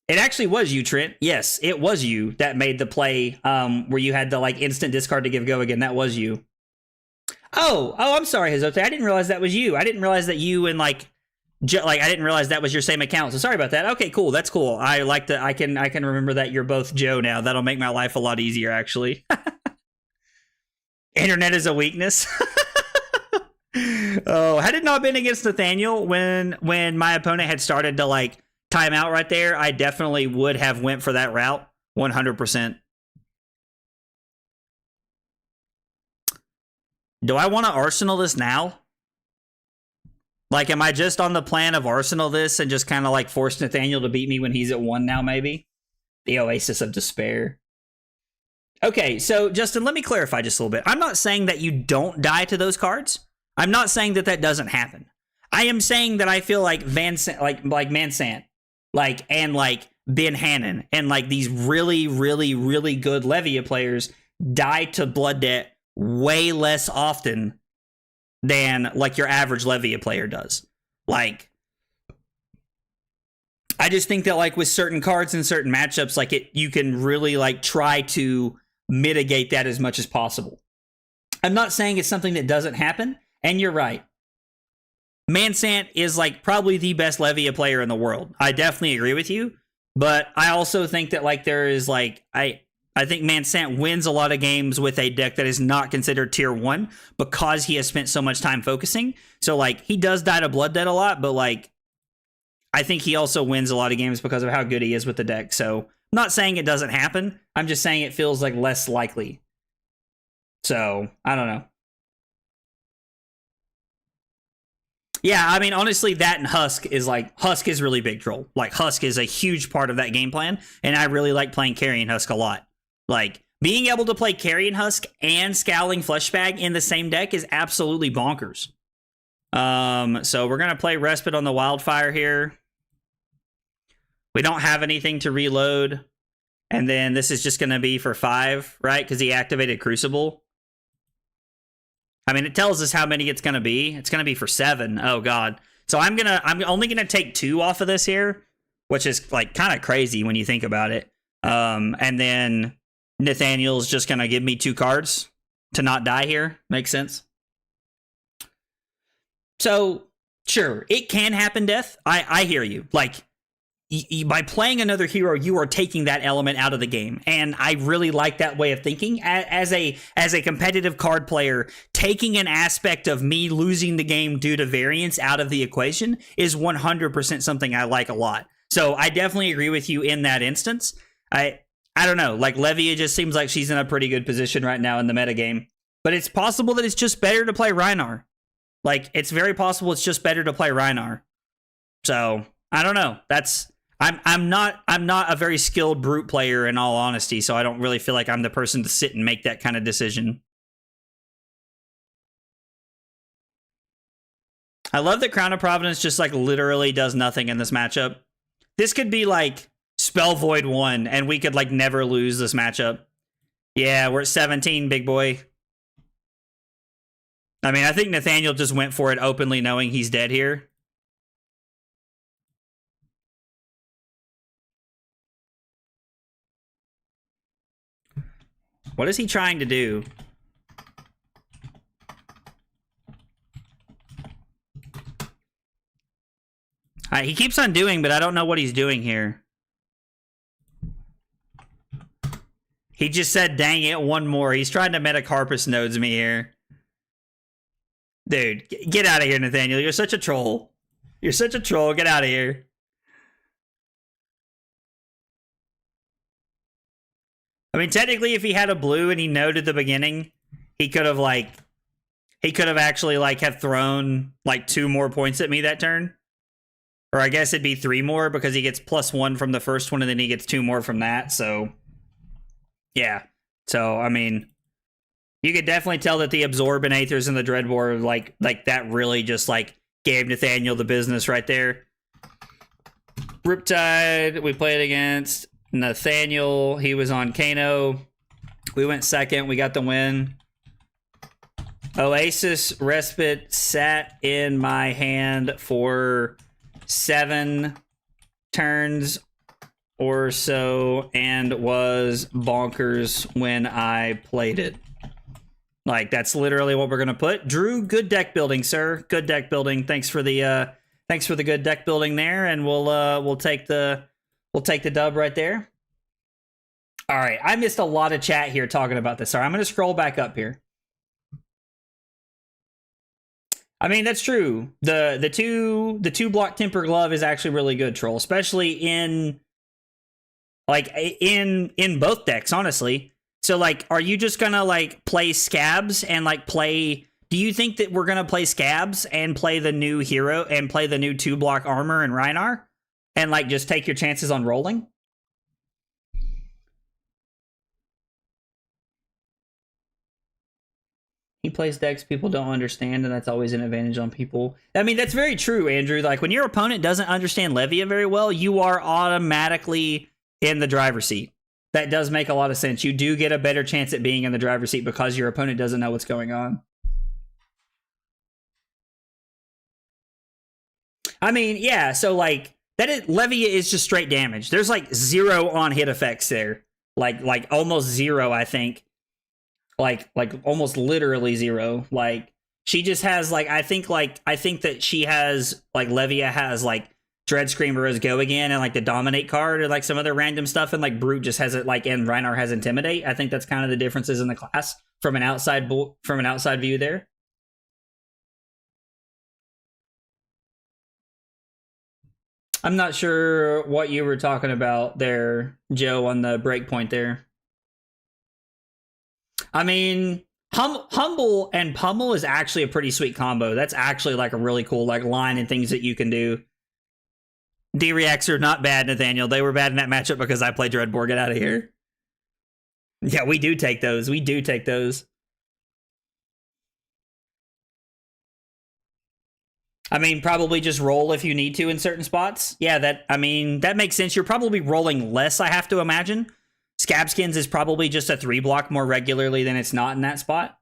It actually was you, Trent. Yes, it was you that made the play where you had the like instant discard to give go again. That was you. Oh, I'm sorry, Hizote. I didn't realize that was you. I didn't realize that you and like I didn't realize that was your same account. So sorry about that. Okay, cool. That's cool. I like that. I can remember that you're both Joe now. That'll make my life a lot easier, actually. Internet is a weakness. Oh, had it not been against Nathaniel when my opponent had started to like time out right there, I definitely would have went for that route 100%. Do I want to Arsenal this now? Like, am I just on the plan of Arsenal this and just kind of like force Nathaniel to beat me when he's at 1 now, maybe? The Oasis of Despair. Okay, so Justin, let me clarify just a little bit. I'm not saying that you don't die to those cards. I'm not saying that that doesn't happen. I am saying that I feel like like Mansant, and Ben Hannon, and like these really, really, really good Levia players die to Blood Debt way less often than like your average Levia player does. Like, I just think that like with certain cards and certain matchups, like you can really like try to mitigate that as much as possible. I'm not saying it's something that doesn't happen, and you're right. Mansant is like probably the best Levia player in the world. I definitely agree with you, but I also think that like there is like I think Mansant wins a lot of games with a deck that is not considered tier 1 because he has spent so much time focusing. So like he does die to Blood Debt a lot, but like I think he also wins a lot of games because of how good he is with the deck. So I'm not saying it doesn't happen. I'm just saying it feels like less likely. So I don't know. Yeah, I mean, honestly, that and Husk is really big troll. Like, Husk is a huge part of that game plan, and I really like playing Carrion Husk a lot. Like, being able to play Carrion Husk and Scowling Fleshbag in the same deck is absolutely bonkers. So we're going to play Respite on the Wildfire here. We don't have anything to reload, and then this is just going to be for 5, right? Because he activated Crucible. I mean, it tells us how many it's going to be. It's going to be for 7. Oh, God. So I'm only going to take 2 off of this here, which is, like, kind of crazy when you think about it. And then Nathaniel's just going to give me 2 cards to not die here. Makes sense. So, sure, it can happen, Death. I hear you. Like, by playing another hero, you are taking that element out of the game, and I really like that way of thinking. As a competitive card player, taking an aspect of me losing the game due to variance out of the equation is 100% something I like a lot. So I definitely agree with you in that instance. I don't know, like Levia just seems like she's in a pretty good position right now in the metagame, but it's possible that it's just better to play Rhinar. Like, it's very possible it's just better to play Rhinar. So I don't know. I'm not a very skilled brute player in all honesty, so I don't really feel like I'm the person to sit and make that kind of decision. I love that Crown of Providence just like literally does nothing in this matchup. This could be like Spell Void 1 and we could like never lose this matchup. Yeah, we're at 17, big boy. I mean, I think Nathaniel just went for it openly knowing he's dead here. What is he trying to do? He keeps on doing, but I don't know what he's doing here. He just said, dang it, 1 more. He's trying to Metacarpus nodes me here. Dude, get out of here, Nathaniel. You're such a troll. You're such a troll. Get out of here. I mean, technically, if he had a blue and he noded the beginning, he could have actually like have thrown like 2 more points at me that turn. Or I guess it'd be 3 more because he gets +1 from the first one and then he gets 2 more from that. So yeah. So I mean, you could definitely tell that the Absorb and Aethers and the Dreadbore like that really just like gave Nathaniel the business right there. Riptide, we played against Nathaniel. He was on Kano. We went second. We got the win. Oasis Respite sat in my hand for 7 turns or so and was bonkers when I played it. Like, that's literally what we're gonna put. Drew, good deck building, sir. Good deck building. Thanks for the good deck building there, and we'll take the dub right there. All right, I missed a lot of chat here talking about this. Sorry, I'm gonna scroll back up here. I mean, that's true. The two block temper glove is actually really good, Troll, especially in both decks, honestly. So, like, are you just gonna, like, play Scabs and, like, play... Do you think that we're gonna play Scabs and play the new hero and play the new 2-block armor and Rhinar? And, like, just take your chances on rolling? He plays decks people don't understand, and that's always an advantage on people. I mean, that's very true, Andrew. Like, when your opponent doesn't understand Levia very well, you are automatically in the driver's seat. That does make a lot of sense. You do get a better chance at being in the driver's seat because your opponent doesn't know what's going on. I mean, yeah, so, like, Levia is just straight damage. There's, like, 0 on hit effects there. Like almost 0, I think. Like almost literally 0. Like, she just has, like, I think that she has, like, Levia has, like, Dread Screamer as Go Again and, like, the Dominate card or, like, some other random stuff, and, like, Brute just has it, like, and Rhinar has Intimidate. I think that's kind of the differences in the class from an outside view there. I'm not sure what you were talking about there, Joe, on the breakpoint there. I mean, Humble and Pummel is actually a pretty sweet combo. That's actually, like, a really cool, like, line and things that you can do. D-Reacts are not bad, Nathaniel. They were bad in that matchup because I played Dreadbore. Get out of here. Yeah, we do take those. We do take those. I mean, probably just roll if you need to in certain spots. Yeah, that makes sense. You're probably rolling less, I have to imagine. Scabskins is probably just a 3-block more regularly than it's not in that spot.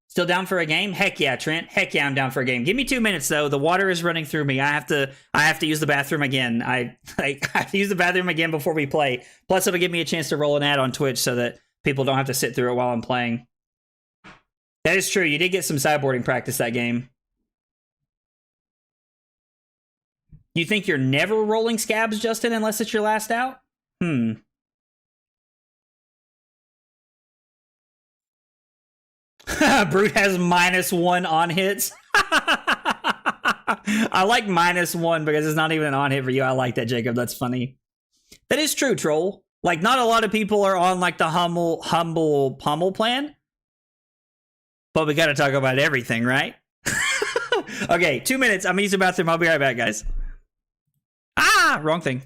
Still down for a game? Heck yeah, Trent. Heck yeah, I'm down for a game. Give me 2 minutes, though. The water is running through me. I have to use the bathroom again. I have to use the bathroom again before we play. Plus, it'll give me a chance to roll an ad on Twitch so that people don't have to sit through it while I'm playing. That is true. You did get some sideboarding practice that game. You think you're never rolling Scabs, Justin, unless it's your last out? Brute has -1 on hits. I like -1 because it's not even an on hit for you. I like that, Jacob. That's funny. That is true, Troll. Like, not a lot of people are on, like, the humble pummel plan. But we got to talk about everything, right? Okay, 2 minutes. I'm going to use the bathroom. I'll be right back, guys. Ah, wrong thing.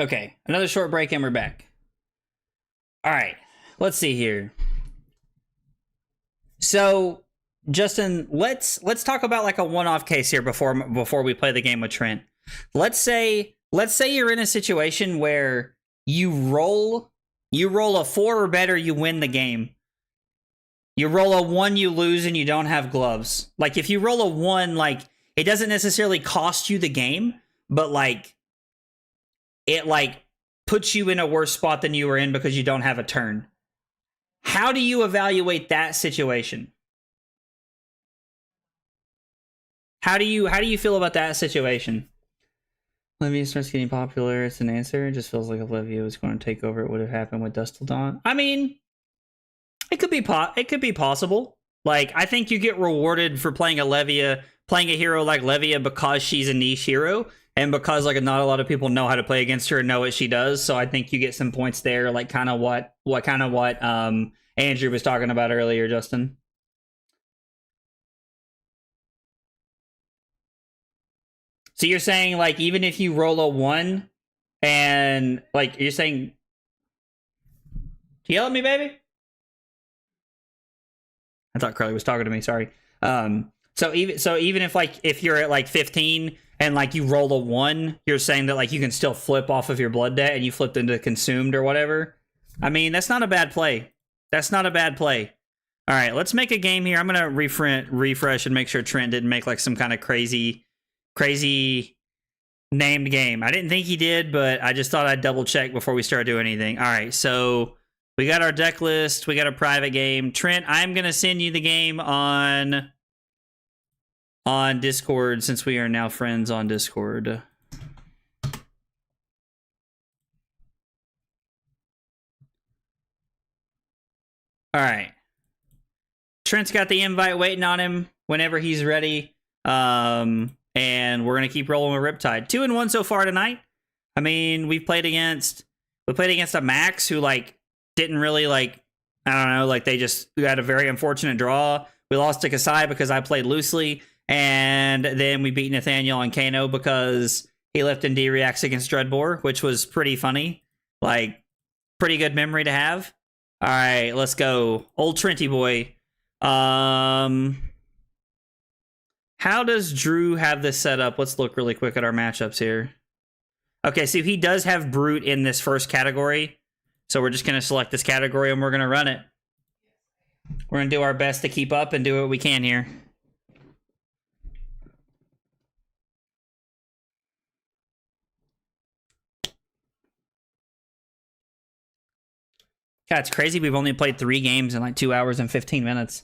Okay, another short break and we're back. All right, let's see here. So, Justin, let's talk about like a one-off case here before we play the game with Trent. Let's say you're in a situation where you roll a 4 or better, you win the game. You roll a 1, you lose, and you don't have gloves. Like if you roll a 1, like it doesn't necessarily cost you the game, but like it like puts you in a worse spot than you were in because you don't have a turn. How do you evaluate that situation? How do you feel about that situation? Olivia starts getting popular. It's an answer. It just feels like Olivia was going to take over. It would have happened with Dust Till Dawn. I mean, it could be possible. Like I think you get rewarded for playing a hero like Levia because she's a niche hero and because like not a lot of people know how to play against her and know what she does. So I think you get some points there, like kind of what Andrew was talking about earlier, Justin. So you're saying like even if you roll a 1 and like you're saying, yell at me, baby? I thought Curly was talking to me. Sorry. So even if you're at like 15 and like you roll a 1, you're saying that like you can still flip off of your blood debt and you flipped into consumed or whatever. I mean, that's not a bad play. That's not a bad play. All right, let's make a game here. I'm gonna refresh and make sure Trent didn't make like some kind of crazy named game. I didn't think he did, but I just thought I'd double check before we start doing anything. All right, so we got our deck list. We got a private game. Trent, I'm going to send you the game on Discord since we are now friends on Discord. All right. Trent's got the invite waiting on him whenever he's ready. And we're going to keep rolling with Riptide. 2-1 so far tonight. I mean, we played against a Max who like didn't really like, I don't know, like they just had a very unfortunate draw. We lost to Kasai because I played loosely, and then we beat Nathaniel on Kano because he left in D-Reacts against Dreadbore, which was pretty funny. Like, pretty good memory to have. All right, let's go. Old Trenty boy. How does Drew have this set up? Let's look really quick at our matchups here. Okay, so he does have Brute in this first category. So we're just going to select this category and we're going to run it. We're going to do our best to keep up and do what we can here. God, it's crazy. We've only played 3 games in like 2 hours and 15 minutes.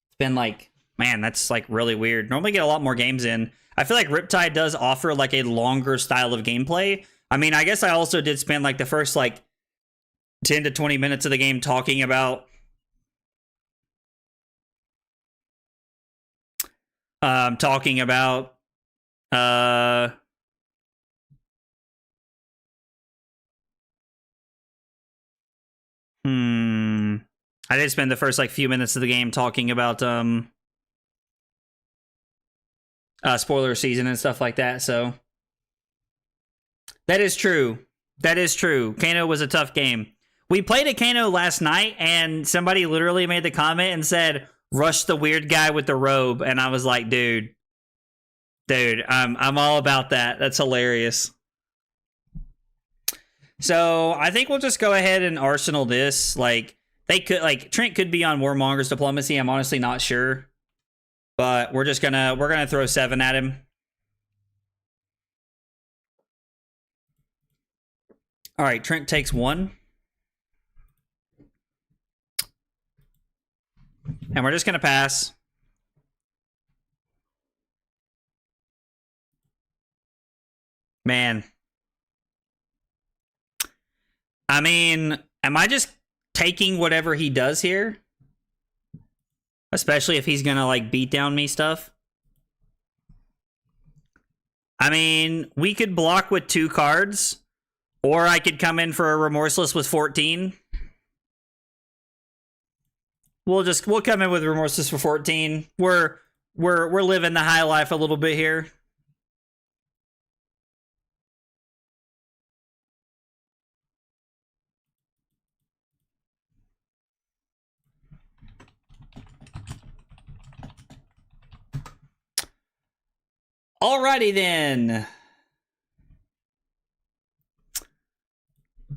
It's been like, man, that's like really weird. Normally get a lot more games in. I feel like Riptide does offer like a longer style of gameplay. I mean, I guess I also did spend like the first like 10 to 20 minutes of the game talking about I did spend the first like few minutes of the game talking about spoiler season and stuff like that, so that is true. That is true. Kano was a tough game. We played a Kano last night and somebody literally made the comment and said, rush the weird guy with the robe, and I was like, dude, I'm all about that. That's hilarious. So I think we'll just go ahead and arsenal this. Like they could, like Trent could be on Warmonger's Diplomacy. I'm honestly not sure, but we're gonna throw 7 at him. All right, Trent takes 1, and we're just gonna pass. Man. I mean, am I just taking whatever he does here? Especially if he's gonna, like, beat down me stuff. I mean, we could block with 2 cards, or I could come in for a Remorseless with 14. We'll come in with Remorseless for 14. We're living the high life a little bit here. Alrighty then.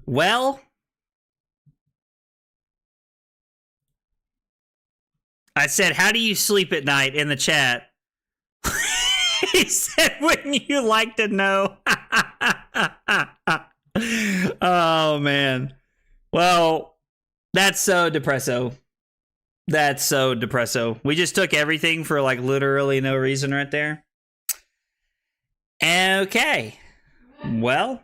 Well, I said, how do you sleep at night in the chat? He said, wouldn't you like to know? Oh, man. Well, that's so depresso. That's so depresso. We just took everything for like literally no reason right there. Okay. Well,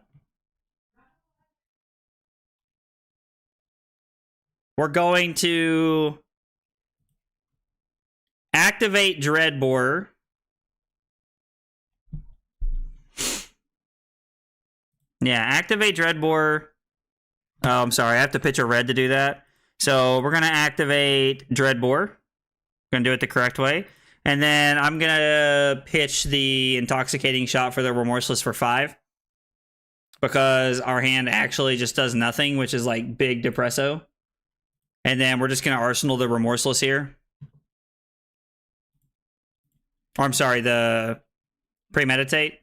we're going to activate Dreadbore. Yeah, activate Dreadbore. Oh, I'm sorry. I have to pitch a red to do that. So we're going to activate Dreadbore. Going to do it the correct way. And then I'm going to pitch the Intoxicating Shot for the Remorseless for 5. Because our hand actually just does nothing, which is like big depresso. And then we're just going to Arsenal the Remorseless here. Or I'm sorry, the Premeditate.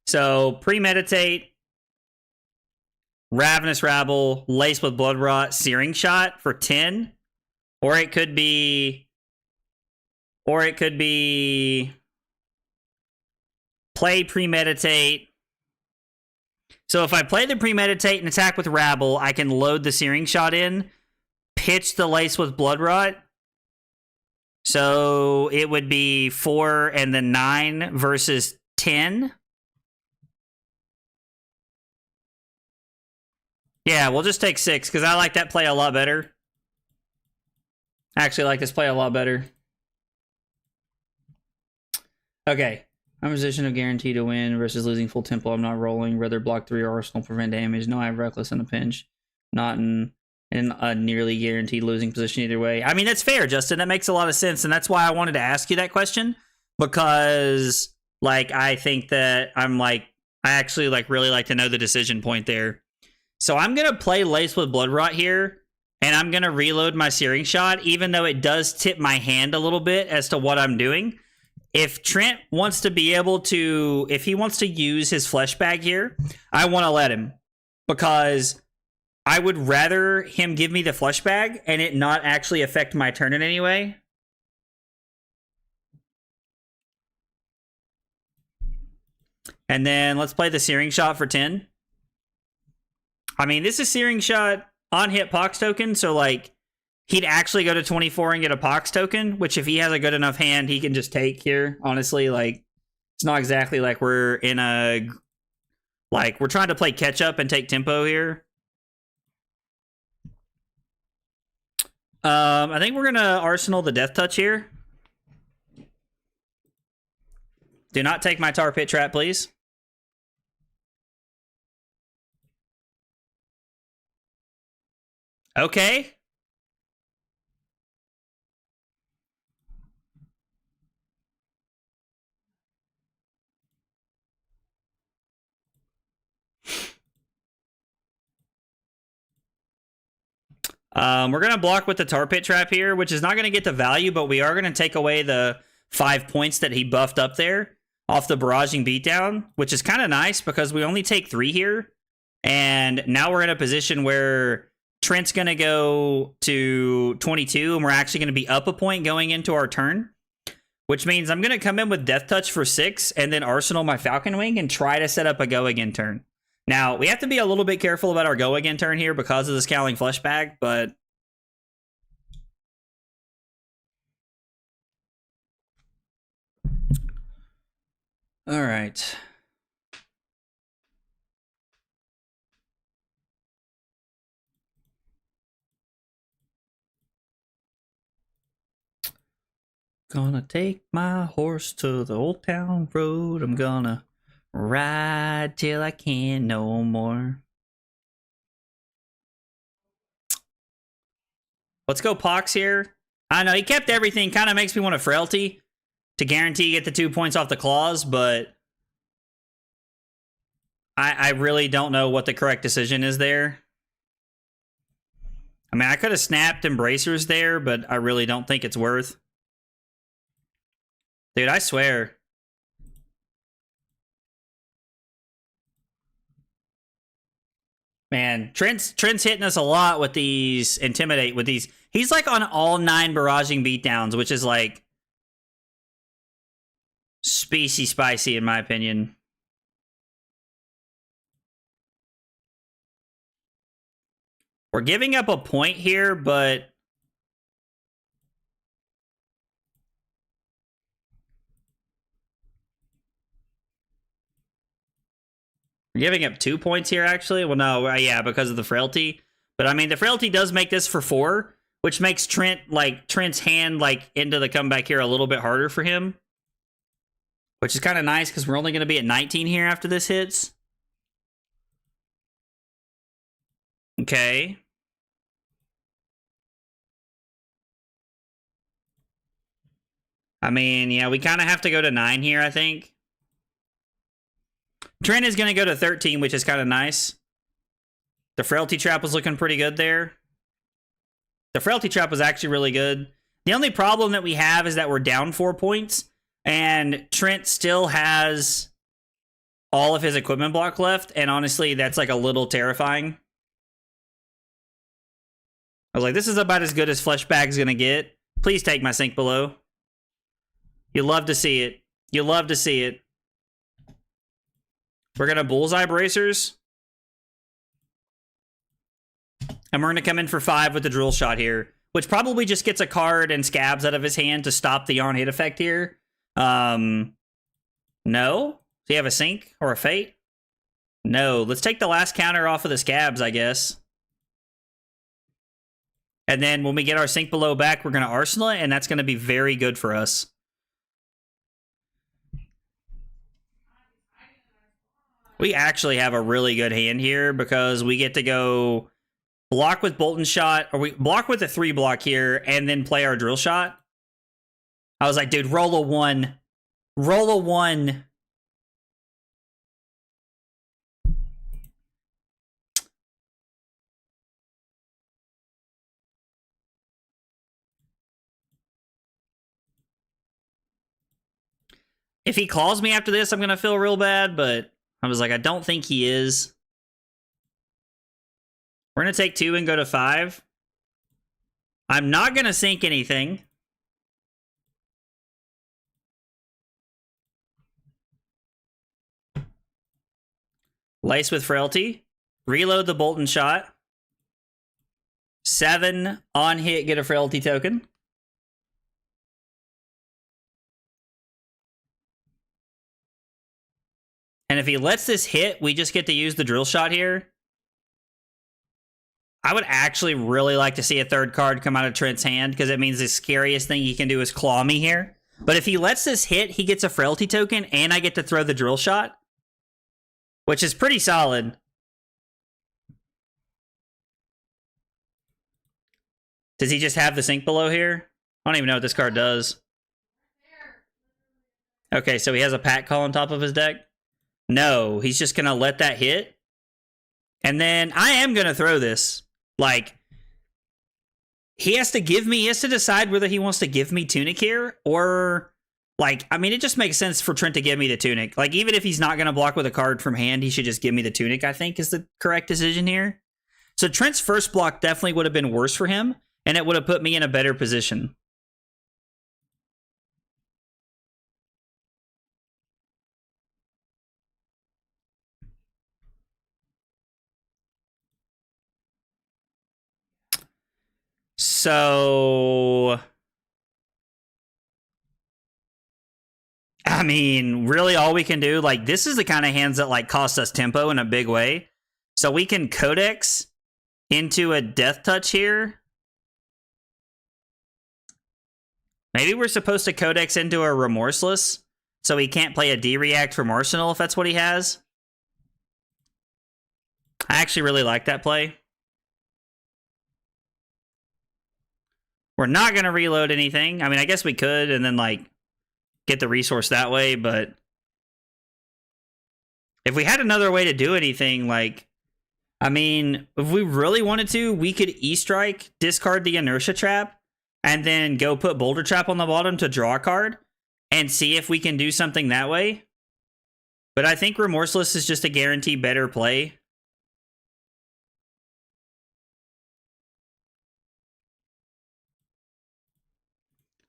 So, Premeditate, Ravenous Rabble, Lace with Blood Rot, Searing Shot for 10. Or it could be play Premeditate. So if I play the Premeditate and attack with Rabble, I can load the Searing Shot in, pitch the Lace with Blood Rot. So it would be 4 and then 9 versus 10. Yeah, we'll just take 6, because I like that play a lot better. I actually like this play a lot better. Okay. I'm in a position of guarantee to win versus losing full tempo. I'm not rolling. Rather block 3 or Arsenal, prevent damage. No, I have Reckless in a pinch. Not in a nearly guaranteed losing position either way. I mean, that's fair, Justin. That makes a lot of sense, and that's why I wanted to ask you that question. Because, like, I think that I actually, like, really like to know the decision point there. So I'm going to play Lace with Blood Rot here, and I'm going to reload my Searing Shot, even though it does tip my hand a little bit as to what I'm doing. If Trent wants to be able to, if he wants to use his flesh bag here, I want to let him. Because I would rather him give me the flesh bag and it not actually affect my turn in any way. And then let's play the Searing Shot for 10. I mean, this is Searing Shot on hit Pox token, so like he'd actually go to 24 and get a Pox token, which if he has a good enough hand, he can just take here. Honestly, like it's not exactly like we're in a we're trying to play catch up and take tempo here. I think we're gonna Arsenal the Death Touch here. Do not take my Tar Pit Trap, please. Okay. We're going to block with the Tar Pit Trap here, which is not going to get the value, but we are going to take away the 5 points that he buffed up there off the Barraging Beatdown, which is kind of nice because we only take 3 here. And now we're in a position where Trent's going to go to 22, and we're actually going to be up a point going into our turn, which means I'm going to come in with Death Touch for 6 and then Arsenal my Falcon Wing and try to set up a Go Again turn. Now, we have to be a little bit careful about our Go Again turn here because of the Scowling Flesh Bag, but all right. Gonna take my horse to the old town road. I'm gonna ride till I can't no more. Let's go Pox here. I know he kept everything. Kind of makes me want a Frailty to guarantee get the 2 points off the claws, but I really don't know what the correct decision is there. I mean, I could have snapped Embracers there, but I really don't think it's worth. Dude, I swear. Man, Trent's hitting us a lot with these Intimidate, with these. He's like on all 9 barraging beatdowns, which is like spicy in my opinion. We're giving up a point here, but we're giving up 2 points here, actually. Well, no, yeah, because of the frailty. But I mean, the frailty does make this for 4, which makes Trent's hand like into the comeback here a little bit harder for him, which is kind of nice because we're only going to be at 19 here after this hits. Okay. I mean, yeah, we kind of have to go to 9 here, I think. Trent is going to go to 13, which is kind of nice. The frailty trap was looking pretty good there. The frailty trap was actually really good. The only problem that we have is that we're down 4 points, and Trent still has all of his equipment block left, and honestly, that's like a little terrifying. I was like, this is about as good as Fleshbag's going to get. Please take my sink below. You love to see it. You love to see it. We're going to bullseye bracers. And we're going to come in for 5 with the drill shot here, which probably just gets a card and scabs out of his hand to stop the on-hit effect here. No? Do you have a sink or a fate? No. Let's take the last counter off of the scabs, I guess. And then when we get our sink below back, we're going to arsenal it, and that's going to be very good for us. We actually have a really good hand here because we get to go block with Bolt and Shot, or we block with a 3 block here, and then play our drill shot. I was like, dude, roll a 1. Roll a 1. If he calls me after this, I'm going to feel real bad, but I was like, I don't think he is. We're going to take 2 and go to 5. I'm not going to sink anything. Lace with frailty. Reload the bolt and shot. 7 on hit, get a frailty token. And if he lets this hit, we just get to use the drill shot here. I would actually really like to see a 3rd card come out of Trent's hand, because it means the scariest thing he can do is claw me here. But if he lets this hit, he gets a frailty token, and I get to throw the drill shot, which is pretty solid. Does he just have the sink below here? I don't even know what this card does. Okay, so he has a pack call on top of his deck? No, he's just going to let that hit. And then I am going to throw this. Like, he has to decide whether he wants to give me Tunic here, or, like, I mean, it just makes sense for Trent to give me the Tunic. Like, even if he's not going to block with a card from hand, he should just give me the Tunic, I think, is the correct decision here. So Trent's first block definitely would have been worse for him, and it would have put me in a better position. So, I mean, really all we can do, like, this is the kind of hands that, like, cost us tempo in a big way. So we can Codex into a Death Touch here. Maybe we're supposed to Codex into a Remorseless, so he can't play a D-React from Arsenal if that's what he has. I actually really like that play. We're not going to reload anything. I mean, I guess we could and then, like, get the resource that way, but if we had another way to do anything, like, I mean, if we really wanted to, we could E-Strike, discard the Inertia Trap, and then go put Boulder Trap on the bottom to draw a card and see if we can do something that way. But I think Remorseless is just a guaranteed better play.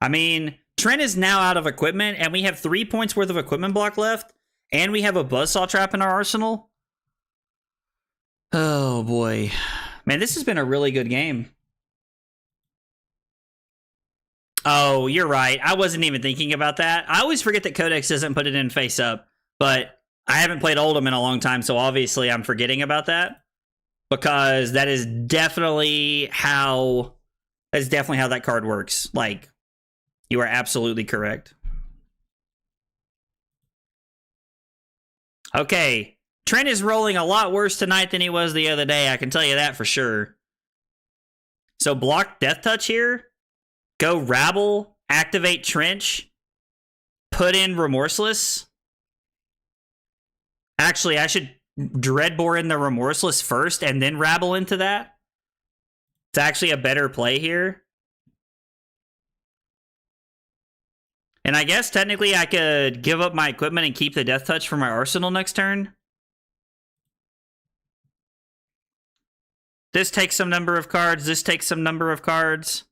I mean, Trent is now out of equipment, and we have 3 points worth of equipment block left, and we have a Buzzsaw Trap in our arsenal. Oh, boy. Man, this has been a really good game. Oh, you're right. I wasn't even thinking about that. I always forget that Codex doesn't put it in face up, but I haven't played Oldhim in a long time, so obviously I'm forgetting about that, because that is definitely how that card works. Like, you are absolutely correct. Okay, Trent is rolling a lot worse tonight than he was the other day, I can tell you that for sure. So block Death Touch here, go Rabble, activate Trench, put in Remorseless. Actually, I should Dreadbore in the Remorseless first and then Rabble into that. It's actually a better play here. And I guess technically I could give up my equipment and keep the Death Touch for my arsenal next turn. This takes some number of cards. This takes some number of cards.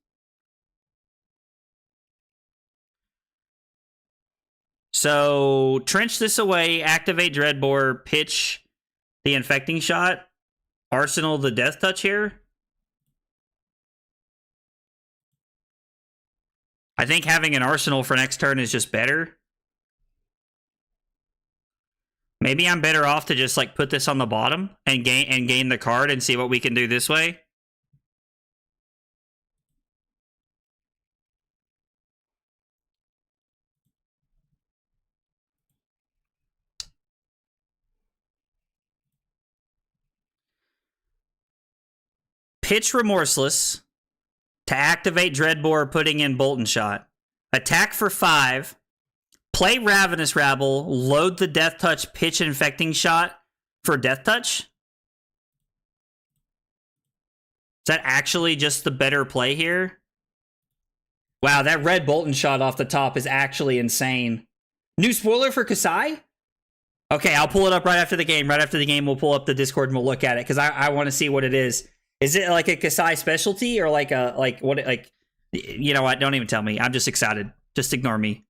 So, trench this away, activate Dreadbore, pitch the Infecting Shot, arsenal the Death Touch here. I think having an arsenal for next turn is just better. Maybe I'm better off to just like put this on the bottom and gain the card and see what we can do this way. Pitch Remorseless to activate Dreadbore, putting in Bolt and Shot. Attack for 5. Play Ravenous Rabble, load the Death Touch, pitch Infecting Shot for Death Touch. Is that actually just the better play here? Wow, that red Bolt and Shot off the top is actually insane. New spoiler for Kasai? Okay, I'll pull it up right after the game. Right after the game, we'll pull up the Discord and we'll look at it, because I want to see what it is. Is it like a Kasai specialty, or like a, like, what, like, you know what? Don't even tell me. I'm just excited. Just ignore me.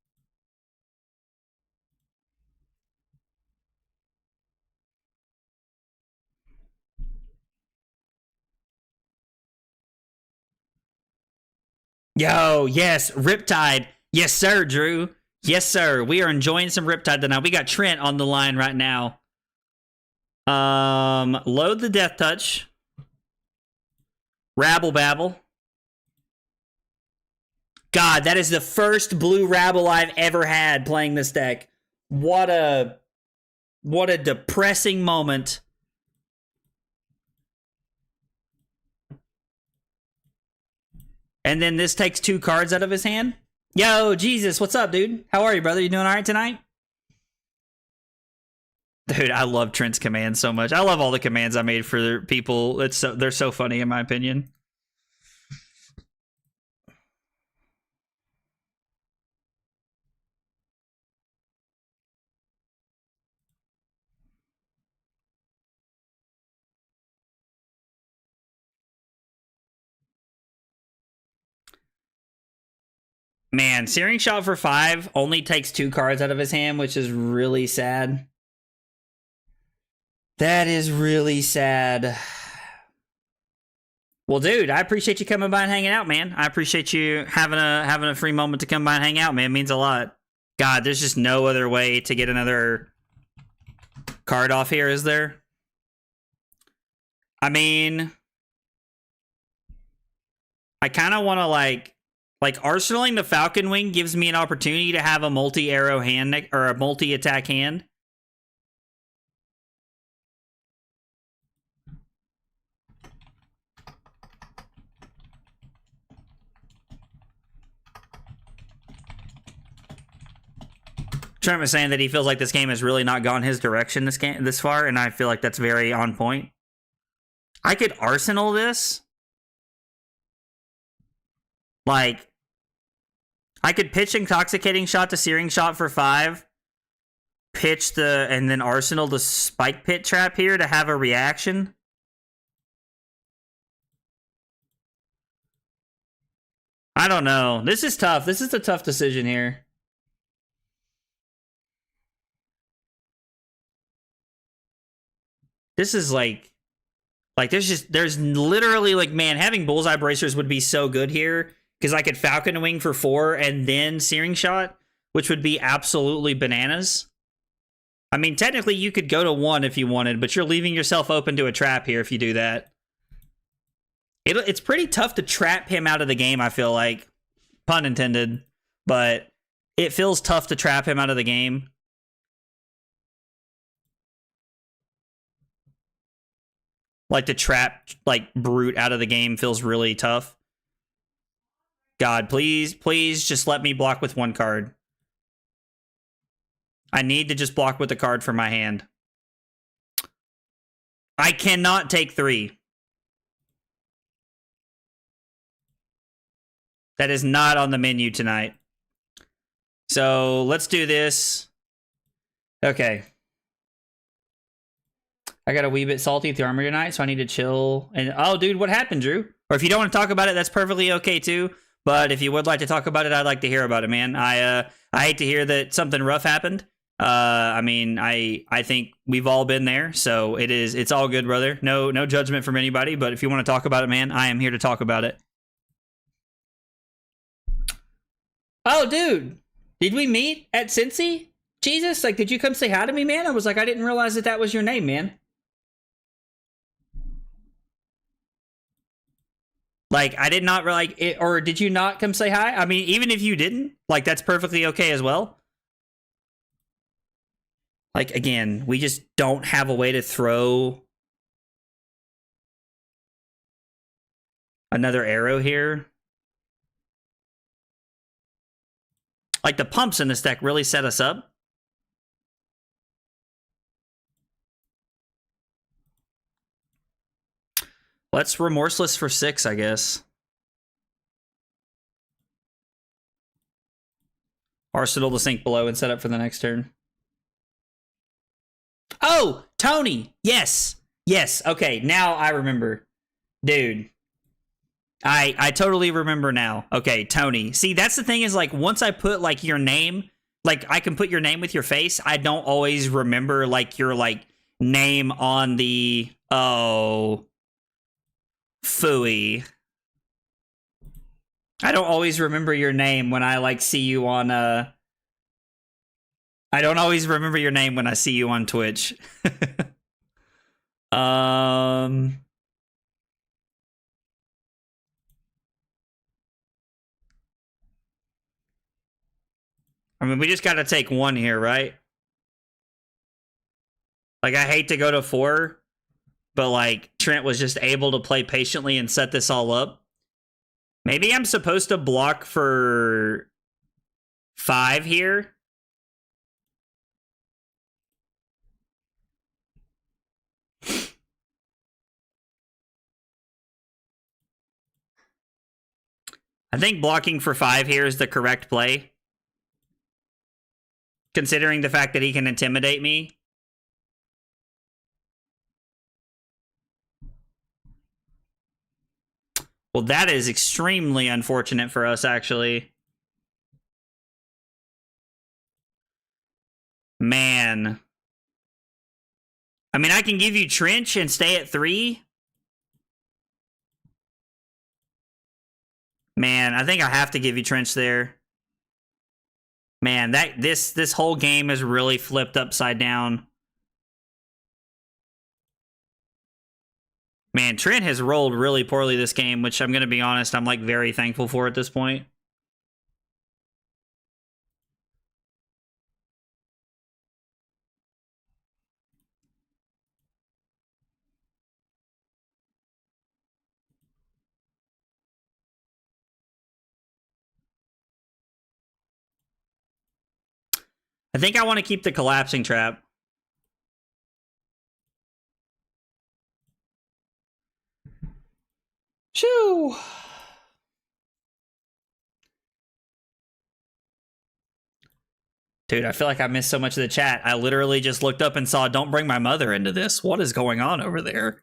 Yo, yes, Riptide. Yes, sir, Drew. Yes, sir. We are enjoying some Riptide tonight. We got Trent on the line right now. Load the Death Touch. Rabble Babble. God, that is the first blue Rabble I've ever had playing this deck. What a depressing moment. And then this takes 2 cards out of his hand. Yo, Jesus, what's up, dude? How are you, brother? You doing all right tonight? Dude, I love Trent's commands so much. I love all the commands I made for people. They're so funny, in my opinion. Man, Searing Shot for 5 only takes 2 cards out of his hand, which is really sad. That is really sad. Well, dude, I appreciate you coming by and hanging out, man. I appreciate you having a free moment to come by and hang out, man. It means a lot. God, there's just no other way to get another card off here, is there? I mean, I kind of want to like arsenaling the Falcon Wing gives me an opportunity to have a multi-arrow hand or a multi-attack hand. Trent was saying that he feels like this game has really not gone his direction this far, and I feel like that's very on point. I could arsenal this. Like, I could pitch Intoxicating Shot to Searing Shot for 5. Pitch and then arsenal the Spike Pit Trap here to have a reaction. I don't know. This is tough. This is a tough decision here. This is like there's literally like, man, having Bullseye Bracers would be so good here because I could Falcon Wing for 4 and then Searing Shot, which would be absolutely bananas. I mean, technically you could go to 1 if you wanted, but you're leaving yourself open to a trap here if you do that. It's pretty tough to trap him out of the game, I feel like. Pun intended. But it feels tough to trap him out of the game. Like, to trap, like, Brute out of the game feels really tough. God, please, please just let me block with 1 card. I need to just block with a card from my hand. I cannot take 3. That is not on the menu tonight. So let's do this. Okay. I got a wee bit salty at the armor tonight, so I need to chill. And oh, dude, what happened, Drew? Or if you don't want to talk about it, that's perfectly okay too. But if you would like to talk about it, I'd like to hear about it, man. I hate to hear that something rough happened. I mean, I think we've all been there, so it's all good, brother. No judgment from anybody. But if you want to talk about it, man, I am here to talk about it. Oh, dude, did we meet at Cincy? Jesus, like, did you come say hi to me, man? I was like, I didn't realize that was your name, man. Like, I did not like it, or did you not come say hi? I mean, even if you didn't, like, that's perfectly okay as well. Like, again, we just don't have a way to throw another arrow here. Like, the pumps in this deck really set us up. Let's Remorseless for 6, I guess. Arsenal to sink below and set up for the next turn. Oh, Tony. Yes. Yes. Okay, now I remember. Dude. I totally remember now. Okay, Tony. See, that's the thing is, like, once I put, like, your name, like, I can put your name with your face, I don't always remember, like, your, like, name on the... Oh... Phooey. I don't always remember your name when I, like, see you on, I don't always remember your name when I see you on Twitch. I mean, we just gotta take 1 here, right? Like, I hate to go to 4, but, like, Trent was just able to play patiently and set this all up. Maybe I'm supposed to block for 5 here. I think blocking for 5 here is the correct play. Considering the fact that he can intimidate me. Well, that is extremely unfortunate for us, actually. Man. I mean, I can give you Trench and stay at 3. Man, I think I have to give you Trench there. Man, this whole game is really flipped upside down. Man, Trent has rolled really poorly this game, which I'm going to be honest, I'm, like, very thankful for at this point. I think I want to keep the Collapsing Trap. Shoo! Dude, I feel like I missed so much of the chat. I literally just looked up and saw, don't bring my mother into this. What is going on over there?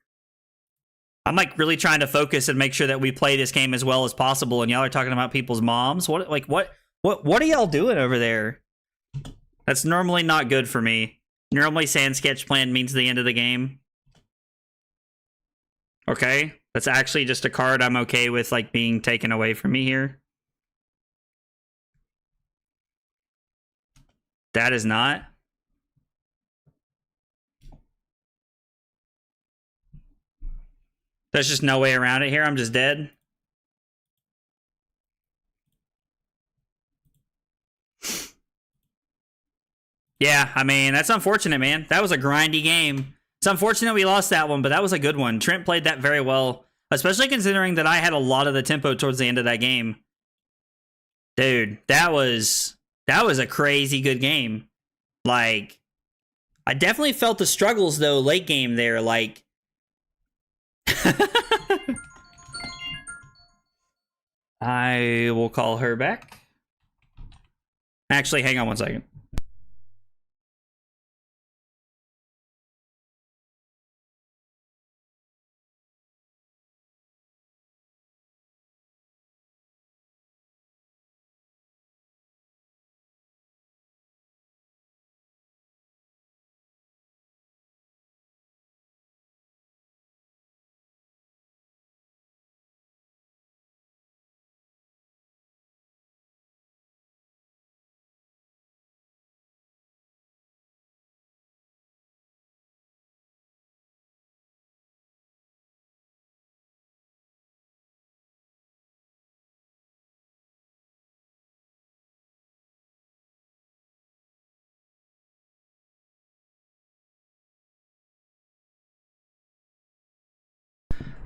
I'm like really trying to focus and make sure that we play this game as well as possible, and y'all are talking about people's moms. What are y'all doing over there? That's normally not good for me. Normally sand sketch plan means the end of the game. Okay, that's actually just a card I'm okay with like being taken away from me here. That is not. There's just no way around it here. I'm just dead. Yeah, I mean, that's unfortunate, man. That was a grindy game. It's unfortunate we lost that one, but that was a good one. Trent played that very well, especially considering that I had a lot of the tempo towards the end of that game. Dude, that was a crazy good game. Like, I definitely felt the struggles, though, late game there. Like, I will call her back. Actually, hang on one second.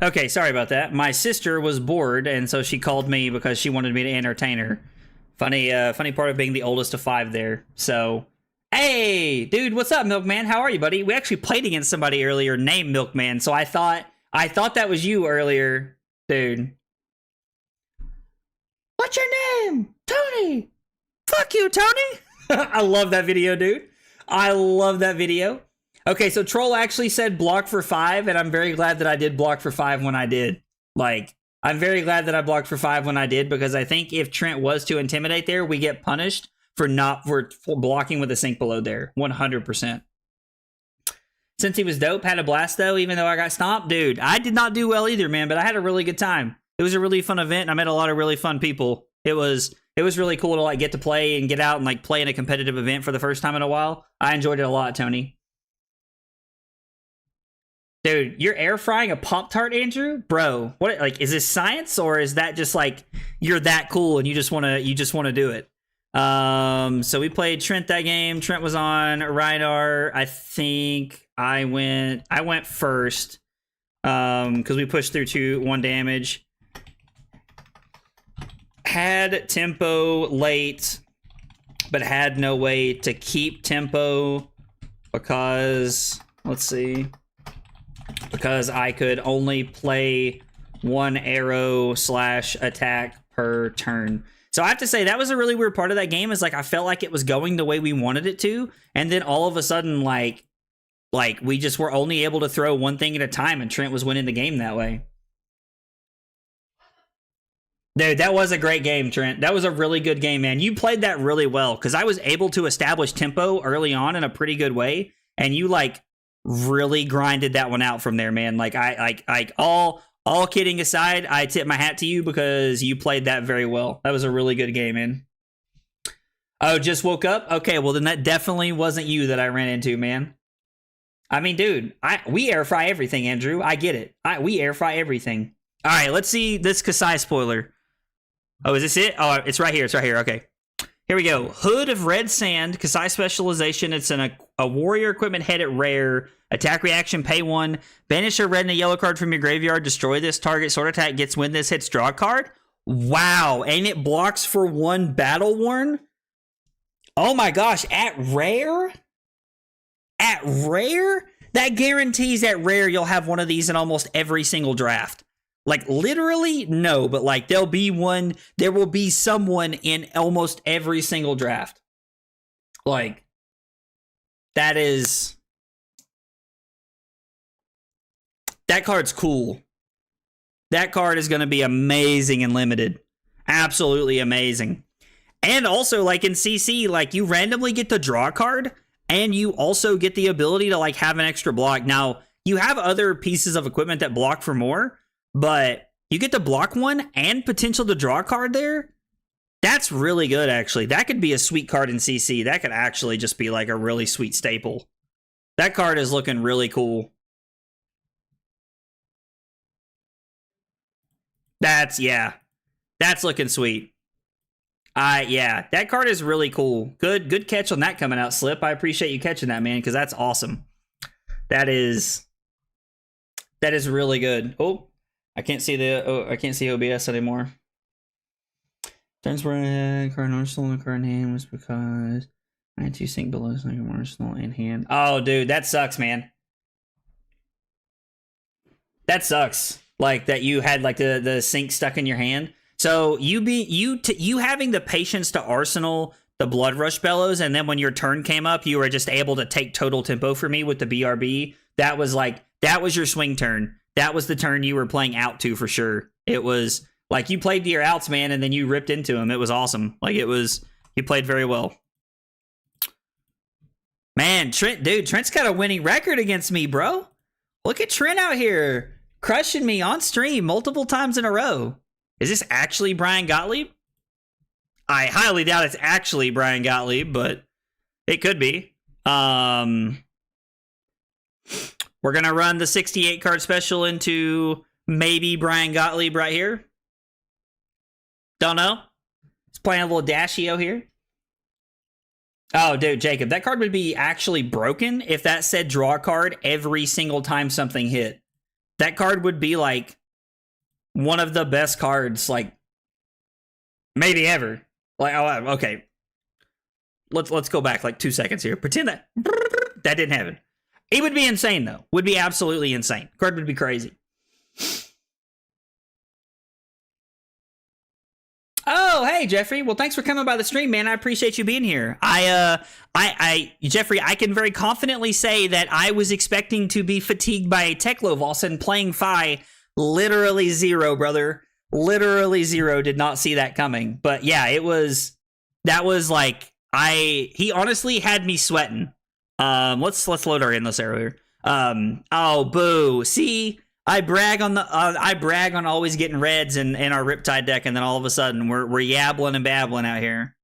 Okay, sorry about that. My sister was bored, and so she called me because she wanted me to entertain her. Funny part of being the oldest of 5 there. So, hey, dude, what's up, Milkman? How are you, buddy? We actually played against somebody earlier named Milkman, so I thought that was you earlier, dude. What's your name? Tony. Fuck you, Tony. I love that video, dude. I love that video. Okay, so Troll actually said block for 5, and I'm very glad that I did block for 5 when I did. Like, I'm very glad that I blocked for 5 when I did, because I think if Trent was to intimidate there, we get punished for blocking with a sink below there. 100%. Since he was dope, had a blast though, even though I got stomped. Dude, I did not do well either, man, but I had a really good time. It was a really fun event, and I met a lot of really fun people. It was really cool to like get to play and get out and like play in a competitive event for the first time in a while. I enjoyed it a lot, Tony. Dude, you're air frying a Pop-Tart, Andrew? Bro, what, like, is this science, or is that just like you're that cool and you just want to do it? So we played Trent that game. Trent was on Reinar. I think I went first. Cuz we pushed through 1 damage. Had tempo late, but had no way to keep tempo because let's see. Because I could only play 1 arrow / attack per turn. So I have to say that was a really weird part of that game, is like I felt like it was going the way we wanted it to, and then all of a sudden like we just were only able to throw 1 thing at a time, and Trent was winning the game that way. Dude, that was a great game, Trent. That was a really good game, man. You played that really well, because I was able to establish tempo early on in a pretty good way, and you like really grinded that one out from there, man. Like all kidding aside, I tip my hat to you because you played that very well. That was a really good game, man. Oh, just woke up? Okay, well then that definitely wasn't you that I ran into, man. I mean, dude, we air fry everything, Andrew. I get it. We air fry everyththing. All right, let's see this Kasai spoiler. Oh, is this it? Oh, it's right here. It's right here. Okay. Here we go. Hood of Red Sand, Kasai specialization. It's a warrior equipment head at rare. Attack reaction, pay 1. Banish a red and a yellow card from your graveyard. Destroy this target. Sword attack gets win this, hits draw a card. Wow. And it blocks for 1 battle worn. Oh my gosh. At rare? At rare? That guarantees at rare you'll have one of these in almost every single draft. Like literally, no, but like there will be someone in almost every single draft. Like that card's cool. That card is going to be amazing and limited. Absolutely amazing. And also like in CC, like you randomly get to draw a card and you also get the ability to like have an extra block. Now, you have other pieces of equipment that block for more, but you get to block one and potential to draw a card there. That's really good, actually. That could be a sweet card in CC. That could actually just be like a really sweet staple. That card is looking really cool. That's looking sweet. Yeah, that card is really cool. Good catch on that coming out, Slip. I appreciate you catching that, man, because that's awesome. That is really good. Oh, I can't see OBS anymore. Turns where card arsenal and card name was because I had to sync below like an arsenal in hand. Oh, dude, that sucks, man. That sucks. Like that you had like the sync stuck in your hand. So you having the patience to arsenal the Blood Rush Bellows, and then when your turn came up, you were just able to take total tempo for me with the BRB. That was your swing turn. That was the turn you were playing out to for sure. It was like you played to your outs, man, and then you ripped into him. It was awesome. Like you played very well. Man, Trent's got a winning record against me, bro. Look at Trent out here crushing me on stream multiple times in a row. Is this actually Brian Gottlieb? I highly doubt it's actually Brian Gottlieb, but it could be. We're going to run the 68 card special into maybe Brian Gottlieb right here. Don't know. It's playing a little Dashio here. Oh, dude, Jacob, that card would be actually broken if that said draw card every single time something hit. That card would be like one of the best cards, like maybe ever. Like, oh, okay. Let's go back like 2 seconds here. Pretend that didn't happen. It would be insane though. Would be absolutely insane. Card would be crazy. Oh, hey Jeffrey. Well, thanks for coming by the stream, man. I appreciate you being here. Jeffrey, I can very confidently say that I was expecting to be fatigued by a Teklo all of a sudden playing Fi. Literally zero, brother. Literally zero. Did not see that coming. But yeah, that was like, he honestly had me sweating. Let's load our endless arrow here. Oh, boo. See, I brag on always getting reds in our Riptide deck, and then all of a sudden we're yabbling and babbling out here.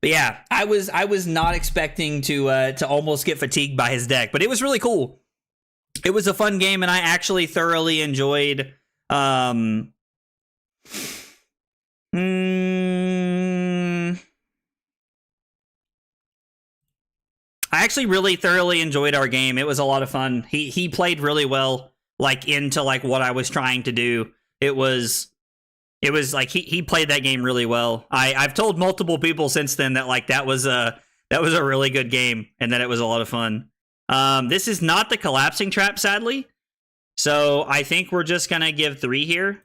But yeah, I was not expecting to almost get fatigued by his deck, but it was really cool. It was a fun game, and I actually thoroughly enjoyed. I actually really thoroughly enjoyed our game. It was a lot of fun. He played really well, like into like what I was trying to do. It was like he played that game really well. I've told multiple people since then that like that was a really good game and that it was a lot of fun. This is not the collapsing trap, sadly. So I think we're just gonna give 3 here.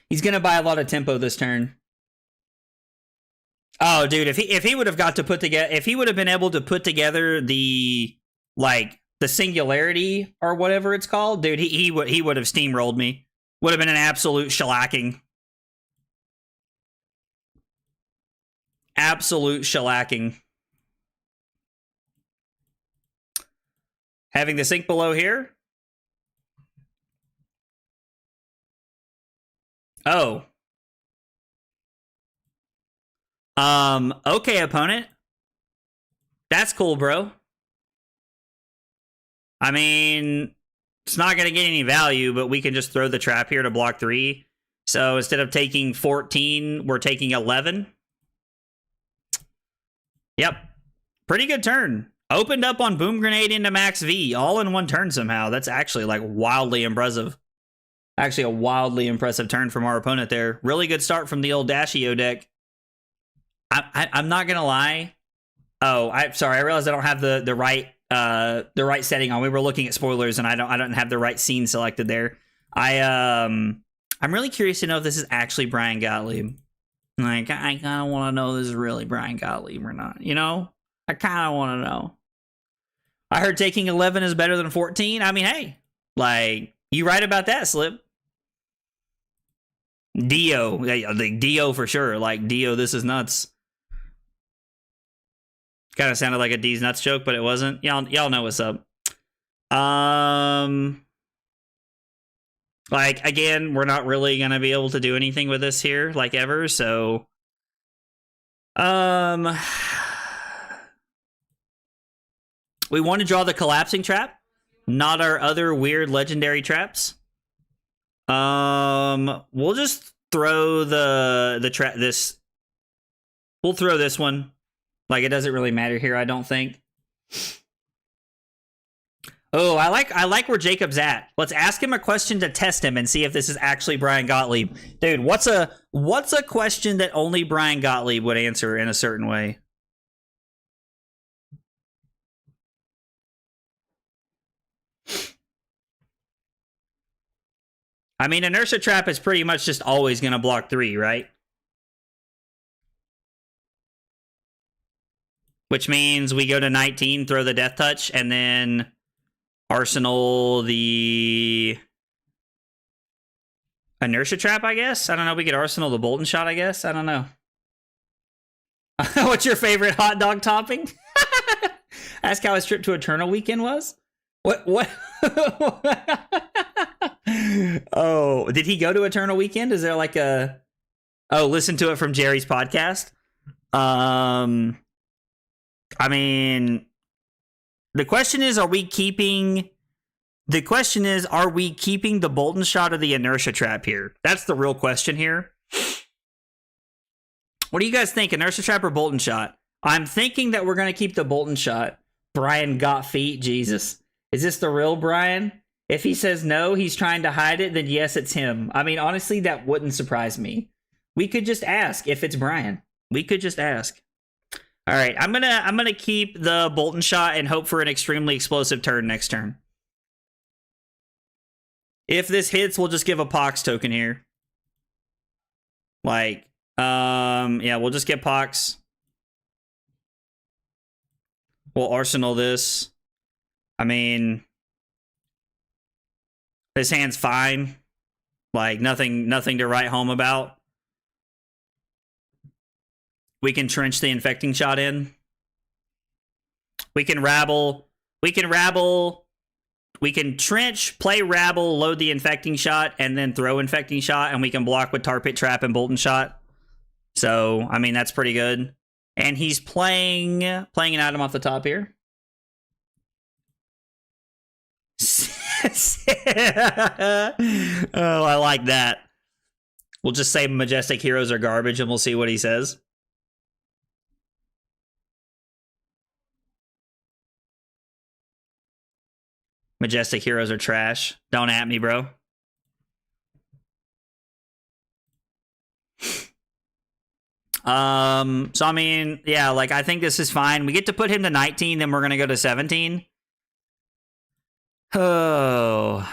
He's gonna buy a lot of tempo this turn. Oh, dude, if he would have got to put together, if he would have been able to put together the singularity or whatever it's called, dude, he would have steamrolled me. Would have been an absolute shellacking. Absolute shellacking. Having the sink below here. Oh. Okay, opponent. That's cool, bro. I mean, it's not going to get any value, but we can just throw the trap here to block 3. So instead of taking 14, we're taking 11. Yep. Pretty good turn. Opened up on Boom Grenade into Max V, all in one turn somehow. That's actually like wildly impressive. Actually a wildly impressive turn from our opponent there. Really good start from the old Dashio deck. I'm not going to lie. Oh, sorry. I realized I don't have the right setting on. We were looking at spoilers, and I don't have the right scene selected there. I'm really curious to know if this is actually Brian Gottlieb. Like, I kind of want to know this is really Brian Gottlieb or not. You know, I kind of want to know. I heard taking 11 is better than 14. I mean, hey, like, you right about that, Slip. Dio, like Dio for sure. Like Dio, this is nuts. Kind of sounded like a D's nuts joke, but it wasn't. Y'all know what's up. Like, again, we're not really gonna be able to do anything with this here, like ever. So, we want to draw the collapsing trap, not our other weird legendary traps. We'll just throw the trap. We'll throw this one. Like, it doesn't really matter here, I don't think. Oh, I like where Jacob's at. Let's ask him a question to test him and see if this is actually Brian Gottlieb. Dude, what's a question that only Brian Gottlieb would answer in a certain way? I mean, Inertia Trap is pretty much just always going to block 3, right? Which means we go to 19, throw the Death Touch, and then Arsenal the Inertia Trap, I guess? I don't know. We could Arsenal the Bolton Shot, I guess? I don't know. What's your favorite hot dog topping? Ask how his trip to Eternal Weekend was? What? Oh, did he go to Eternal Weekend? Is there like a... Oh, listen to it from Jerry's podcast? I mean, the question is, are we keeping the Bolton Shot or the Inertia Trap here? That's the real question here. What do you guys think, Inertia Trap or Bolton Shot? I'm thinking that we're going to keep the Bolton Shot. Brian got feet, Jesus. Is this the real Brian? If he says no, he's trying to hide it, then yes, it's him. I mean, honestly, that wouldn't surprise me. We could just ask if it's Brian. We could just ask. All right, I'm gonna keep the Bolton Shot and hope for an extremely explosive turn next turn. If this hits, we'll just give a Pox token here. Like, yeah, we'll just get Pox. We'll Arsenal this. I mean, this hand's fine. Like, nothing to write home about. We can trench the Infecting Shot in. We can rabble. We can trench, play rabble, load the Infecting Shot, and then throw Infecting Shot, and we can block with Tar Pit Trap and Bolton Shot. So, I mean, that's pretty good. And he's playing an item off the top here. Oh, I like that. We'll just say Majestic Heroes are garbage, and we'll see what he says. Majestic Heroes are trash. Don't at me, bro. So I mean, yeah, like, I think this is fine. We get to put him to 19, then we're gonna go to 17. Oh.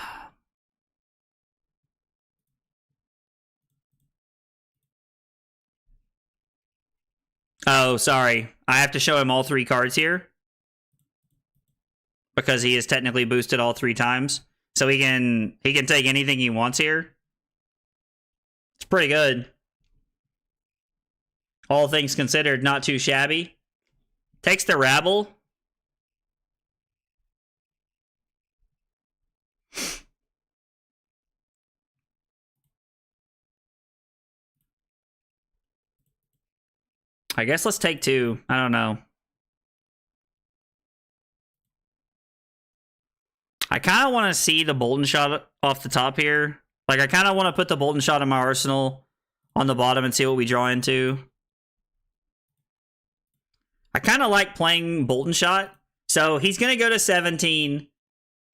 Oh, sorry. I have to show him all 3 cards here. Because he is technically boosted all 3 times. So he can take anything he wants here. It's pretty good. All things considered, not too shabby. Takes the rabble. I guess let's take 2. I don't know. I kind of want to see the Bolton Shot off the top here. Like, I kind of want to put the Bolton Shot in my arsenal on the bottom and see what we draw into. I kind of like playing Bolton Shot. So he's going to go to 17.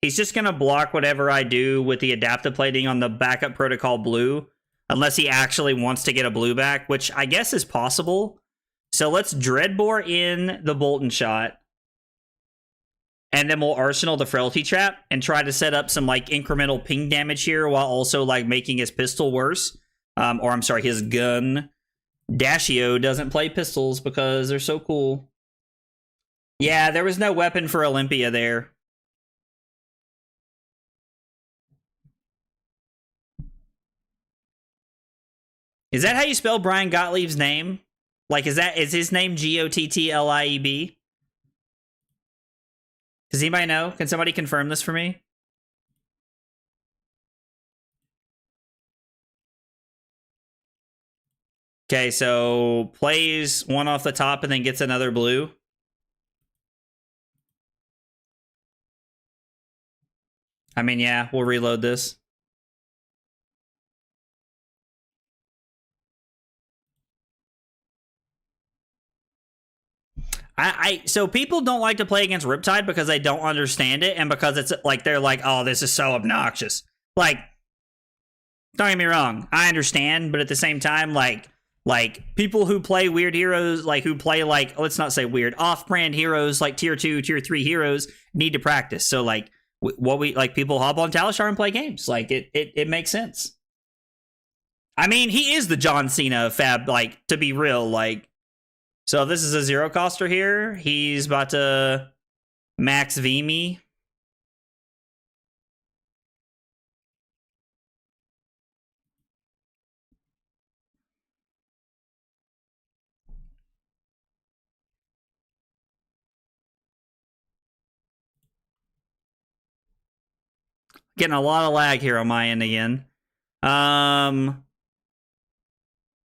He's just going to block whatever I do with the adaptive plating on the backup protocol blue. Unless he actually wants to get a blue back, which I guess is possible. So let's Dreadbore in the Bolton Shot. and then we'll arsenal the Frailty Trap and try to set up some like incremental ping damage here while also like making his pistol worse. Or I'm sorry, his gun. Dashio doesn't play pistols because they're so cool. Yeah, there was no weapon for Olympia there. Is that how you spell Brian Gottlieb's name? Like, is his name Gottlieb? Does anybody know? Can somebody confirm this for me? Okay, so plays one off the top and then gets another blue. I mean, yeah, we'll reload this. So people don't like to play against Riptide because they don't understand it and because it's like they're like, oh, this is so obnoxious. Like, don't get me wrong, I understand, but at the same time, like people who play weird heroes, like who play like, let's not say weird, off-brand heroes like tier 2, tier 3 heroes need to practice. So like what we like, people hop on Talishar and play games. Like it makes sense. I mean, he is the John Cena of Fab, like, to be real, like. So if this is a zero coster here, he's about to max V me. Getting a lot of lag here on my end again.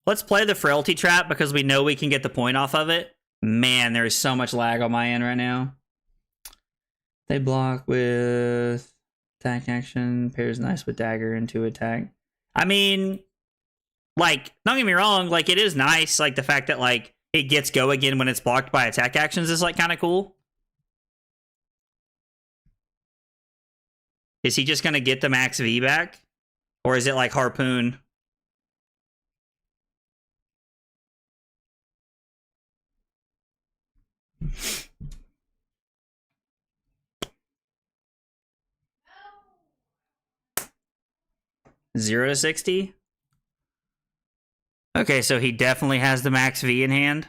Let's play the Frailty Trap because we know we can get the point off of it. Man, there is so much lag on my end right now. They block with attack action. Pairs nice with dagger into attack. I mean, like, don't get me wrong. Like, it is nice. Like, the fact that, like, it gets go again when it's blocked by attack actions is, like, kind of cool. Is he just going to get the max V back? Or is it, like, Harpoon? Zero to 60? Okay, so he definitely has the max V in hand.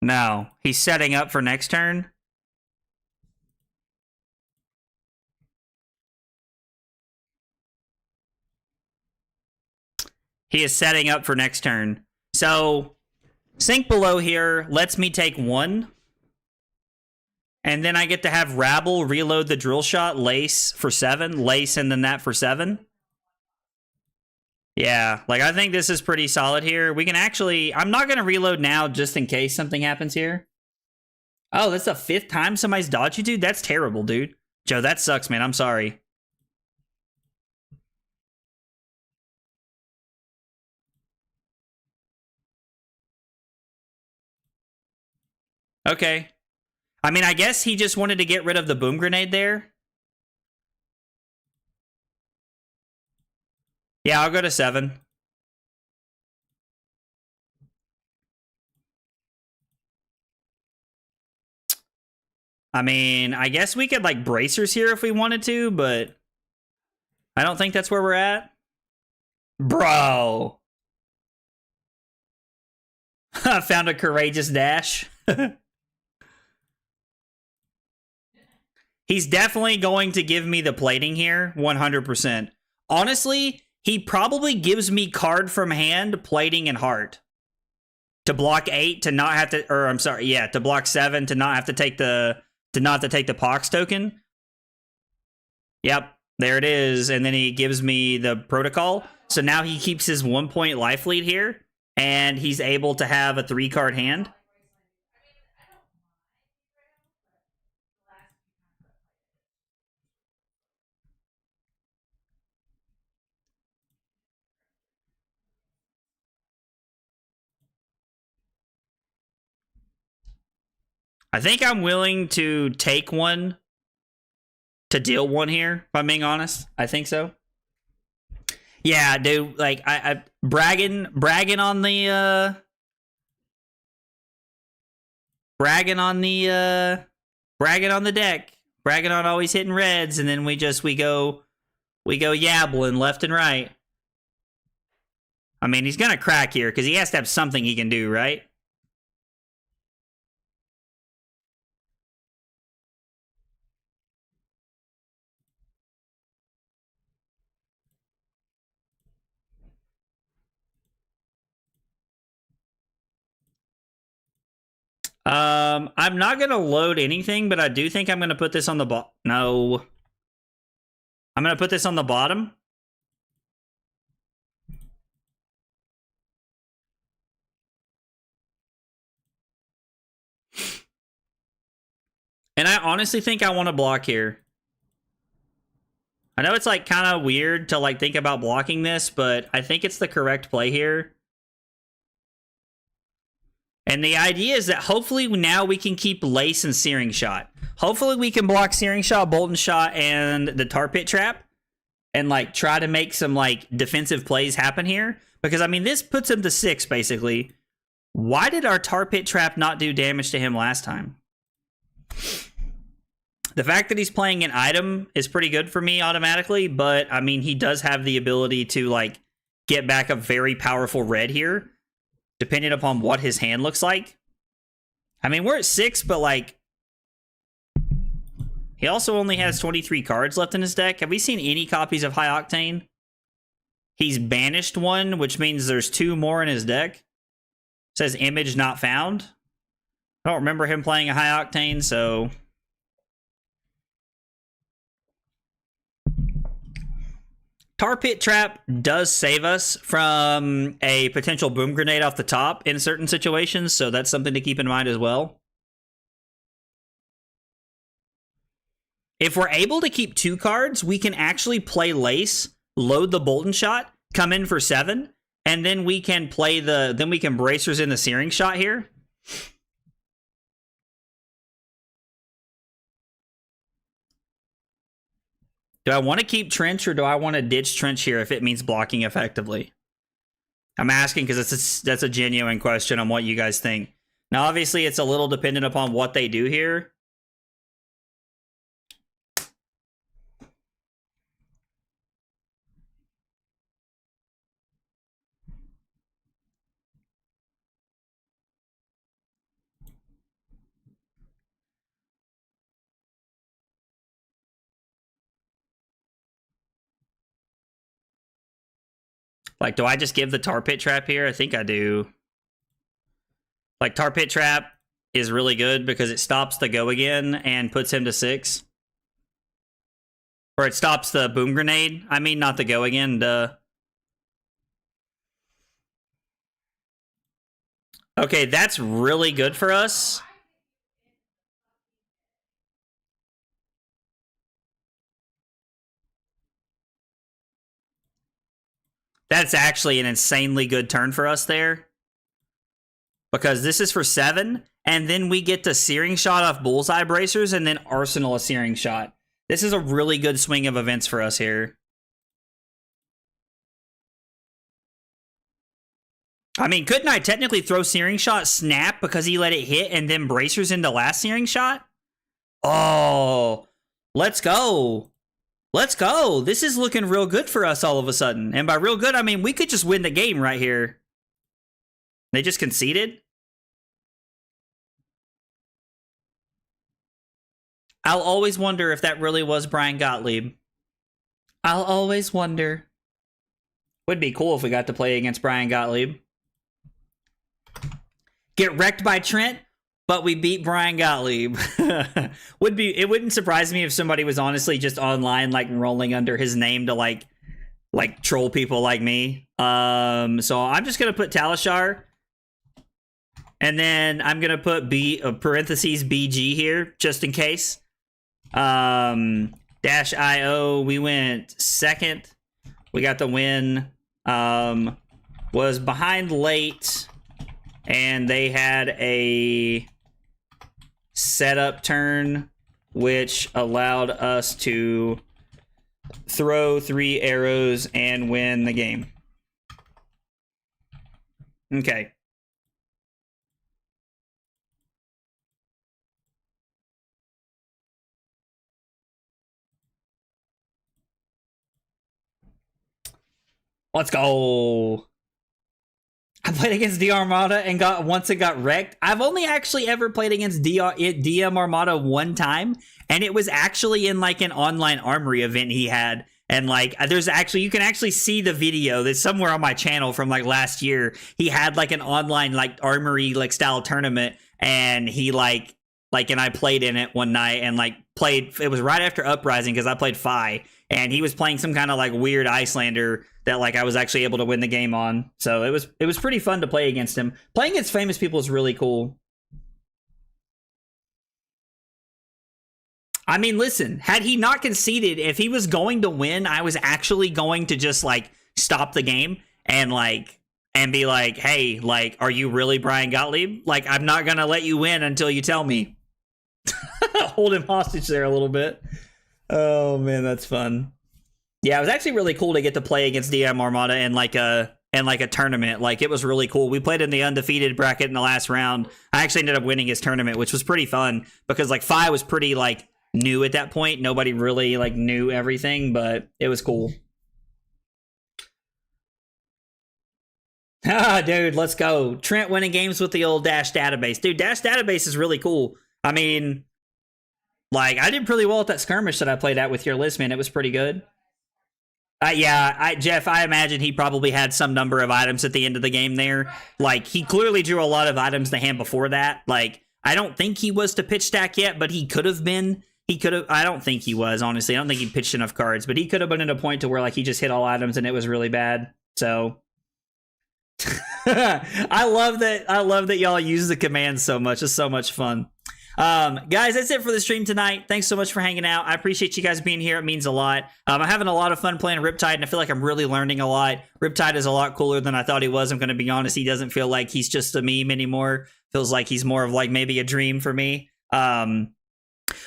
No, he's setting up for next turn. He is setting up for next turn. So, Sink Below here lets me take one. And then I get to have Rabble reload the Drill Shot, Lace for 7, Lace and then that for 7. Yeah, like, I think this is pretty solid here. We can actually... I'm not going to reload now just in case something happens here. Oh, that's the 5th time somebody's dodged you, dude? That's terrible, dude. Joe, that sucks, man. I'm sorry. Okay. I mean, I guess he just wanted to get rid of the boom grenade there. Yeah, I'll go to 7. I mean, I guess we could, like, bracers here if we wanted to, but I don't think that's where we're at. Bro. Found a courageous dash. He's definitely going to give me the plating here, 100%. Honestly, he probably gives me card from hand, plating, and heart. To block 8, to not have to, or I'm sorry, yeah, to block 7, to not have to take the, Pox token. Yep, there it is. And then he gives me the protocol. So now he keeps his 1-point life lead here, and he's able to have a 3-card hand. I think I'm willing to take one to deal one here, if I'm being honest. I think so. Yeah, dude, like, I bragging on the bragging on the deck, bragging on always hitting reds, and then we go yabbling left and right. I mean, he's gonna crack here because he has to have something he can do, right? I'm not gonna load anything, but I do think I'm gonna put this on the no. I'm gonna put this on the bottom. And I honestly think I want to block here. I know it's like kind of weird to like think about blocking this, but I think it's the correct play here. And the idea is that hopefully now we can keep Lace and Searing Shot. Hopefully we can block Searing Shot, Bolton Shot, and the Tar Pit Trap. And like try to make some like defensive plays happen here. Because I mean, this puts him to 6 basically. Why did our Tar Pit Trap not do damage to him last time? The fact that he's playing an item is pretty good for me automatically. But I mean, he does have the ability to like get back a very powerful red here, depending upon what his hand looks like. I mean, we're at 6, but like, he also only has 23 cards left in his deck. Have we seen any copies of High Octane? He's banished one, which means there's 2 more in his deck. It says image not found. I don't remember him playing a High Octane, so... Tar Pit Trap does save us from a potential boom grenade off the top in certain situations, so that's something to keep in mind as well. If we're able to keep 2 cards, we can actually play Lace, load the Bolton Shot, come in for 7, and then we can play then we can Bracers in the Searing Shot here. Do I want to keep Trench or do I want to ditch Trench here if it means blocking effectively? I'm asking because that's a genuine question on what you guys think. Now, obviously, it's a little dependent upon what they do here. Like, do I just give the Tar Pit Trap here? I think I do. Like, Tar Pit Trap is really good because it stops the go again and puts him to 6. Or it stops the boom grenade. I mean, not the go again, duh. Okay, that's really good for us. That's actually an insanely good turn for us there. Because this is for 7, and then we get the Searing Shot off Bullseye Bracers, and then Arsenal a Searing Shot. This is a really good swing of events for us here. I mean, couldn't I technically throw Searing Shot, snap, because he let it hit, and then Bracers into last Searing Shot? Oh, let's go. Let's go. This is looking real good for us all of a sudden. And by real good, I mean, we could just win the game right here. They just conceded. I'll always wonder if that really was Brian Gottlieb. I'll always wonder. Would be cool if we got to play against Brian Gottlieb. Get wrecked by Trent, but we beat Brian Gottlieb. It wouldn't surprise me if somebody was honestly just online, like rolling under his name to like troll people like me. So I'm just gonna put Talishar, and then I'm gonna put parentheses BG here just in case. Dash IO, we went 2nd. We got the win. Was behind late, and they had a setup turn, which allowed us to throw 3 arrows and win the game. Okay. Let's go. I played against D Armada and once it got wrecked. I've only actually ever played against DM Armada one time, and it was actually in like an online armory event he had. And like, there's actually, you can actually see the video that's somewhere on my channel from like last year. He had like an online like armory like style tournament, and he and I played in it one night and like played. It was right after Uprising because I played Fi, and he was playing some kind of like weird Icelander that like I was actually able to win the game on. So it was pretty fun to play against him. Playing against famous people is really cool. I mean, listen, had he not conceded, if he was going to win, I was actually going to just like stop the game and be like, hey, like, are you really Brian Gottlieb? Like, I'm not gonna let you win until you tell me. Hold him hostage there a little bit. Oh man, that's fun. Yeah, it was actually really cool to get to play against DM Armada in like a tournament. Like, it was really cool. We played in the undefeated bracket in the last round. I actually ended up winning his tournament, which was pretty fun because like Fi was pretty like new at that point. Nobody really like knew everything, but it was cool. Ah, dude, let's go. Trent winning games with the old Dash database. Dude, Dash database is really cool. I mean, like, I did pretty well at that skirmish that I played at with your list, man. It was pretty good. Yeah, Jeff, I imagine he probably had some number of items at the end of the game there. Like, he clearly drew a lot of items to hand before that. Like, I don't think he was to pitch stack yet, but he could have been. He could have. I don't think he was, honestly. I don't think he pitched enough cards, but he could have been at a point to where like he just hit all items and it was really bad. So I love that y'all use the commands so much. It's so much fun. Guys, that's it for the stream tonight. Thanks so much for hanging out. I appreciate you guys being here. It means a lot. I'm having a lot of fun playing Riptide, and I feel like I'm really learning a lot. Riptide is a lot cooler than I thought he was. I'm going to be honest. He doesn't feel like he's just a meme anymore. Feels like he's more of like maybe a dream for me.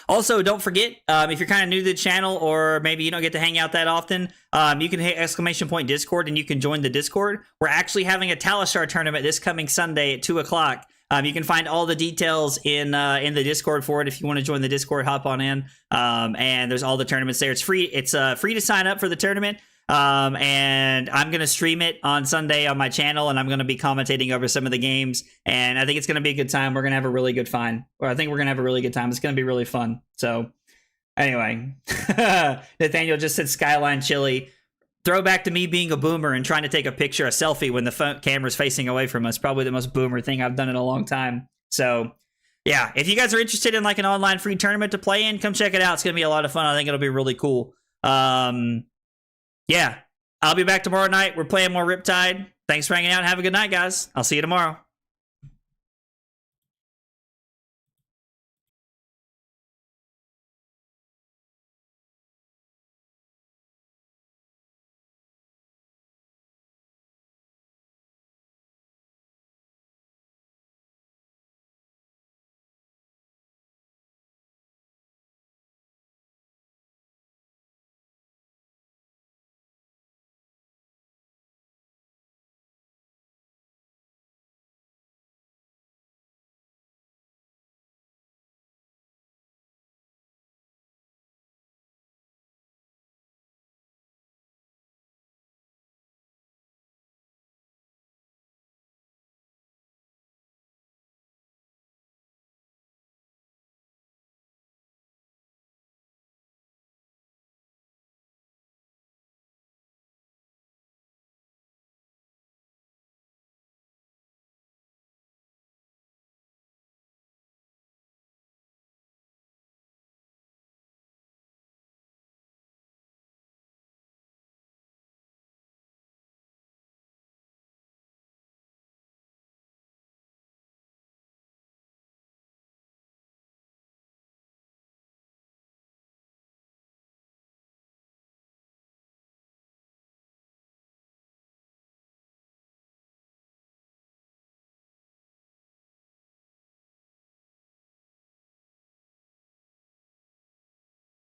Also, don't forget, if you're kind of new to the channel or maybe you don't get to hang out that often, you can hit !Discord and you can join the Discord. We're actually having a Talishar tournament this coming Sunday at 2 o'clock. You can find all the details in the Discord for it. If you want to join the Discord, hop on in. And there's all the tournaments there. It's free. It's free to sign up for the tournament. And I'm going to stream it on Sunday on my channel, and I'm going to be commentating over some of the games. And I think it's going to be a good time. We're going to have a really good time. Or I think we're going to have a really good time. It's going to be really fun. So anyway, Nathaniel just said Skyline Chili. Throwback to me being a boomer and trying to take a picture, a selfie when the camera's facing away from us. Probably the most boomer thing I've done in a long time. So yeah, if you guys are interested in like an online free tournament to play in, come check it out. It's going to be a lot of fun. I think it'll be really cool. Yeah, I'll be back tomorrow night. We're playing more Riptide. Thanks for hanging out. Have a good night, guys. I'll see you tomorrow.